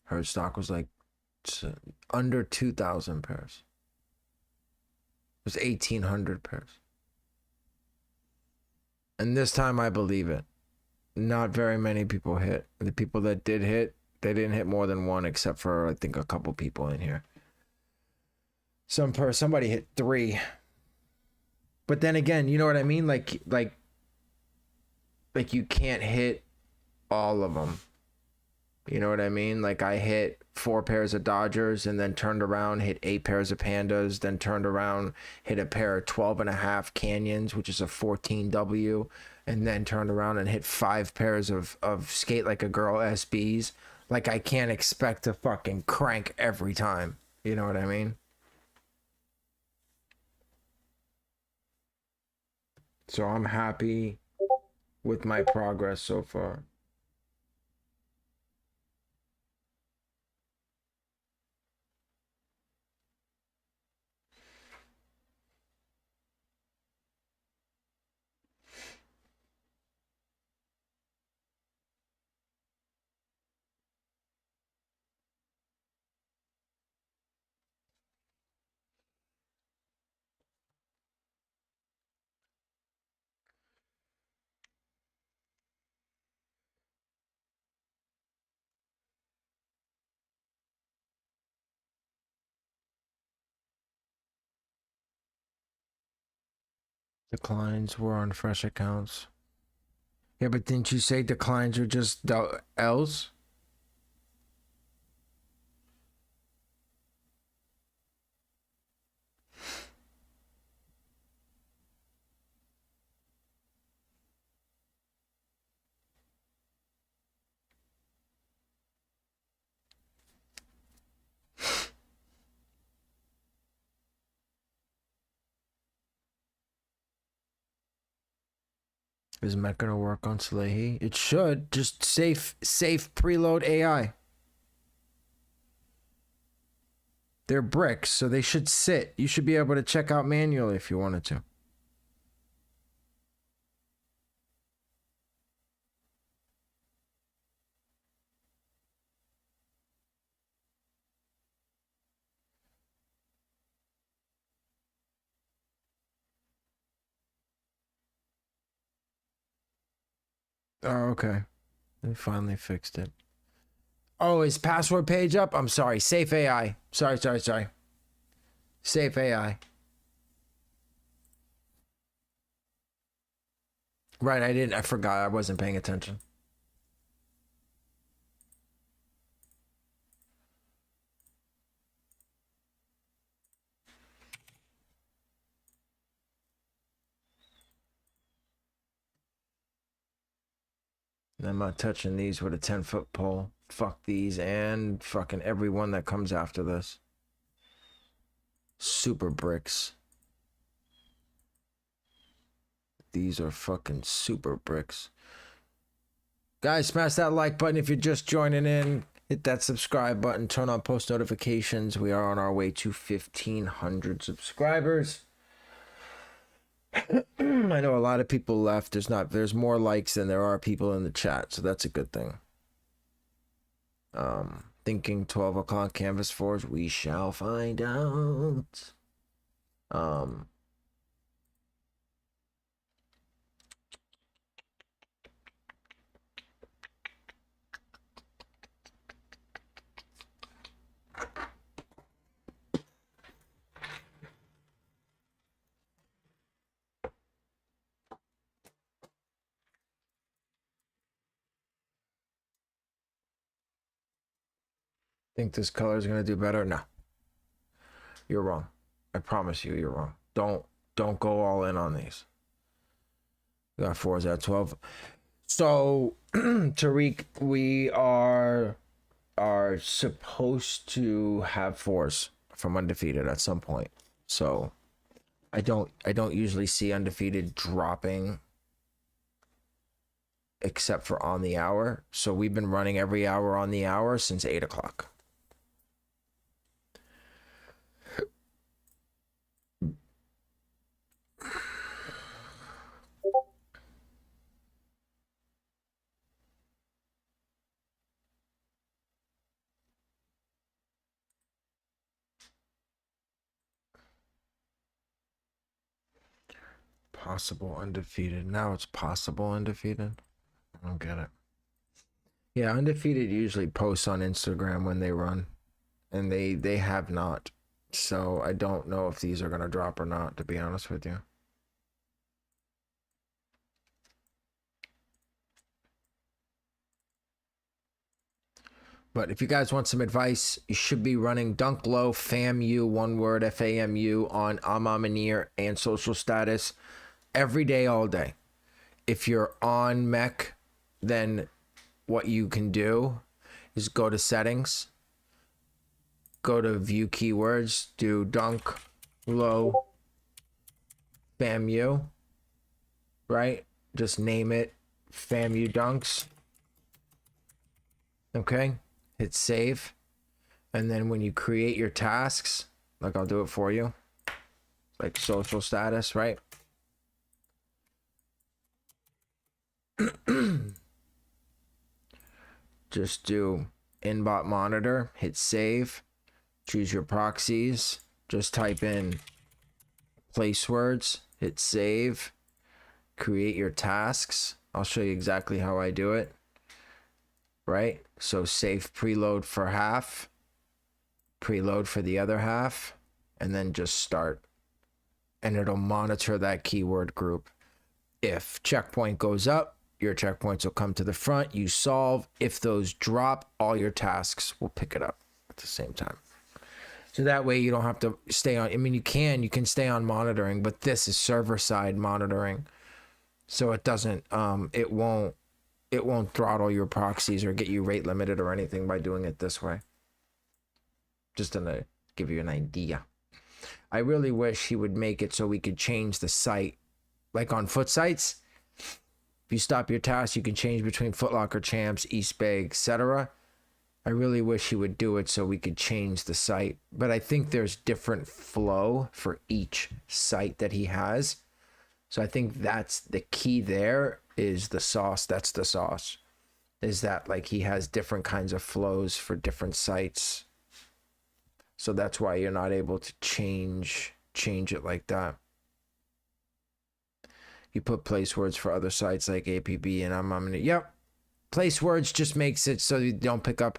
Her stock was like under 2,000 pairs. It was 1,800 pairs. And this time I believe it. Not very many people hit. The people that did hit, they didn't hit more than 1, except for I think a couple people in here. Somebody hit 3. But then again, you know what I mean? Like you can't hit all of them. You know what I mean? Like I hit 4 pairs of Dodgers and then turned around, hit 8 pairs of Pandas, then turned around, hit a pair of 12.5 Canyons, which is a 14W, and then turned around and hit 5 pairs of Skate Like a Girl SBs. Like I can't expect to fucking crank every time. You know what I mean? So I'm happy with my progress so far. Declines were on fresh accounts. Yeah, but didn't you say declines are just L's? Is Met gonna work on Salehi? It should. Just safe preload AI. They're Brickz, so they should sit. You should be able to check out manually if you wanted to. Oh, okay. They finally fixed it. Oh, is password page up? I'm sorry. Safe AI. Sorry. Safe AI. Right, I forgot. I wasn't paying attention. I'm not touching these with a 10-foot pole. Fuck these and fucking everyone that comes after this. Super Brickz. These are fucking super Brickz. Guys, smash that like button if you're just joining in. Hit that subscribe button. Turn on post notifications. We are on our way to 1,500 subscribers. I know a lot of people left. There's more likes than there are people in the chat, so that's a good thing. Thinking 12 o'clock canvas fours. We shall find out. Think this color is gonna do better? No, you're wrong. I promise you, you're wrong. Don't go all in on these. We got 4s at 12. So Tariq, we are supposed to have 4s from undefeated at some point. So I don't usually see undefeated dropping except for on the hour. So we've been running every hour on the hour since 8 o'clock. Possible undefeated. Now it's possible undefeated. I don't get it. Yeah, undefeated usually posts on Instagram when they run, and they have not. So I don't know if these are gonna drop or not, to be honest with you. But if you guys want some advice, you should be running Dunk Low, FAMU, one word, FAMU on Amamanir and social status every day, all day. If you're on mech, then what you can do is go to settings, go to view keywords, do Dunk Low, FAMU, right? Just name it FAMU Dunks. Okay. Hit save, and then when you create your tasks, like I'll do it for you, like social status, right? Just do inbot monitor, hit save, choose your proxies, just type in place words, hit save, create your tasks. I'll show you exactly how I do it. Right? So safe preload for half, preload for the other half, and then just start. and it'll monitor that keyword group. If checkpoint goes up, your checkpoints will come to the front, you solve. If those drop, all your tasks will pick it up at the same time. So that way you don't have to stay on. I mean, you can stay on monitoring, but this is server side monitoring. So it doesn't, it won't throttle your proxies or get you rate limited or anything by doing it this way. Just to give you an idea. I really wish he would make it so we could change the site. Like on Footsites, if you stop your task, you can change between Foot Locker Champs, East Bay, etc. I really wish he would do it so we could change the site. But I think there's different flow for each site that he has. So I think that's the key there, is the sauce. That's the sauce. Is that like he has different kinds of flows for different sites. So that's why you're not able to change it like that. You put place words for other sites like APB, and I'm gonna, yep. Place words just makes it so you don't pick up.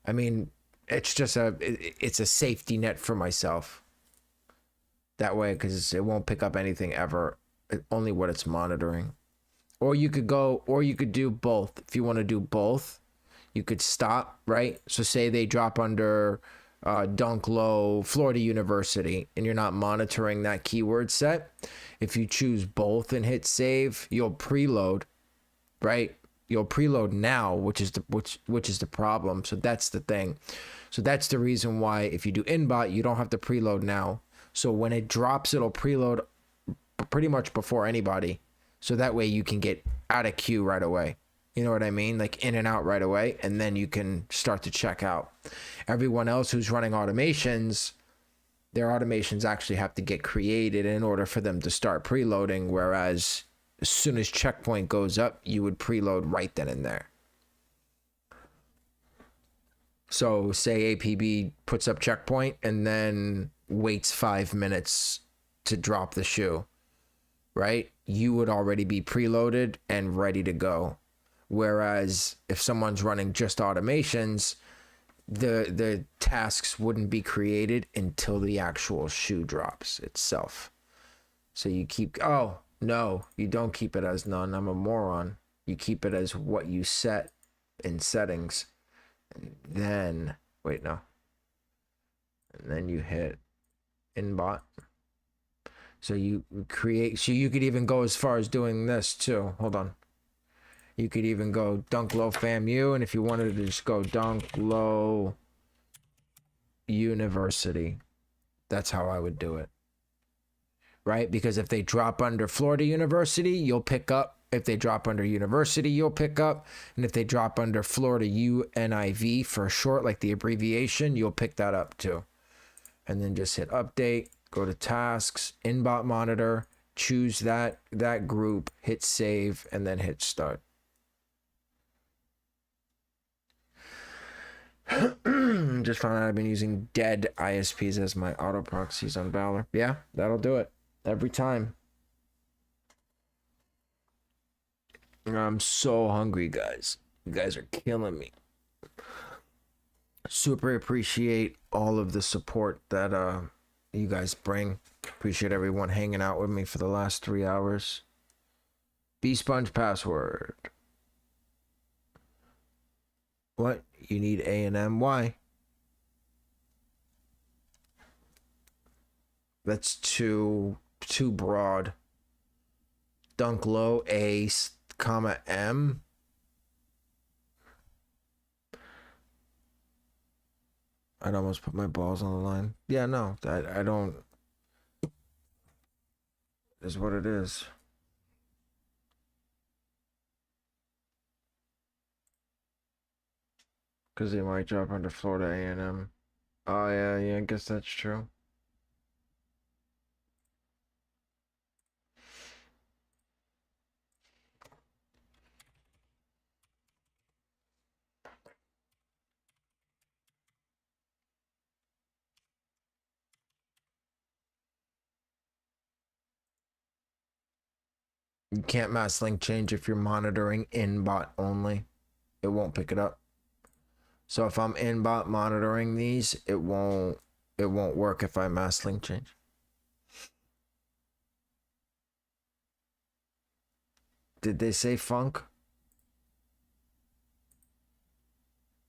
I mean, it's just it's a safety net for myself. That way, because it won't pick up anything ever, only what it's monitoring. Or you could do both. If you want to do both, you could stop, right? So say they drop under Dunk Low, Florida University, and you're not monitoring that keyword set. If you choose both and hit save, you'll preload, right? You'll preload now, which is the problem. So that's the thing. So that's the reason why if you do inbot, you don't have to preload now. So when it drops, it'll preload pretty much before anybody. So that way you can get out of queue right away. You know what I mean? Like in and out right away. And then you can start to check out. Everyone else who's running automations, their automations actually have to get created in order for them to start preloading. Whereas as soon as checkpoint goes up, you would preload right then and there. So say APB puts up checkpoint and then waits 5 minutes to drop the shoe, right? You would already be preloaded and ready to go. Whereas if someone's running just automations, the tasks wouldn't be created until the actual shoe drops itself. So you keep, oh no, you don't keep it as none. I'm a moron. You keep it as what you set in settings. And then, wait, no. And then you hit inbot. So you create, so you could even go as far as doing this too. Hold on. You could even go Dunk Low FAMU, and if you wanted to just go Dunk Low University, that's how I would do it. Right? Because if they drop under Florida University, you'll pick up. If they drop under University, you'll pick up. And if they drop under Florida UNIV for short, like the abbreviation, you'll pick that up too. And then just hit update, go to tasks, inbot monitor, choose that group, hit save, and then hit start. Just found out I've been using dead ISPs as my auto proxies on Valor. Yeah, that'll do it every time. I'm so hungry, guys. You guys are killing me. Super appreciate all of the support that you guys bring. Appreciate everyone hanging out with me for the last 3 hours. B-Sponge password. What? You need A&M? Why? That's too broad. Dunk Low A, comma M. I'd almost put my balls on the line. Yeah, no, I don't. It is what it is. Because they might drop under Florida A&M. Oh, yeah, I guess that's true. You can't mass link change if you're monitoring inbot only. It won't pick it up. So if I'm inbot monitoring these, it won't work if I mass link change. Did they say funk?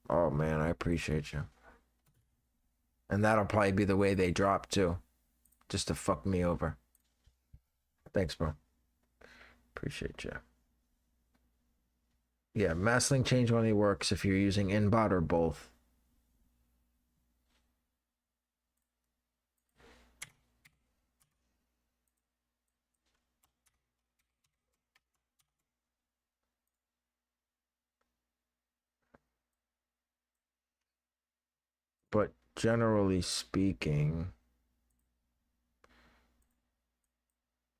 Oh man, I appreciate you. And that'll probably be the way they drop too. Just to fuck me over. Thanks, bro. Appreciate you. Yeah, mass link change only works if you're using inbot or both. But generally speaking,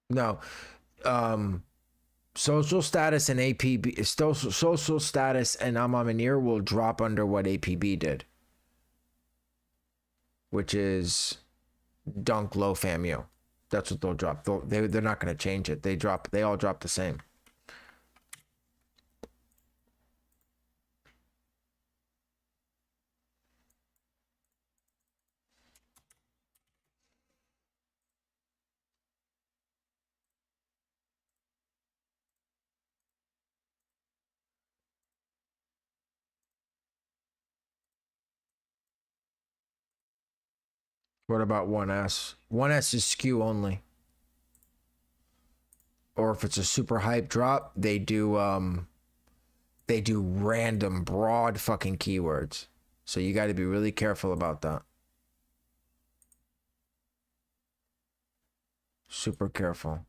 no. Social status and APB is still social status, and I'm on an ear will drop under what APB did, which is dunk low famu. That's what they'll drop. They're not going to change it. They all drop the same. What about 1S? 1S is skew only. Or if it's a super hype drop, they do random broad fucking keywords. So you got to be really careful about that. Super careful.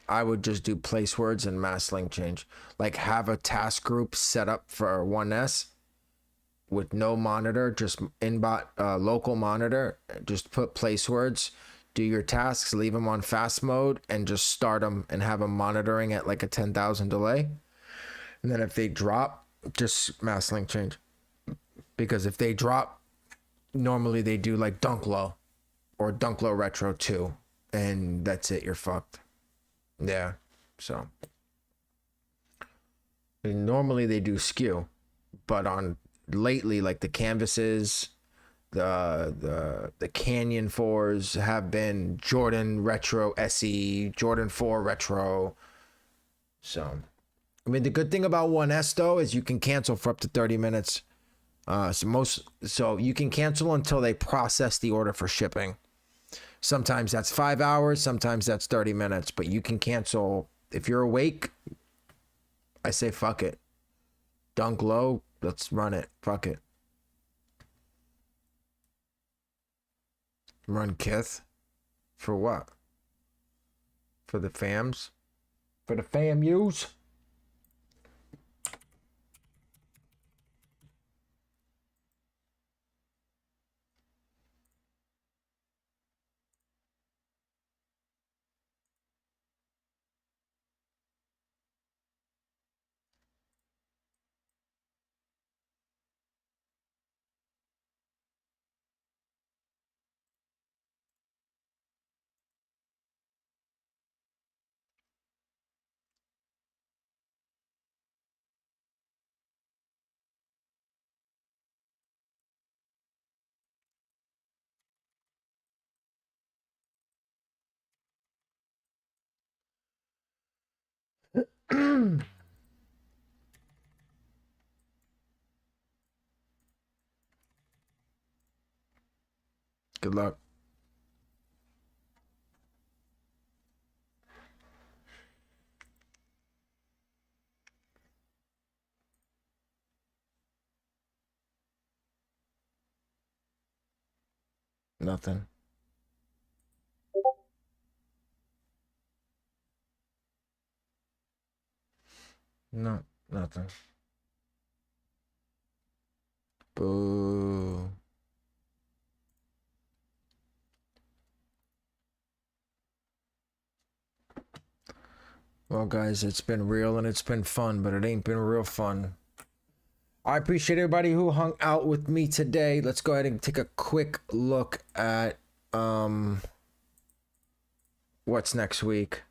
I would just do place words and mass link change. Like have a task group set up for 1S with no monitor, just inbot local monitor. Just put place words, do your tasks, leave them on fast mode, and just start them and have them monitoring at like a 10,000 delay. And then if they drop, just mass link change. Because if they drop, normally they do like dunk low or dunk low retro 2, and that's it, you're fucked. Yeah, so and normally they do skew, but on lately, like the canvases, the Canyon 4s have been Jordan Retro SE, Jordan 4 Retro. So, I mean, the good thing about 1S though is you can cancel for up to 30 minutes. So you can cancel until they process the order for shipping. Sometimes that's 5 hours, sometimes that's 30 minutes, but you can cancel. If you're awake, I say fuck it. Dunk low, let's run it. Fuck it. Run Kith? For what? For the fams? For the FAMUs? Good luck. Nothing. No, nothing. Boo. Well, guys, it's been real and it's been fun, but it ain't been real fun. I appreciate everybody who hung out with me today. Let's go ahead and take a quick look at what's next week.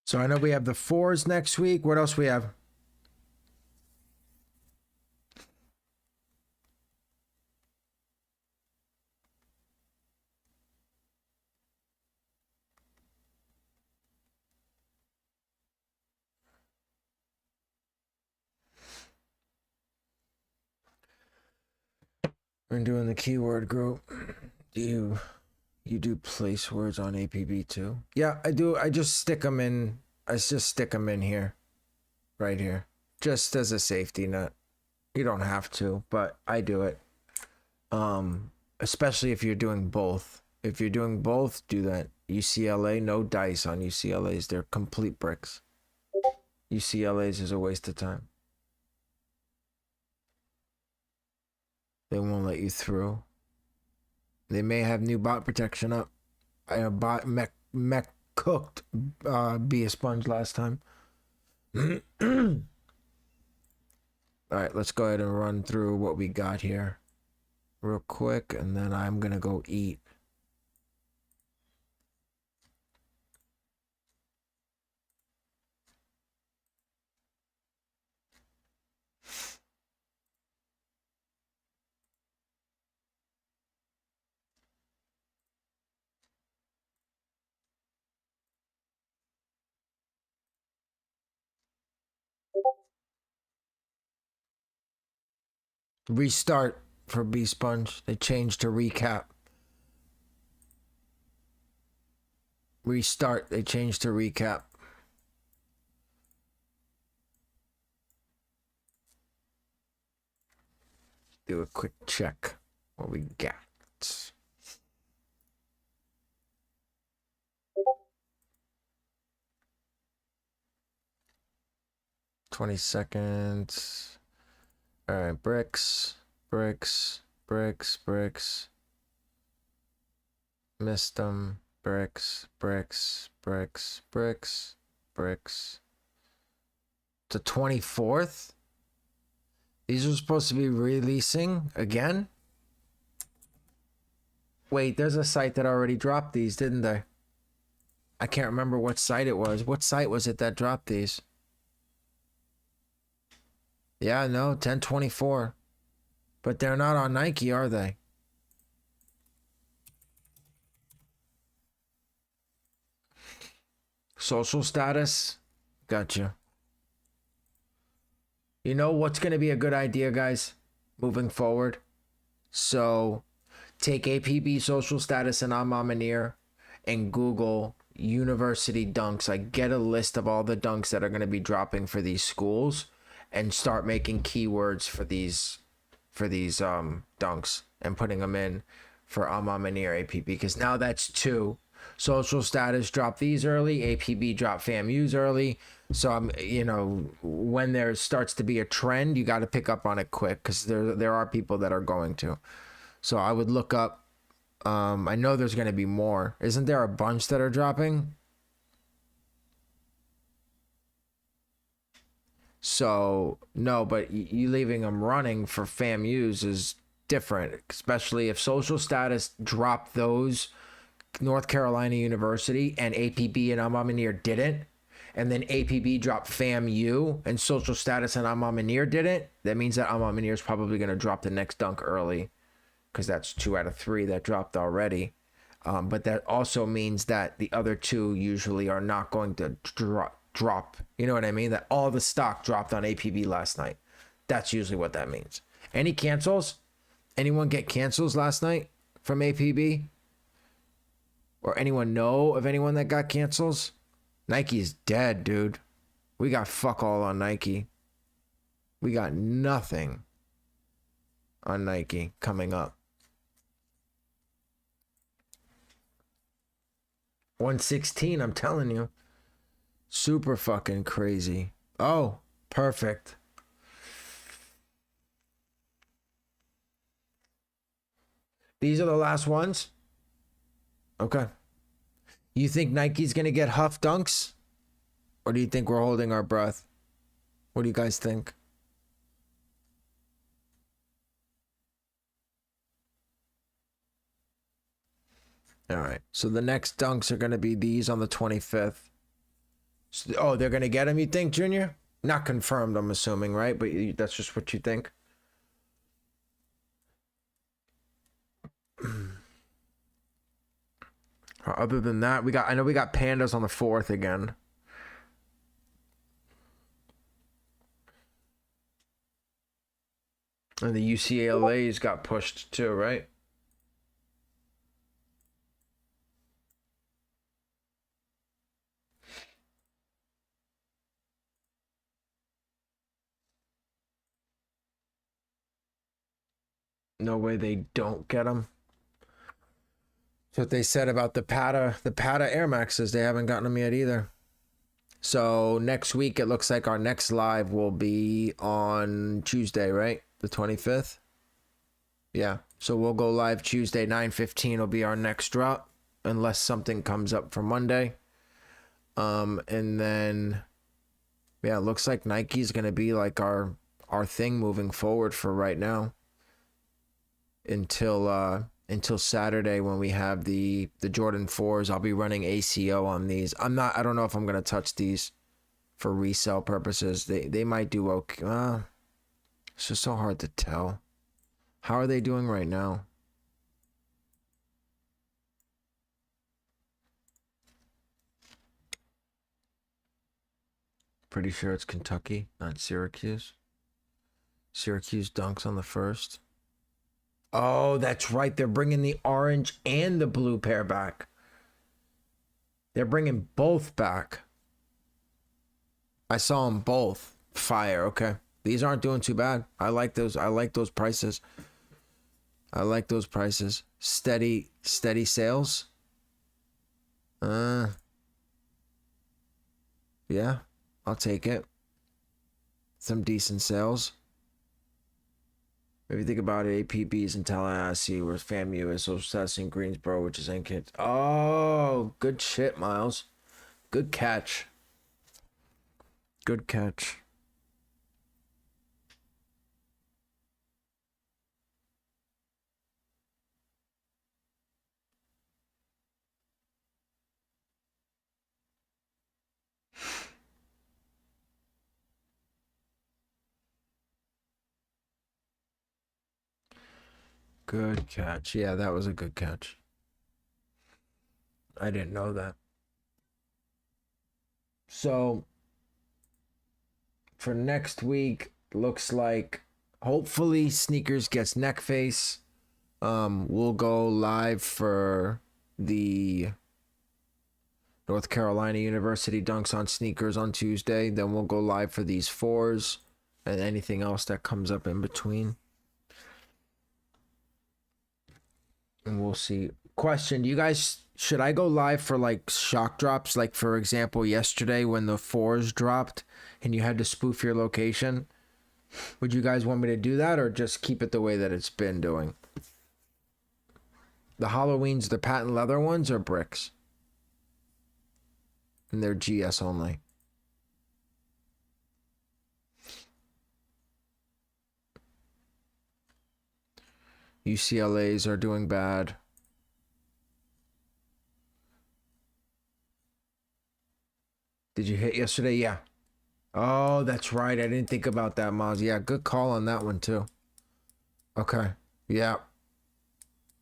So I know we have the 4s next week. What else we have? We're doing the keyword group. Do you do place words on APB too? Yeah, I do. I just stick them in. I just stick them in here, right here, just as a safety net. You don't have to, but I do it. Especially if you're doing both. If you're doing both, do that. UCLA, no dice on UCLA's. They're complete bricks. UCLA's is a waste of time. They won't let you through. They may have new bot protection up. I have bot mech cooked be a sponge last time. All right, let's go ahead and run through what we got here real quick, and then I'm gonna go eat. Restart for B Sponge. They changed to recap. Restart. They changed to recap. Do a quick check. What we got. 20 seconds. All right, Brickz. Missed them. Brickz. The 24th? These are supposed to be releasing again? Wait, there's a site that already dropped these, didn't they? I can't remember what site it was. What site was it that dropped these? Yeah, no, 1024. But they're not on Nike, are they? Social status? Gotcha. You know what's going to be a good idea, guys, moving forward? So take APB social status and Amamineer and Google university dunks. Like, get a list of all the dunks that are going to be dropping for these schools and start making keywords for these dunks and putting them in for Amamineer APB, because now that's 2. Social status drop these early, APB drop FAMUs early. So I'm, when there starts to be a trend, you got to pick up on it quick, because there are people that are going to. So I would look up. I know there's going to be more. Isn't there a bunch that are dropping? So no, but you leaving them running for FAMUs is different, especially if social status dropped those North Carolina University and APB and Amamineer didn't, and then APB dropped FAMU and social status and Amamineer didn't. That means that Amamineer is probably going to drop the next dunk early, because that's 2 out of 3 that dropped already. But that also means that the other 2 usually are not going to drop. You know what I mean? That all the stock dropped on APB last night. That's usually what that means. Any cancels? Anyone get cancels last night from APB? Or anyone know of anyone that got cancels? Nike's dead, dude. We got fuck all on Nike. We got nothing on Nike coming up. 116, I'm telling you. Super fucking crazy. Oh, perfect. These are the last ones? Okay. You think Nike's going to get Huff dunks? Or do you think we're holding our breath? What do you guys think? All right. So the next dunks are going to be these on the 25th. So, oh, they're gonna get him, you think, Junior? Not confirmed, I'm assuming, right? But that's just what you think. Other than that, I know we got Pandas on the 4th again. And the UCLA's got pushed too, right? No way they don't get them. That's what they said about the Pata Air Maxes. They haven't gotten them yet either. So next week, it looks like our next live will be on Tuesday, right? The 25th. Yeah. So we'll go live Tuesday, 9:15 will be our next drop, unless something comes up for Monday. And then, yeah, it looks like Nike's gonna be like our thing moving forward for right now. Until Saturday when we have the Jordan 4s. I'll be running ACO on these. I don't know if I'm gonna touch these for resale purposes. They might do okay. It's just so hard to tell. How are they doing right now? Pretty sure it's Kentucky, not Syracuse. Syracuse dunks on the 1st. Oh, that's right. They're bringing the orange and the blue pair back. They're bringing both back. I saw them both. Fire. Okay. These aren't doing too bad. I like those. I like those prices. I like those prices. Steady sales. Yeah, I'll take it. Some decent sales. If you think about it, APBs in Tallahassee, where FAMU is, so that's in Greensboro, which is in Kickz. Oh, good shit, Miles. Good catch. Good catch. Good catch. Yeah, that was a good catch. I didn't know that. So, for next week, looks like hopefully Sneakers gets neck face. We'll go live for the North Carolina University dunks on sneakers on Tuesday. Then we'll go live for these 4s and anything else that comes up in between. And we'll see. Question, you guys, should I go live for like shock drops? Like, for example, yesterday when the 4s dropped and you had to spoof your location. Would you guys want me to do that or just keep it the way that it's been doing? The Halloweens, the patent leather ones, or Brickz? And they're GS only. UCLA's are doing bad. Did you hit yesterday? Yeah. Oh, that's right. I didn't think about that, Maz. Yeah, good call on that one, too. Okay. Yeah.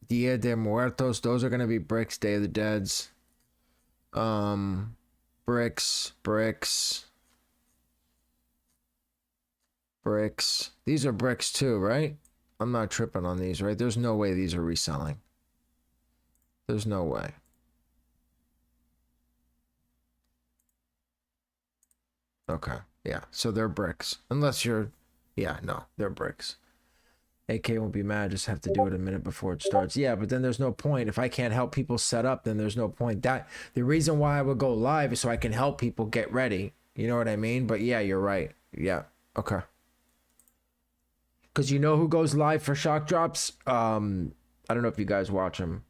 Dia de Muertos. Those are going to be Brickz. Day of the Deads. Brickz. These are Brickz, too, right? I'm not tripping on these, right? There's no way these are reselling. There's no way. Okay. Yeah. So they're Brickz. Unless you're... Yeah, no. They're Brickz. AK won't be mad. Just have to do it a minute before it starts. Yeah, but then there's no point. If I can't help people set up, then there's no point. That the reason why I would go live is so I can help people get ready. You know what I mean? But yeah, you're right. Yeah. Okay. Because you know who goes live for shock drops? I don't know if you guys watch him.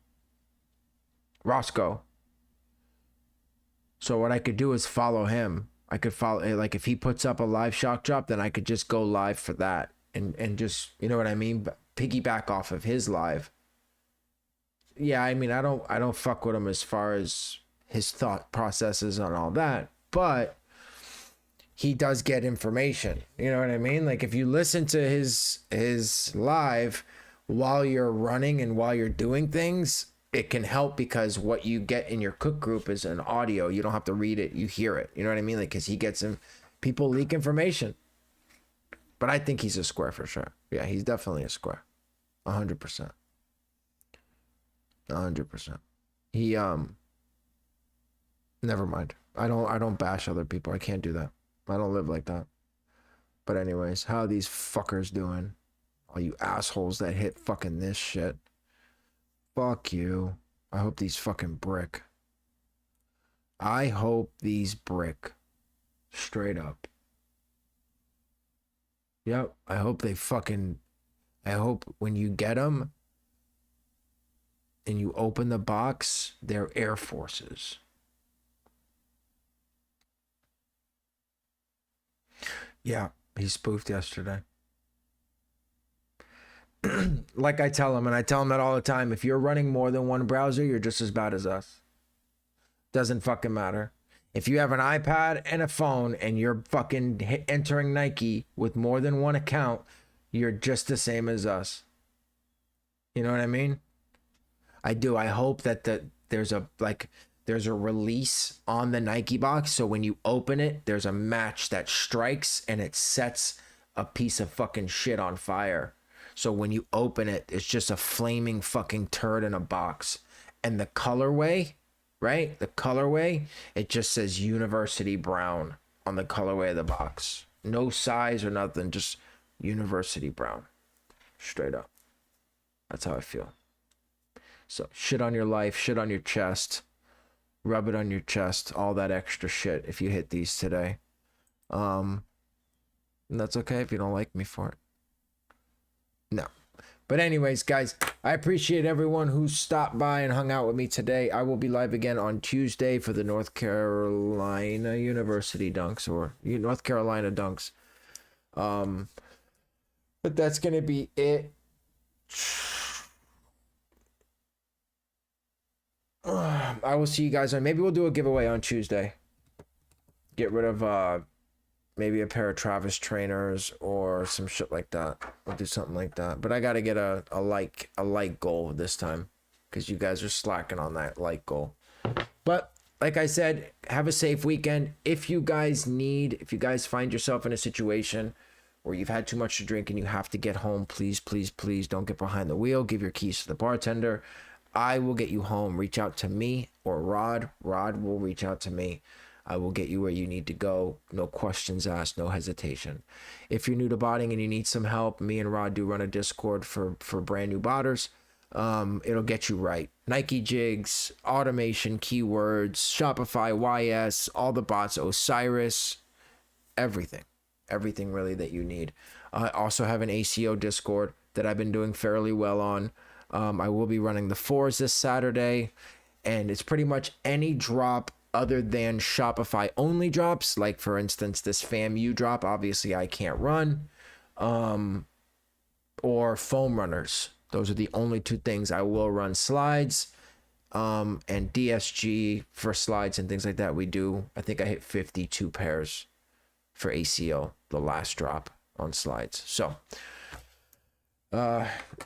Roscoe. So what I could do is follow him. I could follow, like, if he puts up a live shock drop, then I could just go live for that and just, you know what I mean? Piggyback off of his live. Yeah, I mean, I don't fuck with him as far as his thought processes and all that. but he does get information. You know what I mean? Like if you listen to his live while you're running and while you're doing things, it can help because what you get in your cook group is an audio. You don't have to read it. You hear it. You know what I mean? Like, cause he gets him, people leak information, but I think he's a square for sure. Yeah, he's definitely a square. 100%. 100%. He, never mind. I don't bash other people. I can't do that. I don't live like that. But anyways, how are these fuckers doing? All you assholes that hit fucking this shit. Fuck you. I hope these fucking brick. I hope these brick. Straight up. Yep. I hope they fucking... I hope when you get them and you open the box, they're Air Forces. Yeah, he spoofed yesterday. Like I tell him, and I tell him that all the time, if you're running more than one browser, you're just as bad as us. Doesn't fucking matter. If you have an iPad and a phone and you're fucking entering Nike with more than one account, you're just the same as us. You know what I mean? I do. I hope that there's a release on the Nike box, so when you open it, there's a match that strikes and it sets a piece of fucking shit on fire. So when you open it, it's just a flaming fucking turd in a box. And the colorway, right? The colorway, it just says University Brown on the colorway of the box. No size or nothing, just University Brown. Straight up. That's how I feel. So shit on your life, shit on your chest. Rub it on your chest, all that extra shit if you hit these today. And that's okay if you don't like me for it. No. But anyways, guys, I appreciate everyone who stopped by and hung out with me today. I will be live again on Tuesday for the North Carolina University Dunks or North Carolina Dunks. But that's going to be it. I will see you guys on, maybe we'll do a giveaway on Tuesday. Get rid of maybe a pair of Travis trainers or some shit like that. We'll do something like that. But I got to get a like goal this time because you guys are slacking on that like goal. But like I said, have a safe weekend. If you guys find yourself in a situation where you've had too much to drink and you have to get home, please, please, please don't get behind the wheel. Give your keys to the bartender. I will get you home. Reach out to me or Rod. Rod will reach out to me. I will get you where you need to go. No questions asked, no hesitation. If you're new to botting and you need some help, me and Rod do run a Discord for brand new botters. It'll get you right. Nike jigs, automation, keywords, Shopify, YS, all the bots, Osiris, everything really that you need. I also have an ACO Discord that I've been doing fairly well on. I will be running the 4s this Saturday, and it's pretty much any drop other than Shopify only drops, like for instance this FAMU drop, obviously I can't run, or foam runners. Those are the only two things I will run. Slides and DSG for slides and things like that. We do, I think I hit 52 pairs for ACO the last drop on slides. So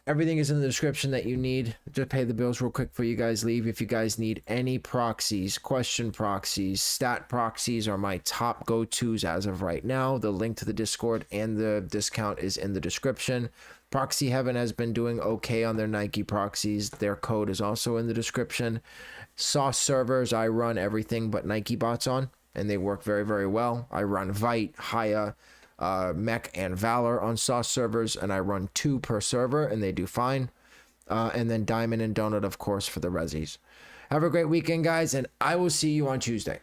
everything is in the description that you need. Just pay the bills real quick before you guys leave. If you guys need any proxies, question proxies, stat proxies are my top go-tos as of right now. The link to the Discord and the discount is in the description. Proxy Heaven has been doing okay on their Nike proxies. Their code is also in the description. Sauce servers, I run everything but Nike bots on, and they work very, very well. I run Vite, Haya, Mech and Valor on Sauce servers, and I run 2 per server and they do fine. And then Diamond and Donut, of course, for the resis. Have a great weekend, guys, and I will see you on Tuesday.